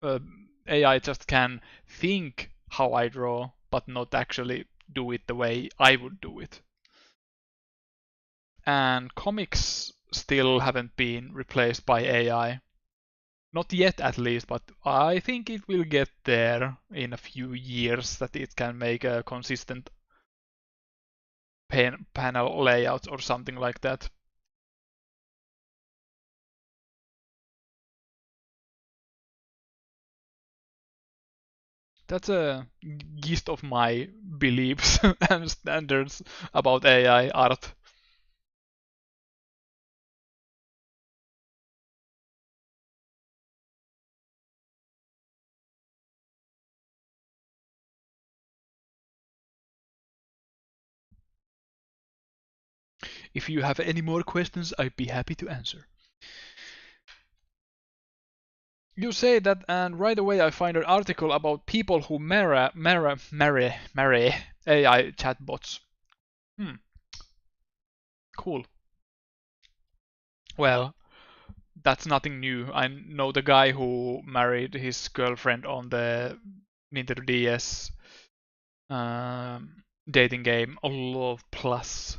uh, AI just can think how I draw, but not actually do it the way I would do it. And comics still haven't been replaced by AI. Not yet, at least, but I think it will get there in a few years that it can make a consistent panel layout or something like that. That's a gist of my beliefs and standards about AI art. If you have any more questions, I'd be happy to answer. You say that, and right away I find an article about people who marry AI chatbots. Hmm, cool. Well, that's nothing new. I know the guy who married his girlfriend on the Nintendo DS dating game Love Plus.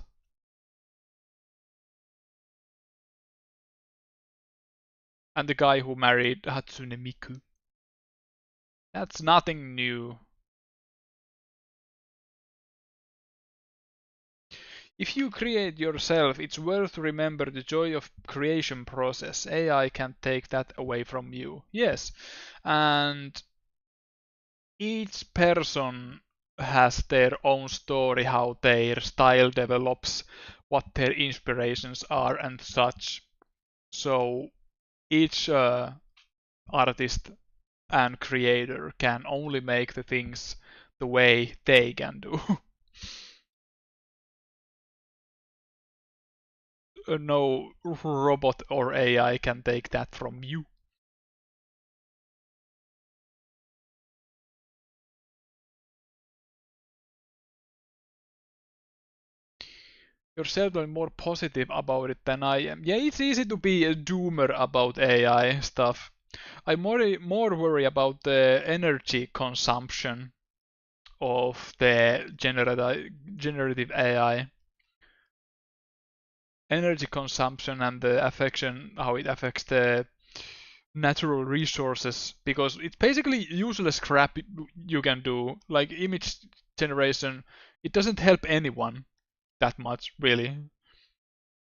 And the guy who married Hatsune Miku. That's nothing new. If you create yourself, it's worth to remember the joy of creation process. AI can't take that away from you. Yes, and each person has their own story, how their style develops, what their inspirations are, and such. So each artist and creator can only make the things the way they can do. No robot or AI can take that from you. You're certainly more positive about it than I am. Yeah, it's easy to be a doomer about AI stuff. I more worry about the energy consumption of the generative AI. Energy consumption and the affection, how it affects the natural resources, because it's basically useless crap you can do. Like image generation, it doesn't help anyone that much, really.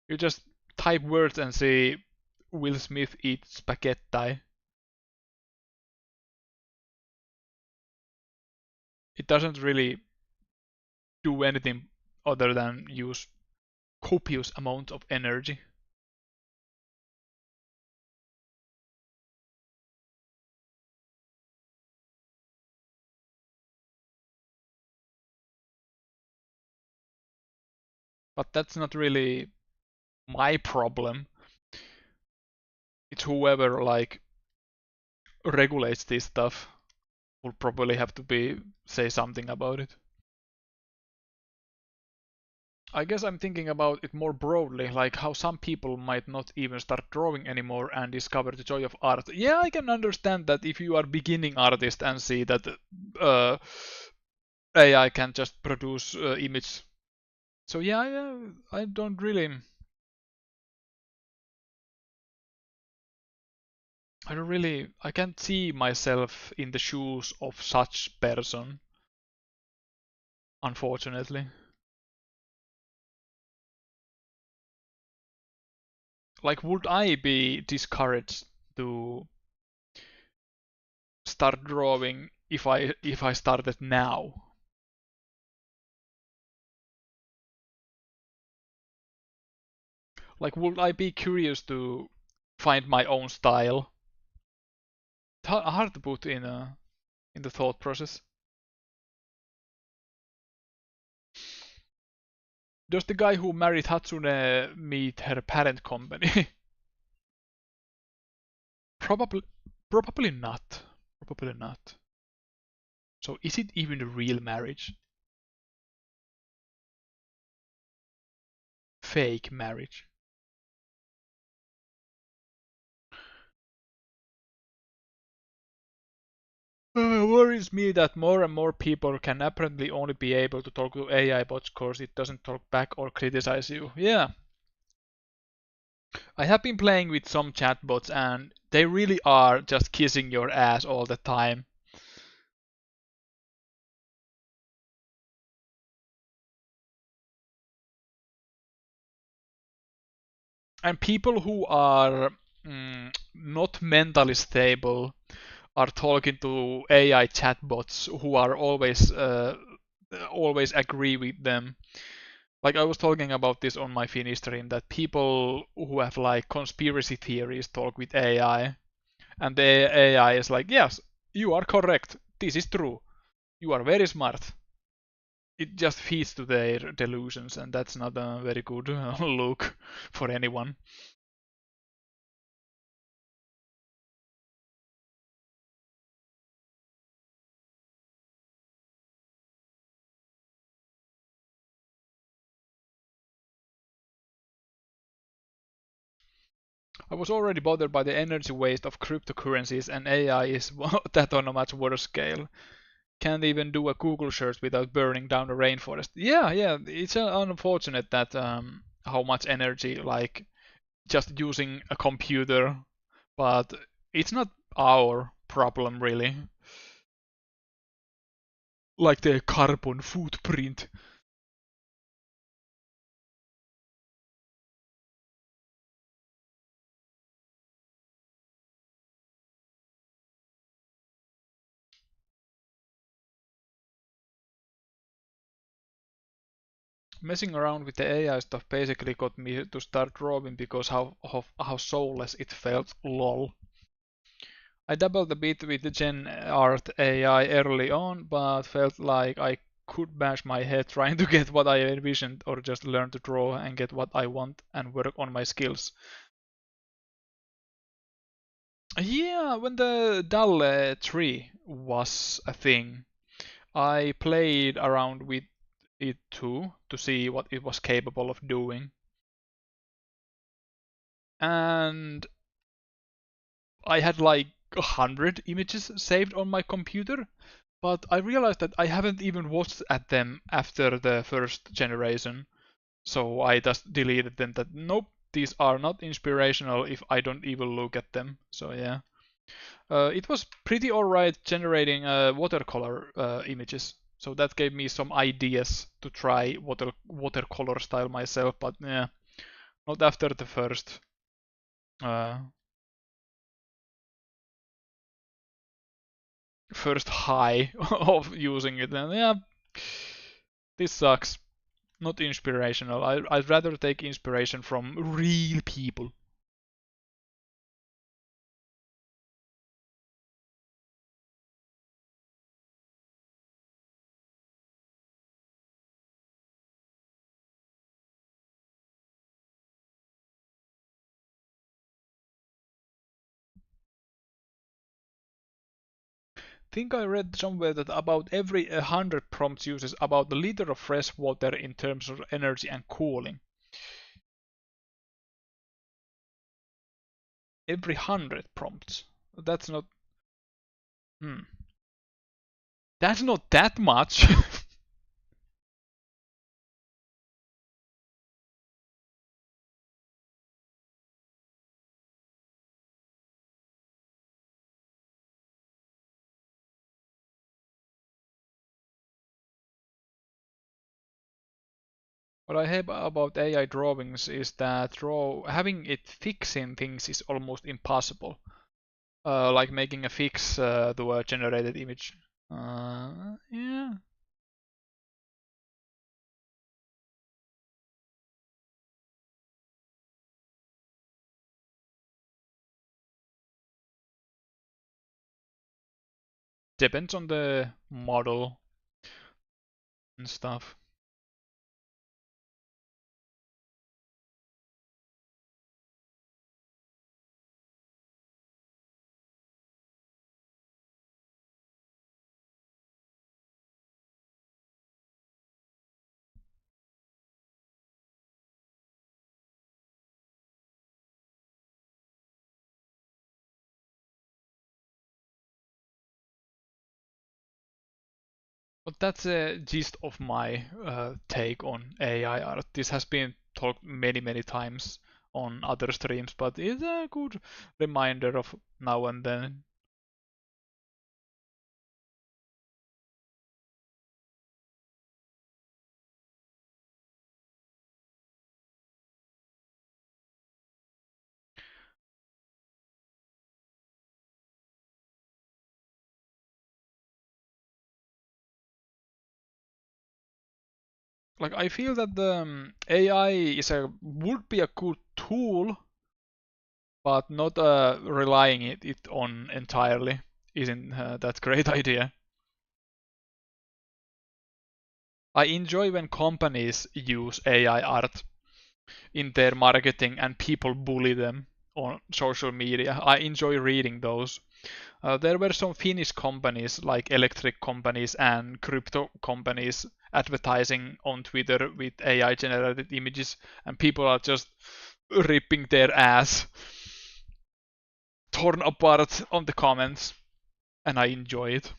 You just type words and say Will Smith eat spaghetti. It doesn't really do anything other than use copious amount of energy. But that's not really my problem. It's whoever like regulates this stuff will probably have to be say something about it. I guess I'm thinking about it more broadly, like how some people might not even start drawing anymore and discover the joy of art. Yeah, I can understand that if you are beginning artist and see that AI can just produce image. So yeah, I don't really, I can't see myself in the shoes of such person, unfortunately. Like, would I be discouraged to start drawing if I started now? Like, would I be curious to find my own style? Hard to put in the thought process. Does the guy who married Hatsune meet her parent company? Probably, probably not. Probably not. So is it even a real marriage? Fake marriage. Worries me that more and more people can apparently only be able to talk to AI bots because it doesn't talk back or criticize you. Yeah, I have been playing with some chatbots and they really are just kissing your ass all the time. And people who are not mentally stable are talking to AI chatbots who are always agree with them. Like I was talking about this on my Finnish stream, that people who have like conspiracy theories talk with AI, and the AI is like, yes, you are correct. This is true. You are very smart. It just feeds to their delusions, and that's not a very good look for anyone. I was already bothered by the energy waste of cryptocurrencies, and AI is that on a much worse scale. Can't even do a Google search without burning down the rainforest. Yeah, yeah, it's unfortunate that how much energy, like just using a computer, but it's not our problem really. Like the carbon footprint. Messing around with the AI stuff basically got me to start drawing because how soulless it felt. Lol. I dabbled a bit with the Gen Art AI early on, but felt like I could bash my head trying to get what I envisioned or just learn to draw and get what I want and work on my skills. Yeah, when the DAL 3 was a thing, I played around with it too to see what it was capable of doing. And I had like 100 images saved on my computer, but I realized that I haven't even watched at them after the first generation. So I just deleted them. That nope, these are not inspirational if I don't even look at them. So yeah. It was pretty alright generating watercolor images, so that gave me some ideas to try watercolor style myself. But yeah, not after the uh, first high of using it. And yeah, this sucks. Not inspirational. I'd rather take inspiration from real people. Think I read somewhere that about every 100 prompts uses about a liter of fresh water in terms of energy and cooling. Every 100 prompts. That's not. Hmm. That's not that much. What I hate about AI drawings is that having it fixing things is almost impossible. Like making a fix to a generated image. Yeah, depends on the model and stuff. But that's a gist of my take on AI art. This has been talked many times on other streams, but it's a good reminder of now and then. Like I feel that the AI would be a good tool, but not relying it on entirely isn't that great idea. I enjoy when companies use AI art in their marketing and people bully them on social media. I enjoy reading those. There were some Finnish companies like electric companies and crypto companies advertising on Twitter with AI generated images, and people are just ripping their ass, torn apart on the comments, and I enjoy it.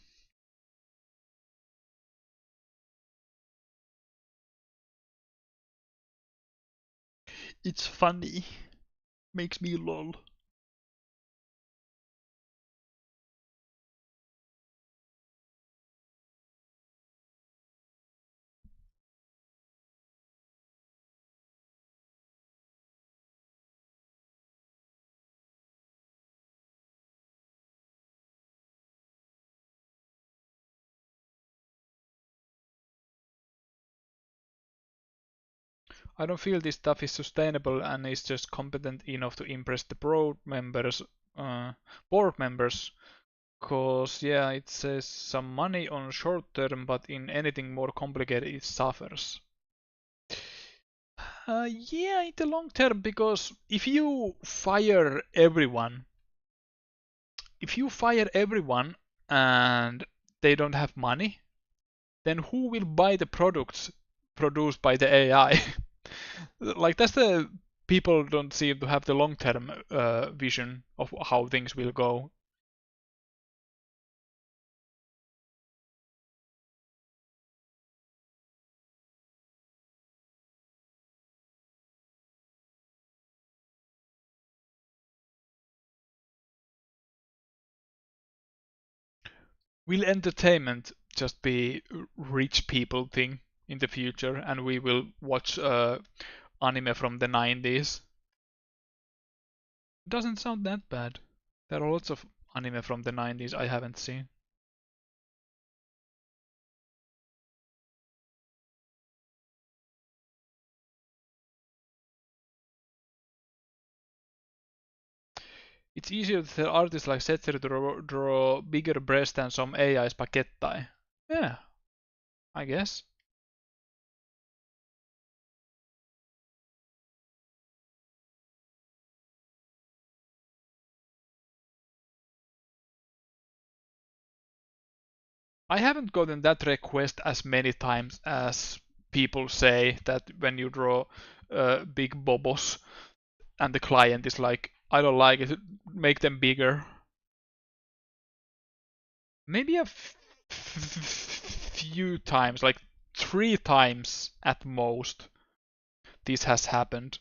It's funny, makes me lol. I don't feel this stuff is sustainable and is just competent enough to impress the uh, board members. Cause yeah, it says some money on short term, but in anything more complicated, it suffers. Yeah, in the long term, because if you fire everyone and they don't have money, then who will buy the products produced by the AI? Like that's the people don't seem to have the long-term vision of how things will go. Will entertainment just be rich people thing in the future, and we will watch anime from the 90s? Doesn't sound that bad. There are lots of anime from the 90s I haven't seen. It's easier to tell artists like Setzer to draw bigger breasts than some AI spaghetti. Yeah, I guess. I haven't gotten that request as many times as people say that when you draw big bobos and the client is like, I don't like it, make them bigger. Maybe few times, like 3 times at most, this has happened.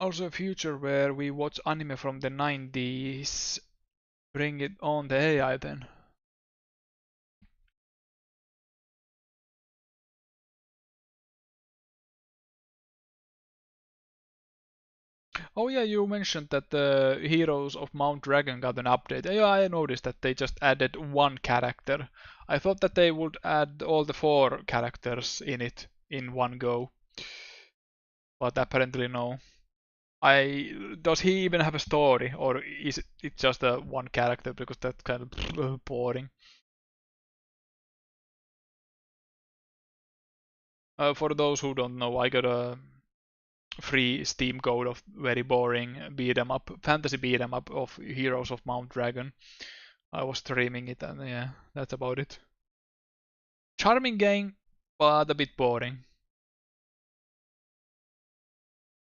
Also a future where we watch anime from the 90s, bring it on the AI then. Oh yeah, you mentioned that the Heroes of Mount Dragon got an update. Yeah, I noticed that they just added one character. I thought that they would add all the 4 characters in it in one go, but apparently no. Does he even have a story, or is it just a one character? Because that's kind of boring. For those who don't know, I got a free Steam code of very boring beat 'em up, fantasy beat 'em up of Heroes of Mount Dragon. I was streaming it, and yeah, that's about it. Charming game, but a bit boring.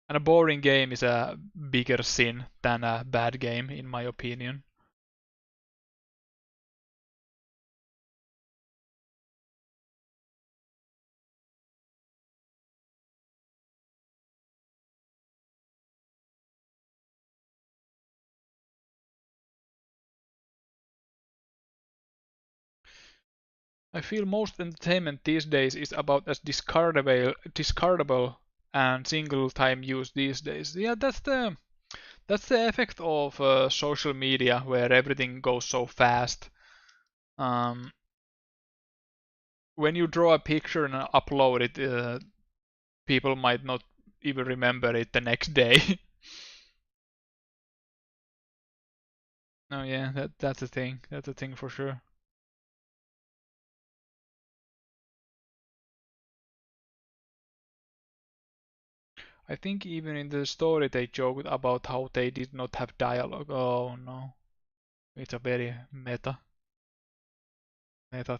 And a boring game is a bigger sin than a bad game, in my opinion. I feel most entertainment these days is about as discardable and single time use these days. Yeah, that's the effect of social media where everything goes so fast. Um, when you draw a picture and upload it, people might not even remember it the next day. No, yeah, that's a thing. That's a thing for sure. I think even in the story they joked about how they did not have dialogue. Oh no, it's a very meta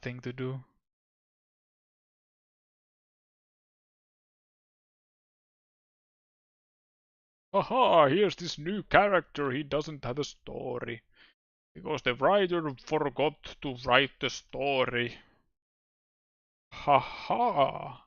thing to do. Haha, here's this new character. He doesn't have a story because the writer forgot to write the story. Haha.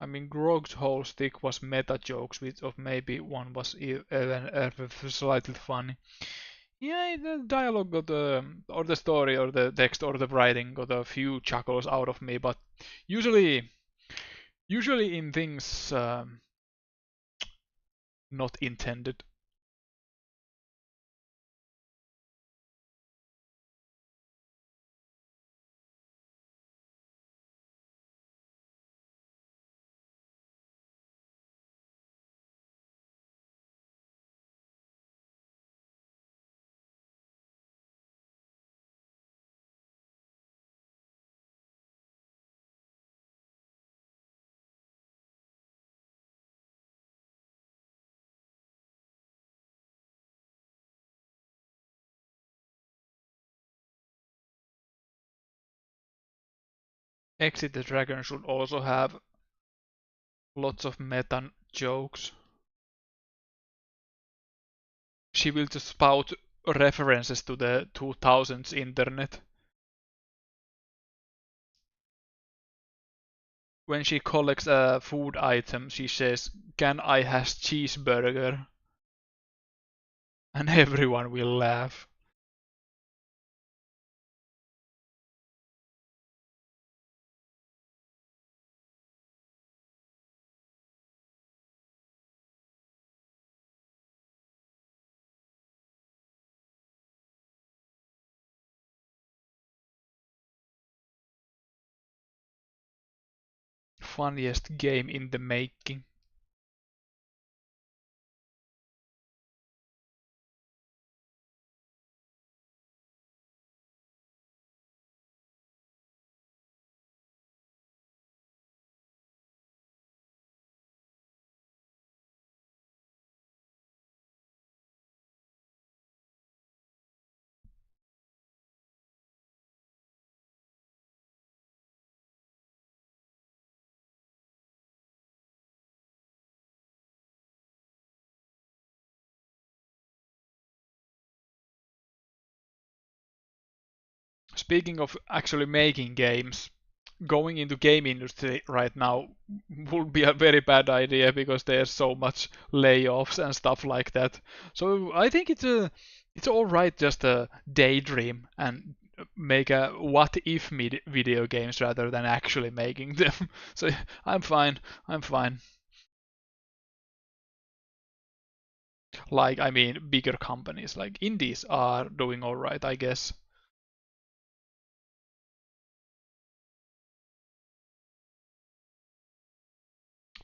I mean, Grog's whole stick was meta jokes, which of maybe one was even slightly funny. Yeah, the dialogue got or the story, or the text, or the writing got a few chuckles out of me, but usually, usually in things not intended. Exit the Dragon should also have lots of meta jokes. She will just spout references to the 2000s internet. When she collects a food item, she says, "Can I has cheeseburger?" And everyone will laugh. Funniest game in the making. Speaking of actually making games, going into game industry right now would be a very bad idea because there's so much layoffs and stuff like that. So I think it's all right just a daydream and make a what if video games rather than actually making them. So I'm fine. I'm fine. Like, I mean, bigger companies like indies are doing all right, I guess.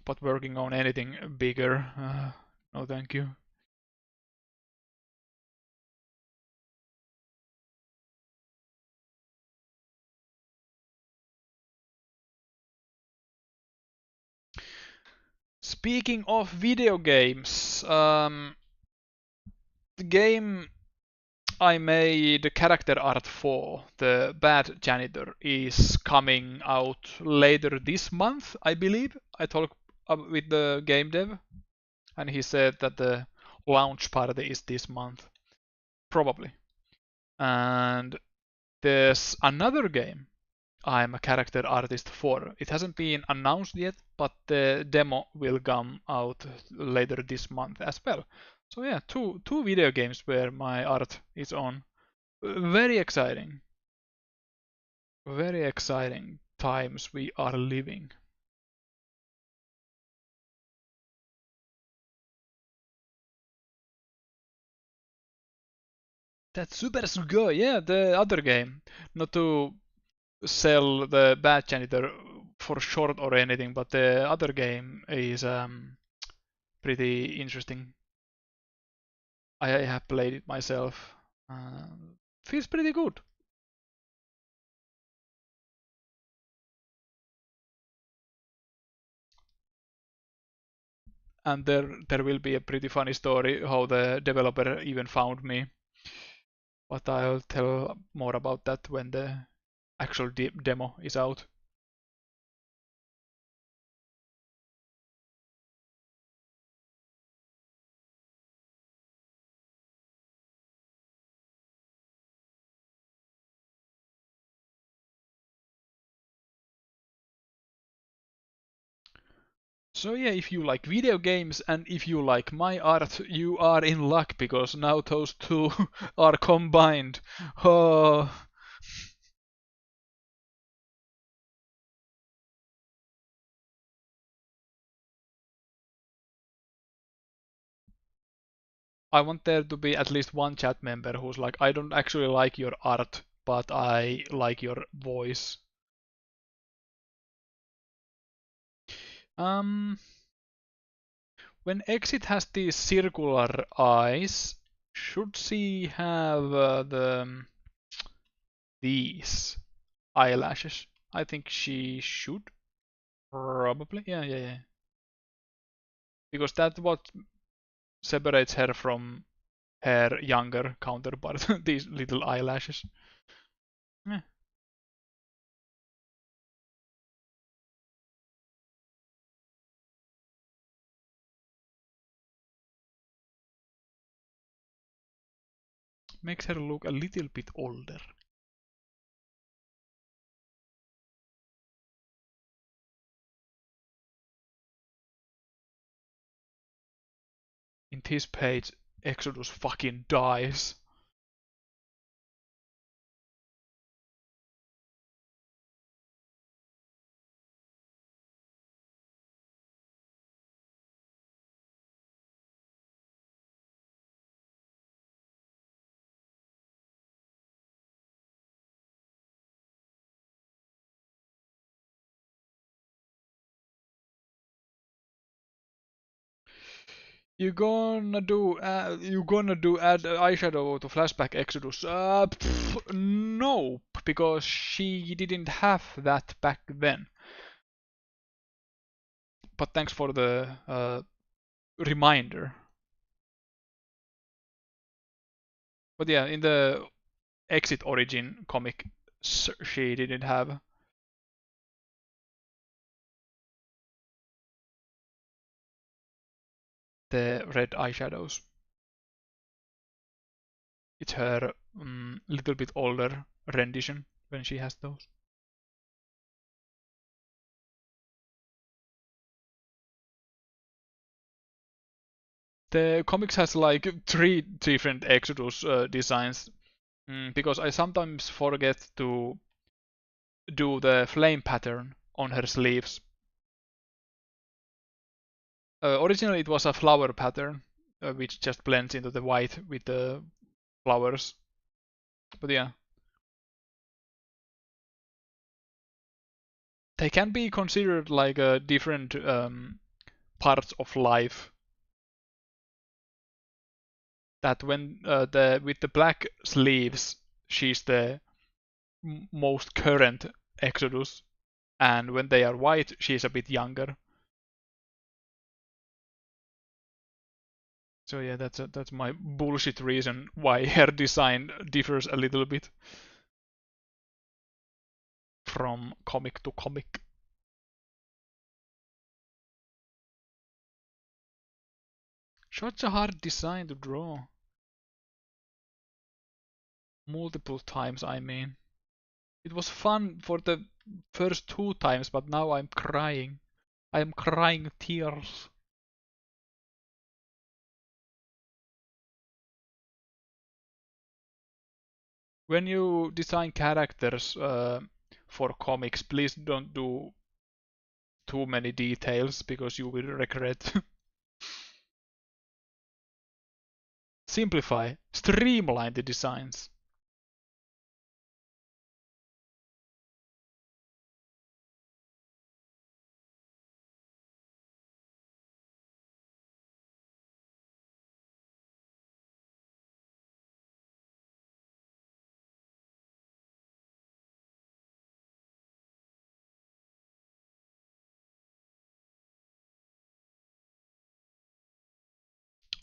But working on anything bigger, no thank you. Speaking of video games, the game I made character art for, the Bad Janitor, is coming out later this month, I believe. I talked with the game dev, and he said that the launch party is this month, probably. And there's another game I'm a character artist for. It hasn't been announced yet, but the demo will come out later this month as well. So yeah, two video games where my art is on. Very exciting. Very exciting times we are living. That's Super Sugoi, yeah, the other game. Not to sell the Bad Janitor for short or anything, but the other game is pretty interesting. I have played it myself. Uh, Feels pretty good. And there will be a pretty funny story how the developer even found me. But I'll tell more about that when the actual demo is out. So yeah, if you like video games and if you like my art, you are in luck because now those two are combined. Oh, I want there to be at least one chat member who's like, I don't actually like your art, but I like your voice. Um, when Exit has these circular eyes, should she have these eyelashes? I think she should. Probably. Yeah, yeah, yeah. Because that's what separates her from her younger counterpart. These little eyelashes. Yeah. Makes her look a little bit older. In this page, Exodus fucking dies. You gonna do add eyeshadow to flashback Exodus? No, because she didn't have that back then. But thanks for the reminder. But yeah, in the Exit Origin comic, she didn't have the red eyeshadows. It's her little bit older rendition when she has those. The comics has like three different Exodus designs. Because I sometimes forget to do the flame pattern on her sleeves. Originally it was a flower pattern, which just blends into the white with the flowers. But yeah, they can be considered like different parts of life. That when with the black sleeves, she's the most current Exodus, and when they are white, she's a bit younger. So yeah, that's my bullshit reason why her design differs a little bit from comic to comic. Such a hard design to draw. Multiple times, I mean. It was fun for the first 2 times, but now I'm crying. I am crying tears. When you design characters for comics, please don't do too many details because you will regret. Simplify, streamline the designs.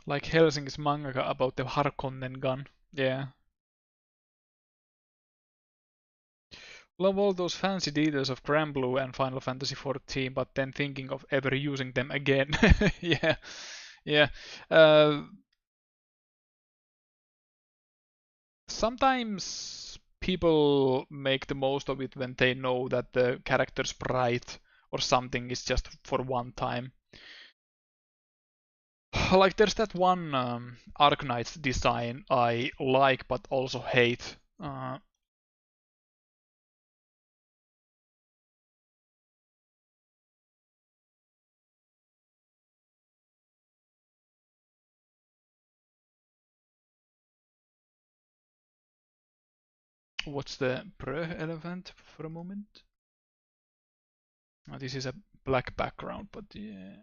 Like Helsing's manga about the Harkonnen gun. Yeah. Love all those fancy details of Granblue and Final Fantasy XIV, but then thinking of ever using them again. Yeah, yeah. Uh, Sometimes people make the most of it when they know that the character sprite or something is just for one time. Like there's that one Arknight's design I like but also hate. What's the Brö elephant for a moment? This is a black background, but yeah.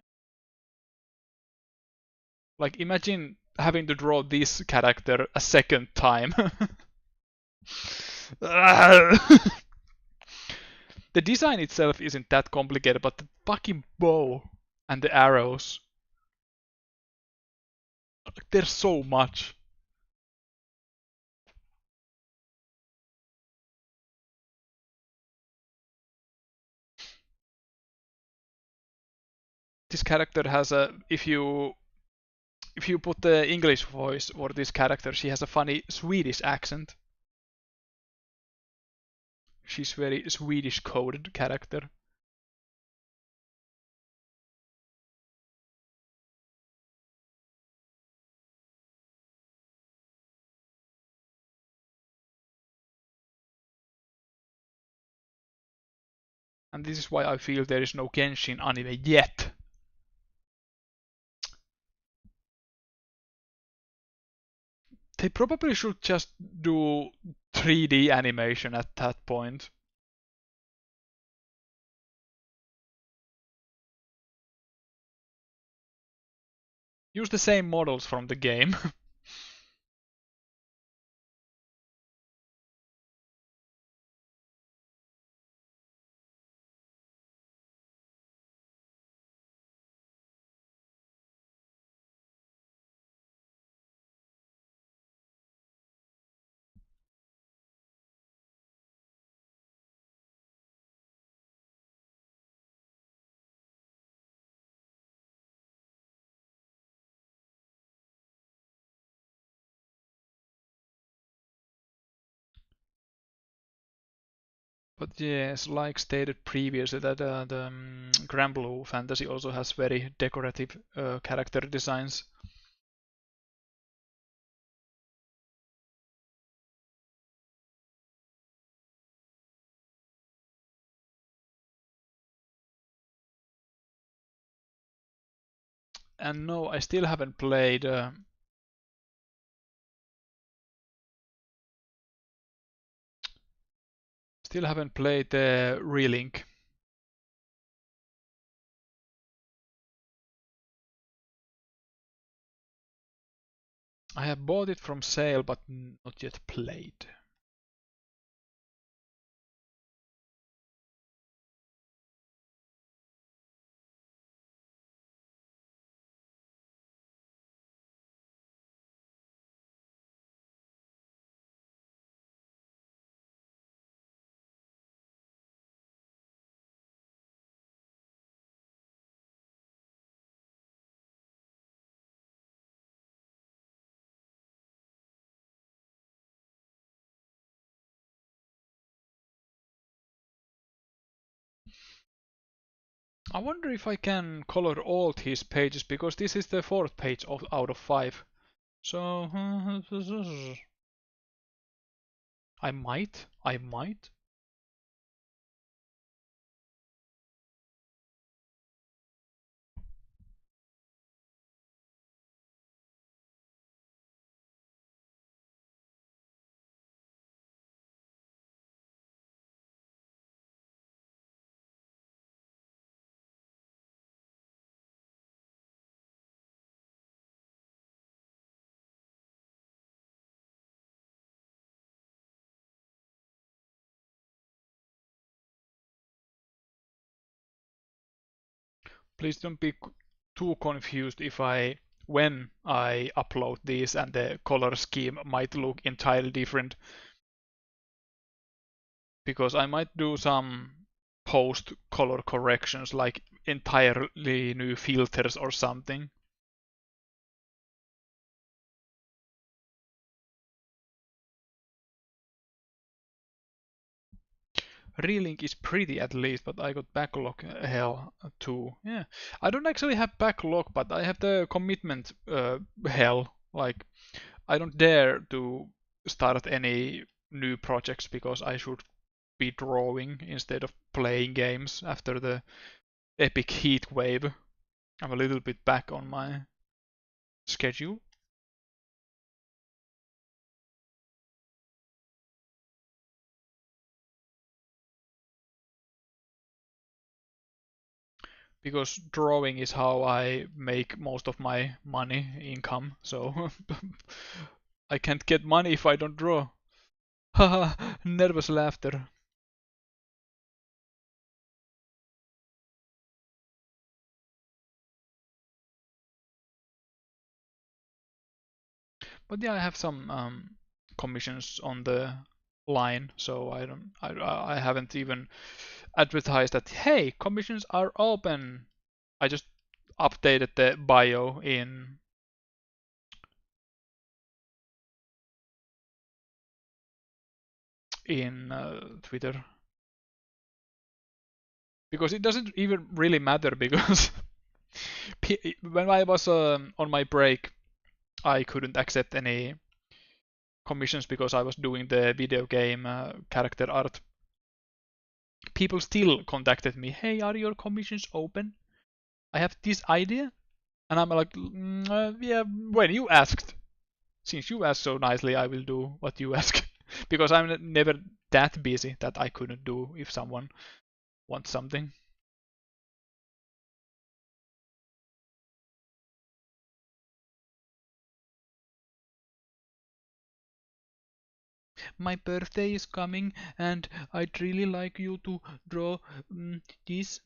Like imagine having to draw this character a second time. The design itself isn't that complicated, but the fucking bow and the arrows, there's so much. This character has a if you put the English voice for this character, she has a funny Swedish accent. She's very Swedish coded character. And this is why I feel there is no Genshin anime yet. They probably should just do 3D animation at that point. Use the same models from the game. But yes, like stated previously, that the Granblue Fantasy also has very decorative character designs. And no, I still haven't played. Still haven't played Relink. I have bought it from sale, but not yet played. I wonder if I can color all his pages, because this is the 4th page out of 5. So I might. Please don't be too confused if when I upload these and the color scheme might look entirely different, because I might do some post color corrections, like entirely new filters or something. Relink is pretty at least, but I got backlog hell too. Yeah, I don't actually have backlog, but I have the commitment hell. Like, I don't dare to start any new projects because I should be drawing instead of playing games after the epic heat wave. I'm a little bit back on my schedule. Because drawing is how I make most of my money income, so I can't get money if I don't draw. Haha, nervous laughter. But yeah, I have some commissions on the line, so I haven't even advertised that, hey, commissions are open. I just updated the bio in Twitter, because it doesn't even really matter, because when I was on my break, I couldn't accept any commissions because I was doing the video game character art. People still contacted me, hey, are your commissions open? I have this idea. And I'm like, yeah, when you asked. Since you asked so nicely, I will do what you ask. Because I'm never that busy that I couldn't do if someone wants something. My birthday is coming and I'd really like you to draw this.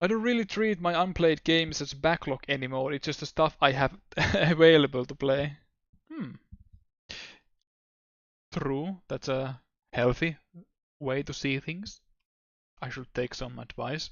I don't really treat my unplayed games as backlog anymore. It's just the stuff I have available to play. Hmm, true. That's a healthy way to see things. I should take some advice.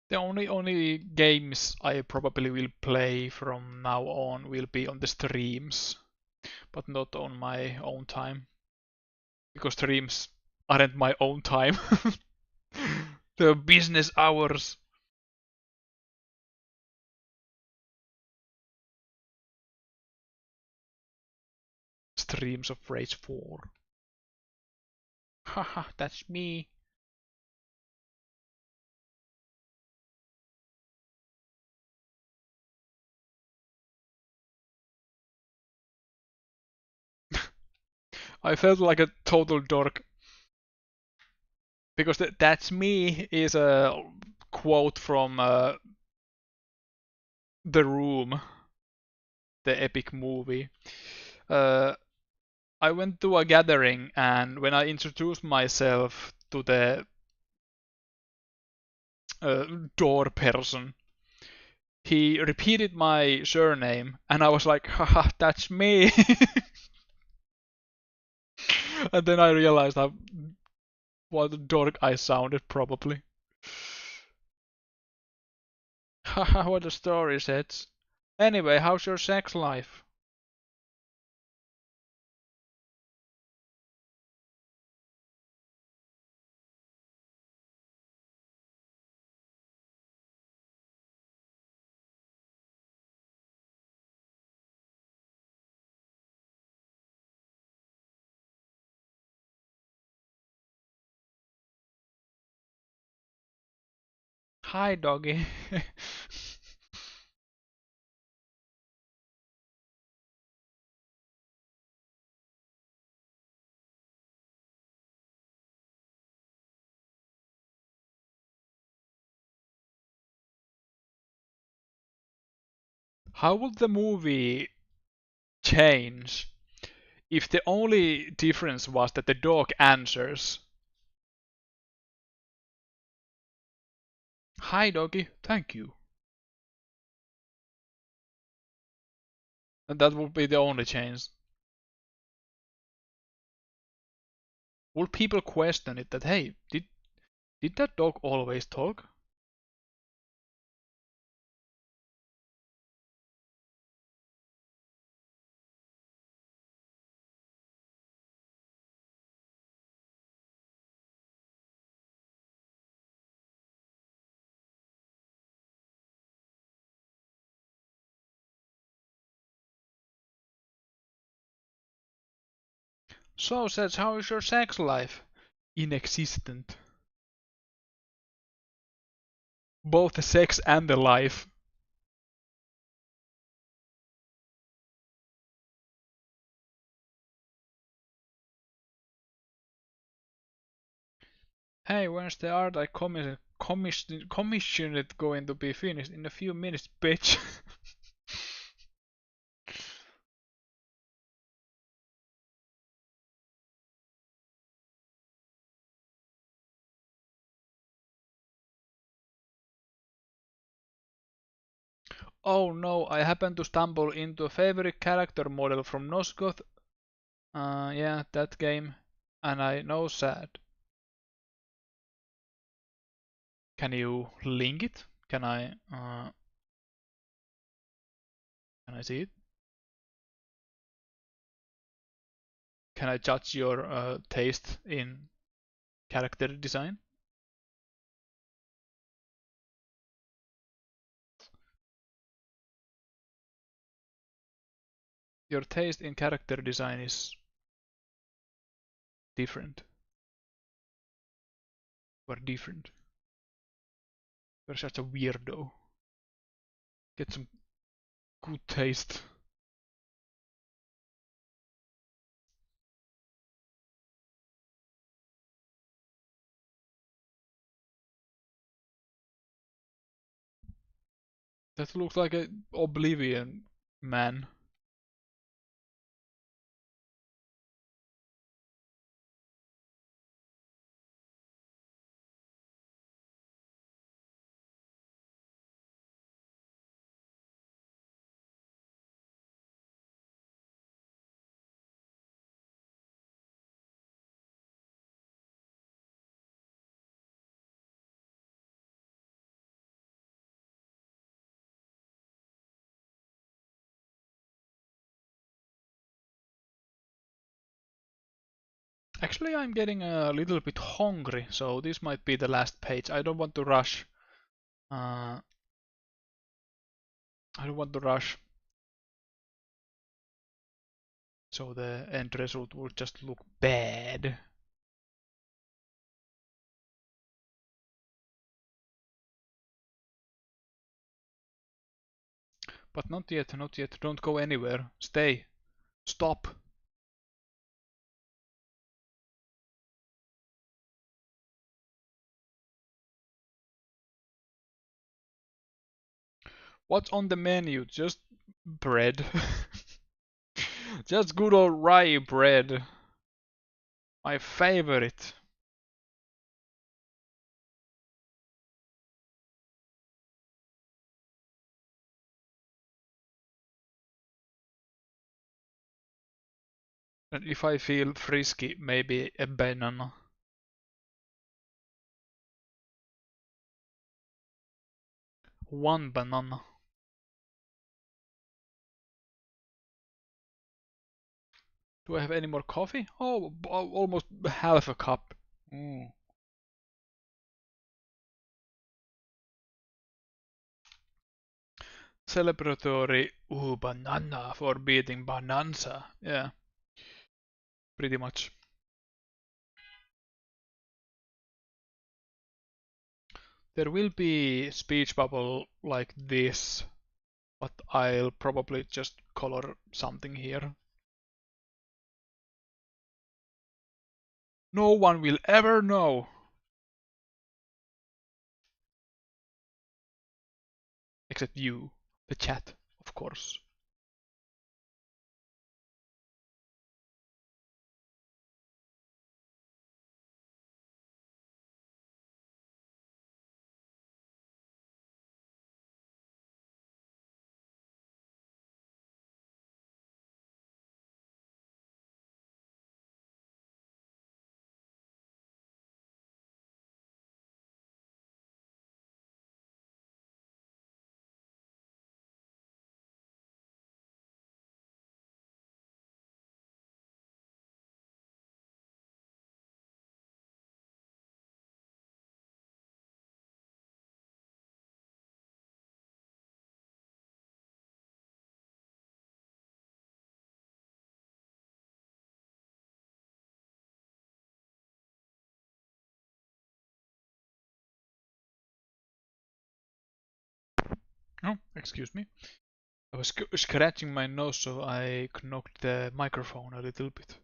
The only games I probably will play from now on will be on the streams, but not on my own time. Because streams aren't my own time. They're business hours. Streams of Rage 4. Haha, that's me. I felt like a total dork because "that's me" is a quote from The Room, the epic movie. Uh, I went to a gathering, and when I introduced myself to the door person, he repeated my surname, and I was like, haha, that's me. And then I realized how what a dork I sounded, probably. Haha, what a story sets. Anyway, how's your sex life? Hi, doggy. How would the movie change if the only difference was that the dog answers? Hi, doggy. Thank you. And that would be the only change. Would people question it that, hey, did that dog always talk? So says, how is your sex life? Inexistent. Both the sex and the life. Hey, when's the art I commissioned it going to be finished? In a few minutes, bitch. Oh no, I happened to stumble into a favorite character model from Nosgoth. Yeah, that game. And I know sad. Can you link it? Can I see it? Can I judge your taste in character design? Your taste in character design is different. We're different. You're such a weirdo. Get some good taste. That looks like a Oblivion man. Actually, I'm getting a little bit hungry, so this might be the last page. I don't want to rush. I don't want to rush, so the end result will just look bad. But not yet, not yet. Don't go anywhere. Stay. Stop. What's on the menu? Just bread. Just good old rye bread. My favorite. And if I feel frisky, maybe a banana. One banana. Do I have any more coffee? Oh, almost half a cup. Mm. Celebratory, ooh, banana for beating Bonanza. Yeah, pretty much. There will be speech bubble like this, but I'll probably just color something here. No one will ever know. Except you, the chat, of course. Oh, excuse me. I was scratching my nose, so I knocked the microphone a little bit.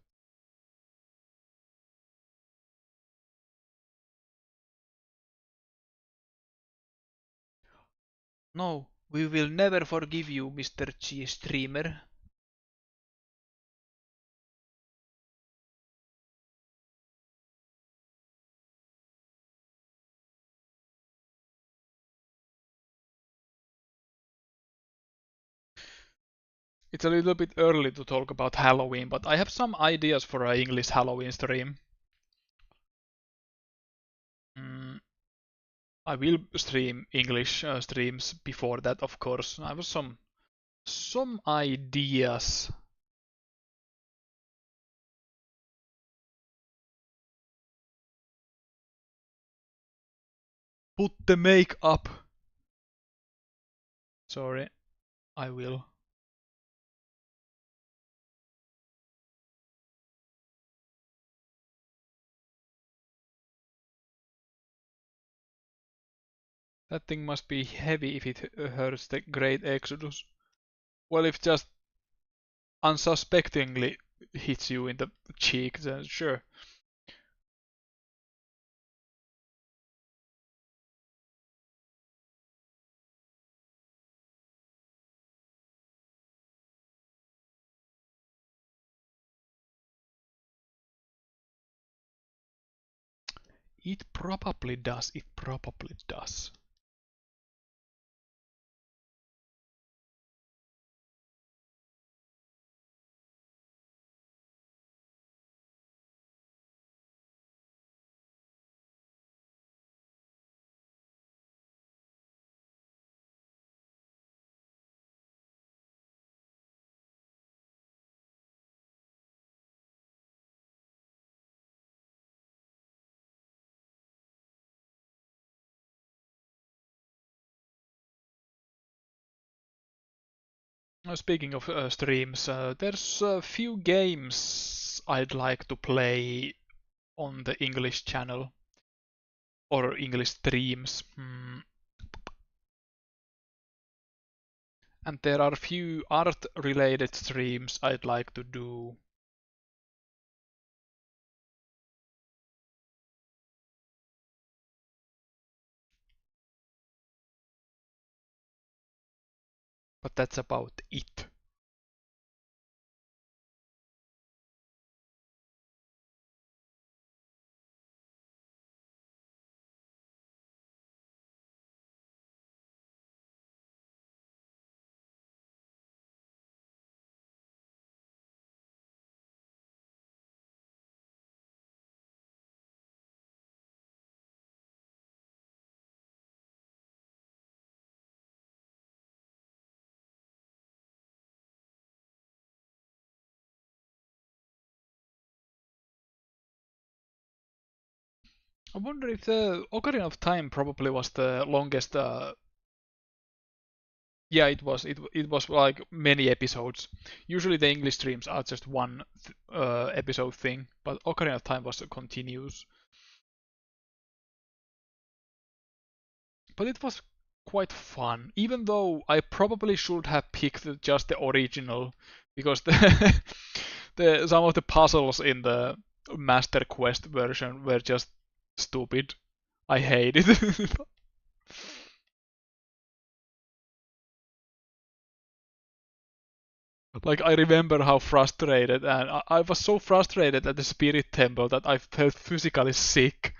No, we will never forgive you, Mr. Cheese Streamer. It's a little bit early to talk about Halloween, but I have some ideas for an English Halloween stream. Mm, I will stream English streams before that, of course. I have some ideas. Put the make up. Sorry, I will. That thing must be heavy if it hurts the Great Exodus. Well, if just unsuspectingly hits you in the cheek, then sure. It probably does. It probably does. Speaking of streams, there's a few games I'd like to play on the English channel or English streams. And there are a few art related streams I'd like to do. But that's about it. I wonder if the Ocarina of Time probably was the longest. Yeah, it was like many episodes. Usually the English streams are just one episode thing, but Ocarina of Time was continuous. But it was quite fun, even though I probably should have picked just the original, because some of the puzzles in the Master Quest version were just stupid. I hate it. Like I remember how frustrated, and I was so frustrated at the Spirit Temple that I felt physically sick.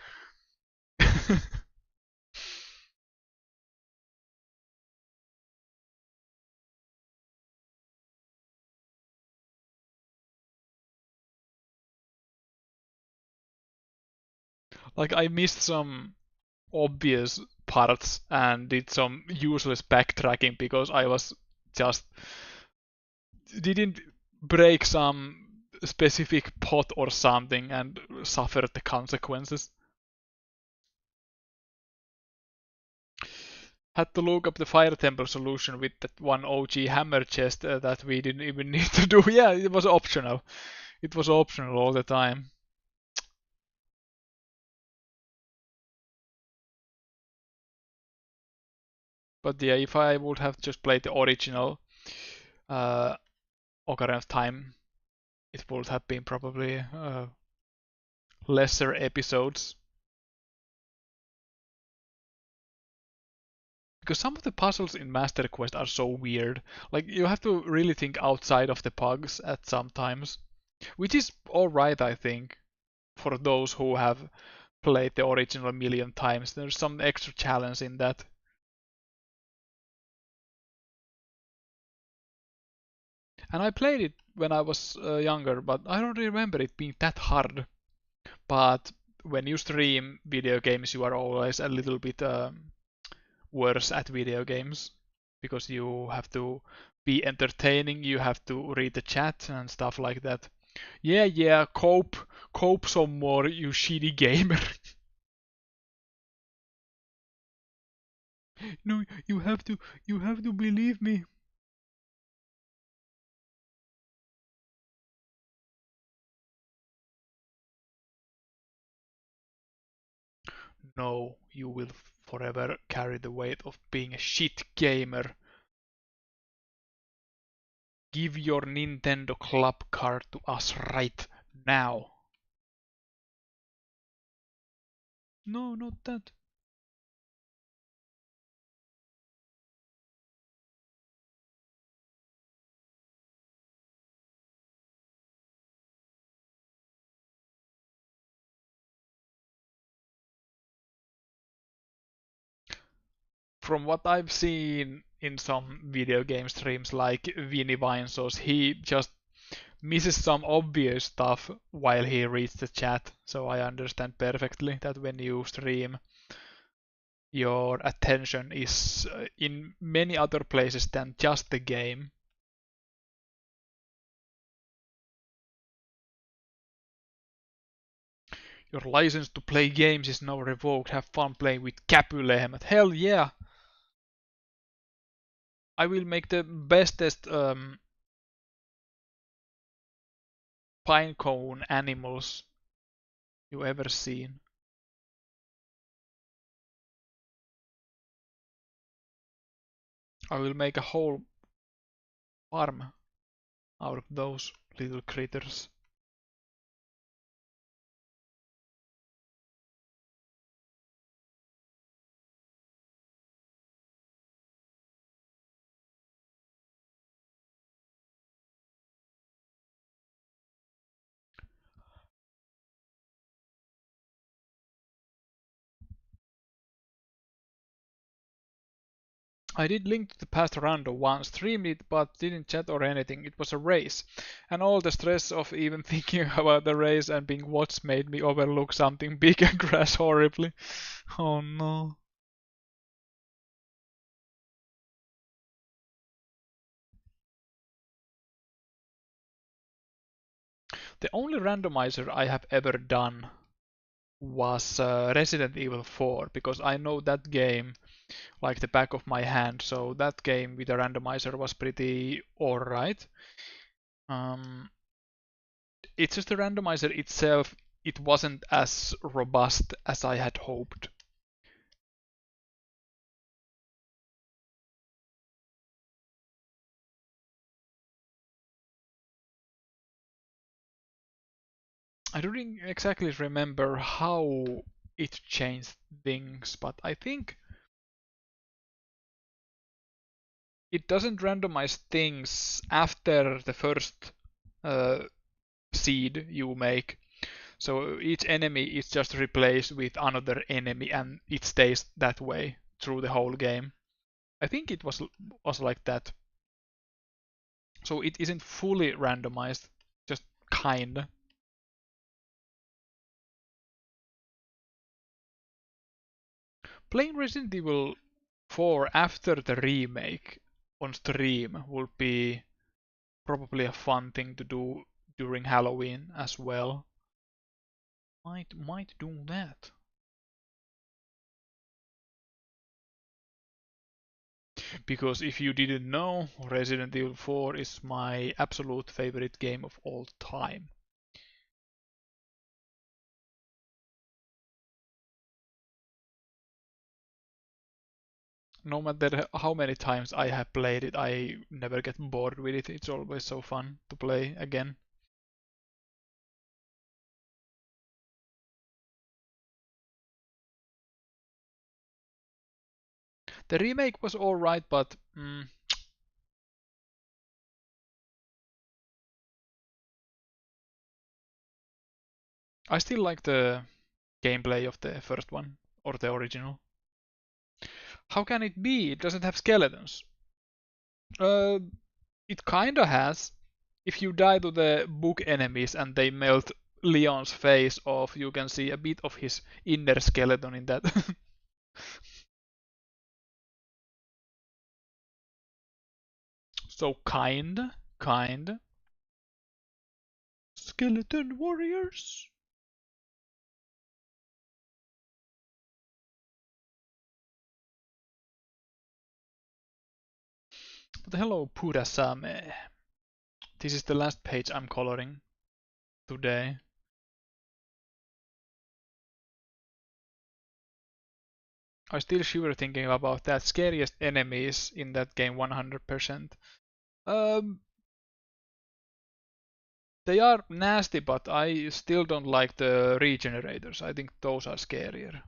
Like I missed some obvious parts and did some useless backtracking because I was just didn't break some specific pot or something and suffered the consequences. Had to look up the Fire Temple solution with that one OG hammer chest that we didn't even need to do. Yeah, it was optional. It was optional all the time. But yeah, if I would have just played the original uh, Ocarina of Time, it would have been probably lesser episodes. Because some of the puzzles in Master Quest are so weird. Like you have to really think outside of the pugs at some times, which is alright, I think, for those who have played the original a million times. There's some extra challenge in that. And I played it when I was younger, but I don't remember it being that hard. But when you stream video games, you are always a little bit worse at video games because you have to be entertaining, you have to read the chat and stuff like that. Yeah, yeah, cope some more, you shitty gamer. No, you have to believe me. No, you will forever carry the weight of being a shit gamer. Give your Nintendo Club card to us right now. No, not that. From what I've seen in some video game streams like Vinny Vinesauce, he just misses some obvious stuff while he reads the chat. So I understand perfectly that when you stream, your attention is in many other places than just the game. Your license to play games is now revoked. Have fun playing with Capulet. Hell yeah! I will make the bestest pinecone animals you ever seen. I will make a whole farm out of those little critters. I did Link to the Past random once, streamed it but didn't chat or anything. It was a race. And all the stress of even thinking about the race and being watched made me overlook something big and crash horribly. Oh no. The only randomizer I have ever done was Resident Evil 4 because I know that game like the back of my hand, so that game with a randomizer was pretty alright. Um, it's just the randomizer itself, it wasn't as robust as I had hoped. I don't exactly remember how it changed things, but I think it doesn't randomize things after the first uh, seed you make. So each enemy is just replaced with another enemy and it stays that way through the whole game. I think it was like that. So it isn't fully randomized, just kinda. Playing Resident Evil 4 after the remake on stream would be probably a fun thing to do during Halloween as well. Might do that. Because if you didn't know, Resident Evil 4 is my absolute favorite game of all time. No matter how many times I have played it, I never get bored with it. It's always so fun to play again. The remake was alright, but I still like the gameplay of the first one, or the original. How can it be? It doesn't have skeletons. Uh, it kinda has. If you die to the book enemies and they melt Leon's face off, you can see a bit of his inner skeleton in that. So kind. Skeleton warriors. But hello, Purasame. This is the last page I'm coloring today. I still shiver thinking about that. Scariest enemies in that game 100%. Um, they are nasty, but I still don't like the regenerators. I think those are scarier.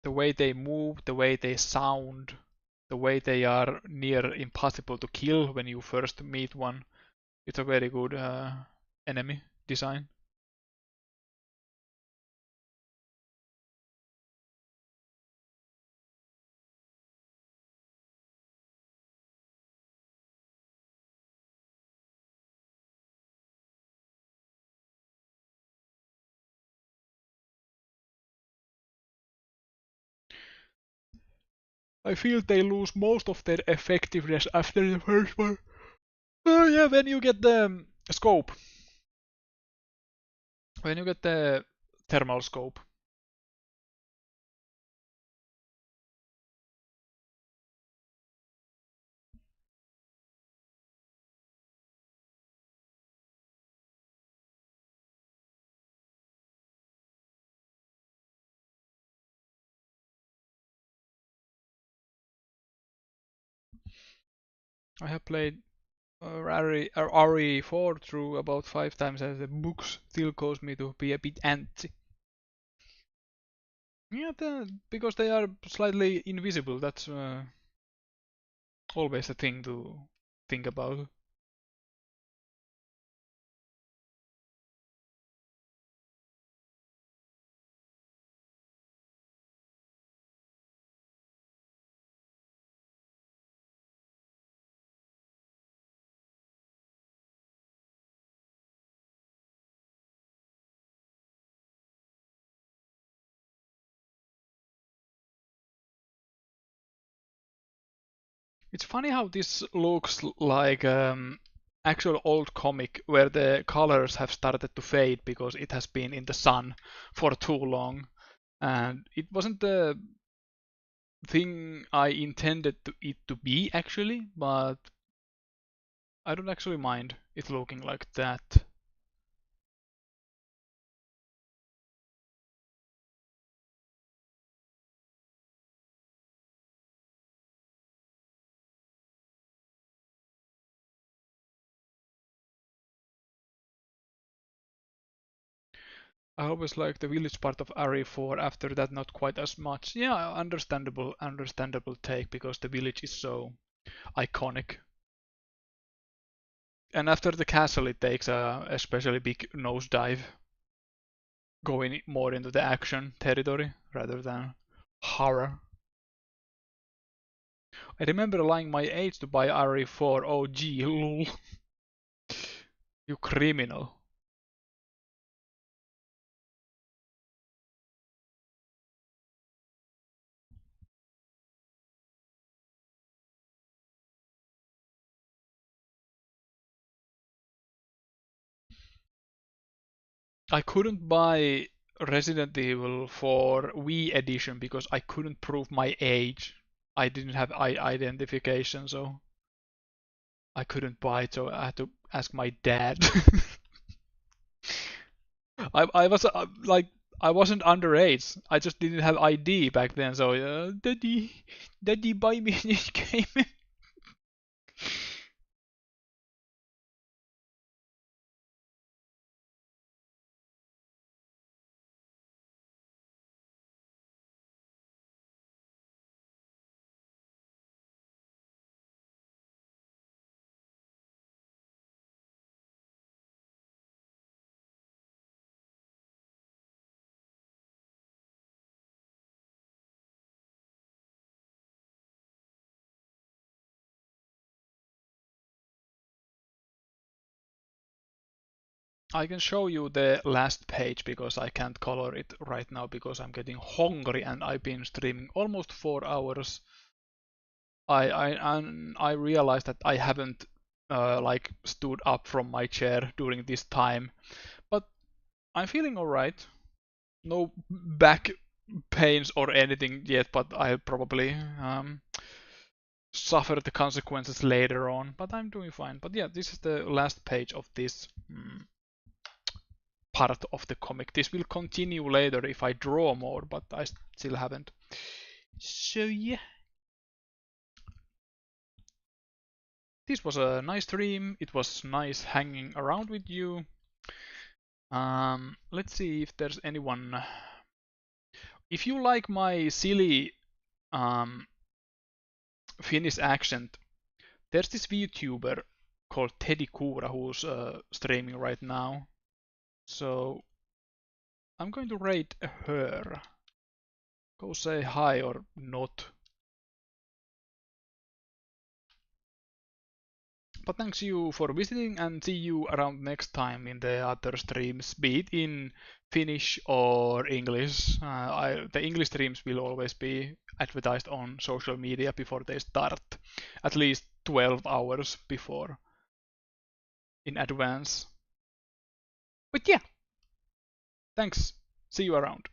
The way they move, the way they sound, the way they are near impossible to kill when you first meet one. It's a very good enemy design. I feel they lose most of their effectiveness after the first one. Oh yeah, when you get the scope. When you get the thermal scope. I have played RE4 through about 5 times and the books still cause me to be a bit antsy. Yeah, because they are slightly invisible, that's always a thing to think about. It's funny how this looks like actual old comic where the colors have started to fade because it has been in the sun for too long. And it wasn't the thing I intended it to be actually, but I don't actually mind it looking like that. I always like the village part of RE4, after that not quite as much. Yeah, understandable take because the village is so iconic. And after the castle it takes a especially big nosedive, going more into the action territory rather than horror. I remember lying my age to buy RE4. Oh gee, lol. You criminal. I couldn't buy Resident Evil for Wii edition because I couldn't prove my age. I didn't have identification, so I couldn't buy it. So I had to ask my dad. I was like I wasn't underage. I just didn't have ID back then. So daddy, buy me this game. I can show you the last page because I can't color it right now because I'm getting hungry and I've been streaming almost 4 hours. I realized that I haven't like stood up from my chair during this time, but I'm feeling alright. No back pains or anything yet, but I'll probably suffer the consequences later on. But I'm doing fine. But yeah, this is the last page of this part of the comic. This will continue later if I draw more, but I still haven't. So yeah. This was a nice stream. It was nice hanging around with you. Let's see if there's anyone. If you like my silly Finnish accent, there's this VTuber called Teddy Kura who's streaming right now. So I'm going to rate her. Go say hi or not. But thanks you for visiting and see you around next time in the other streams, be it in Finnish or English. The English streams will always be advertised on social media before they start, at least 12 hours before in advance. But yeah, thanks. See you around.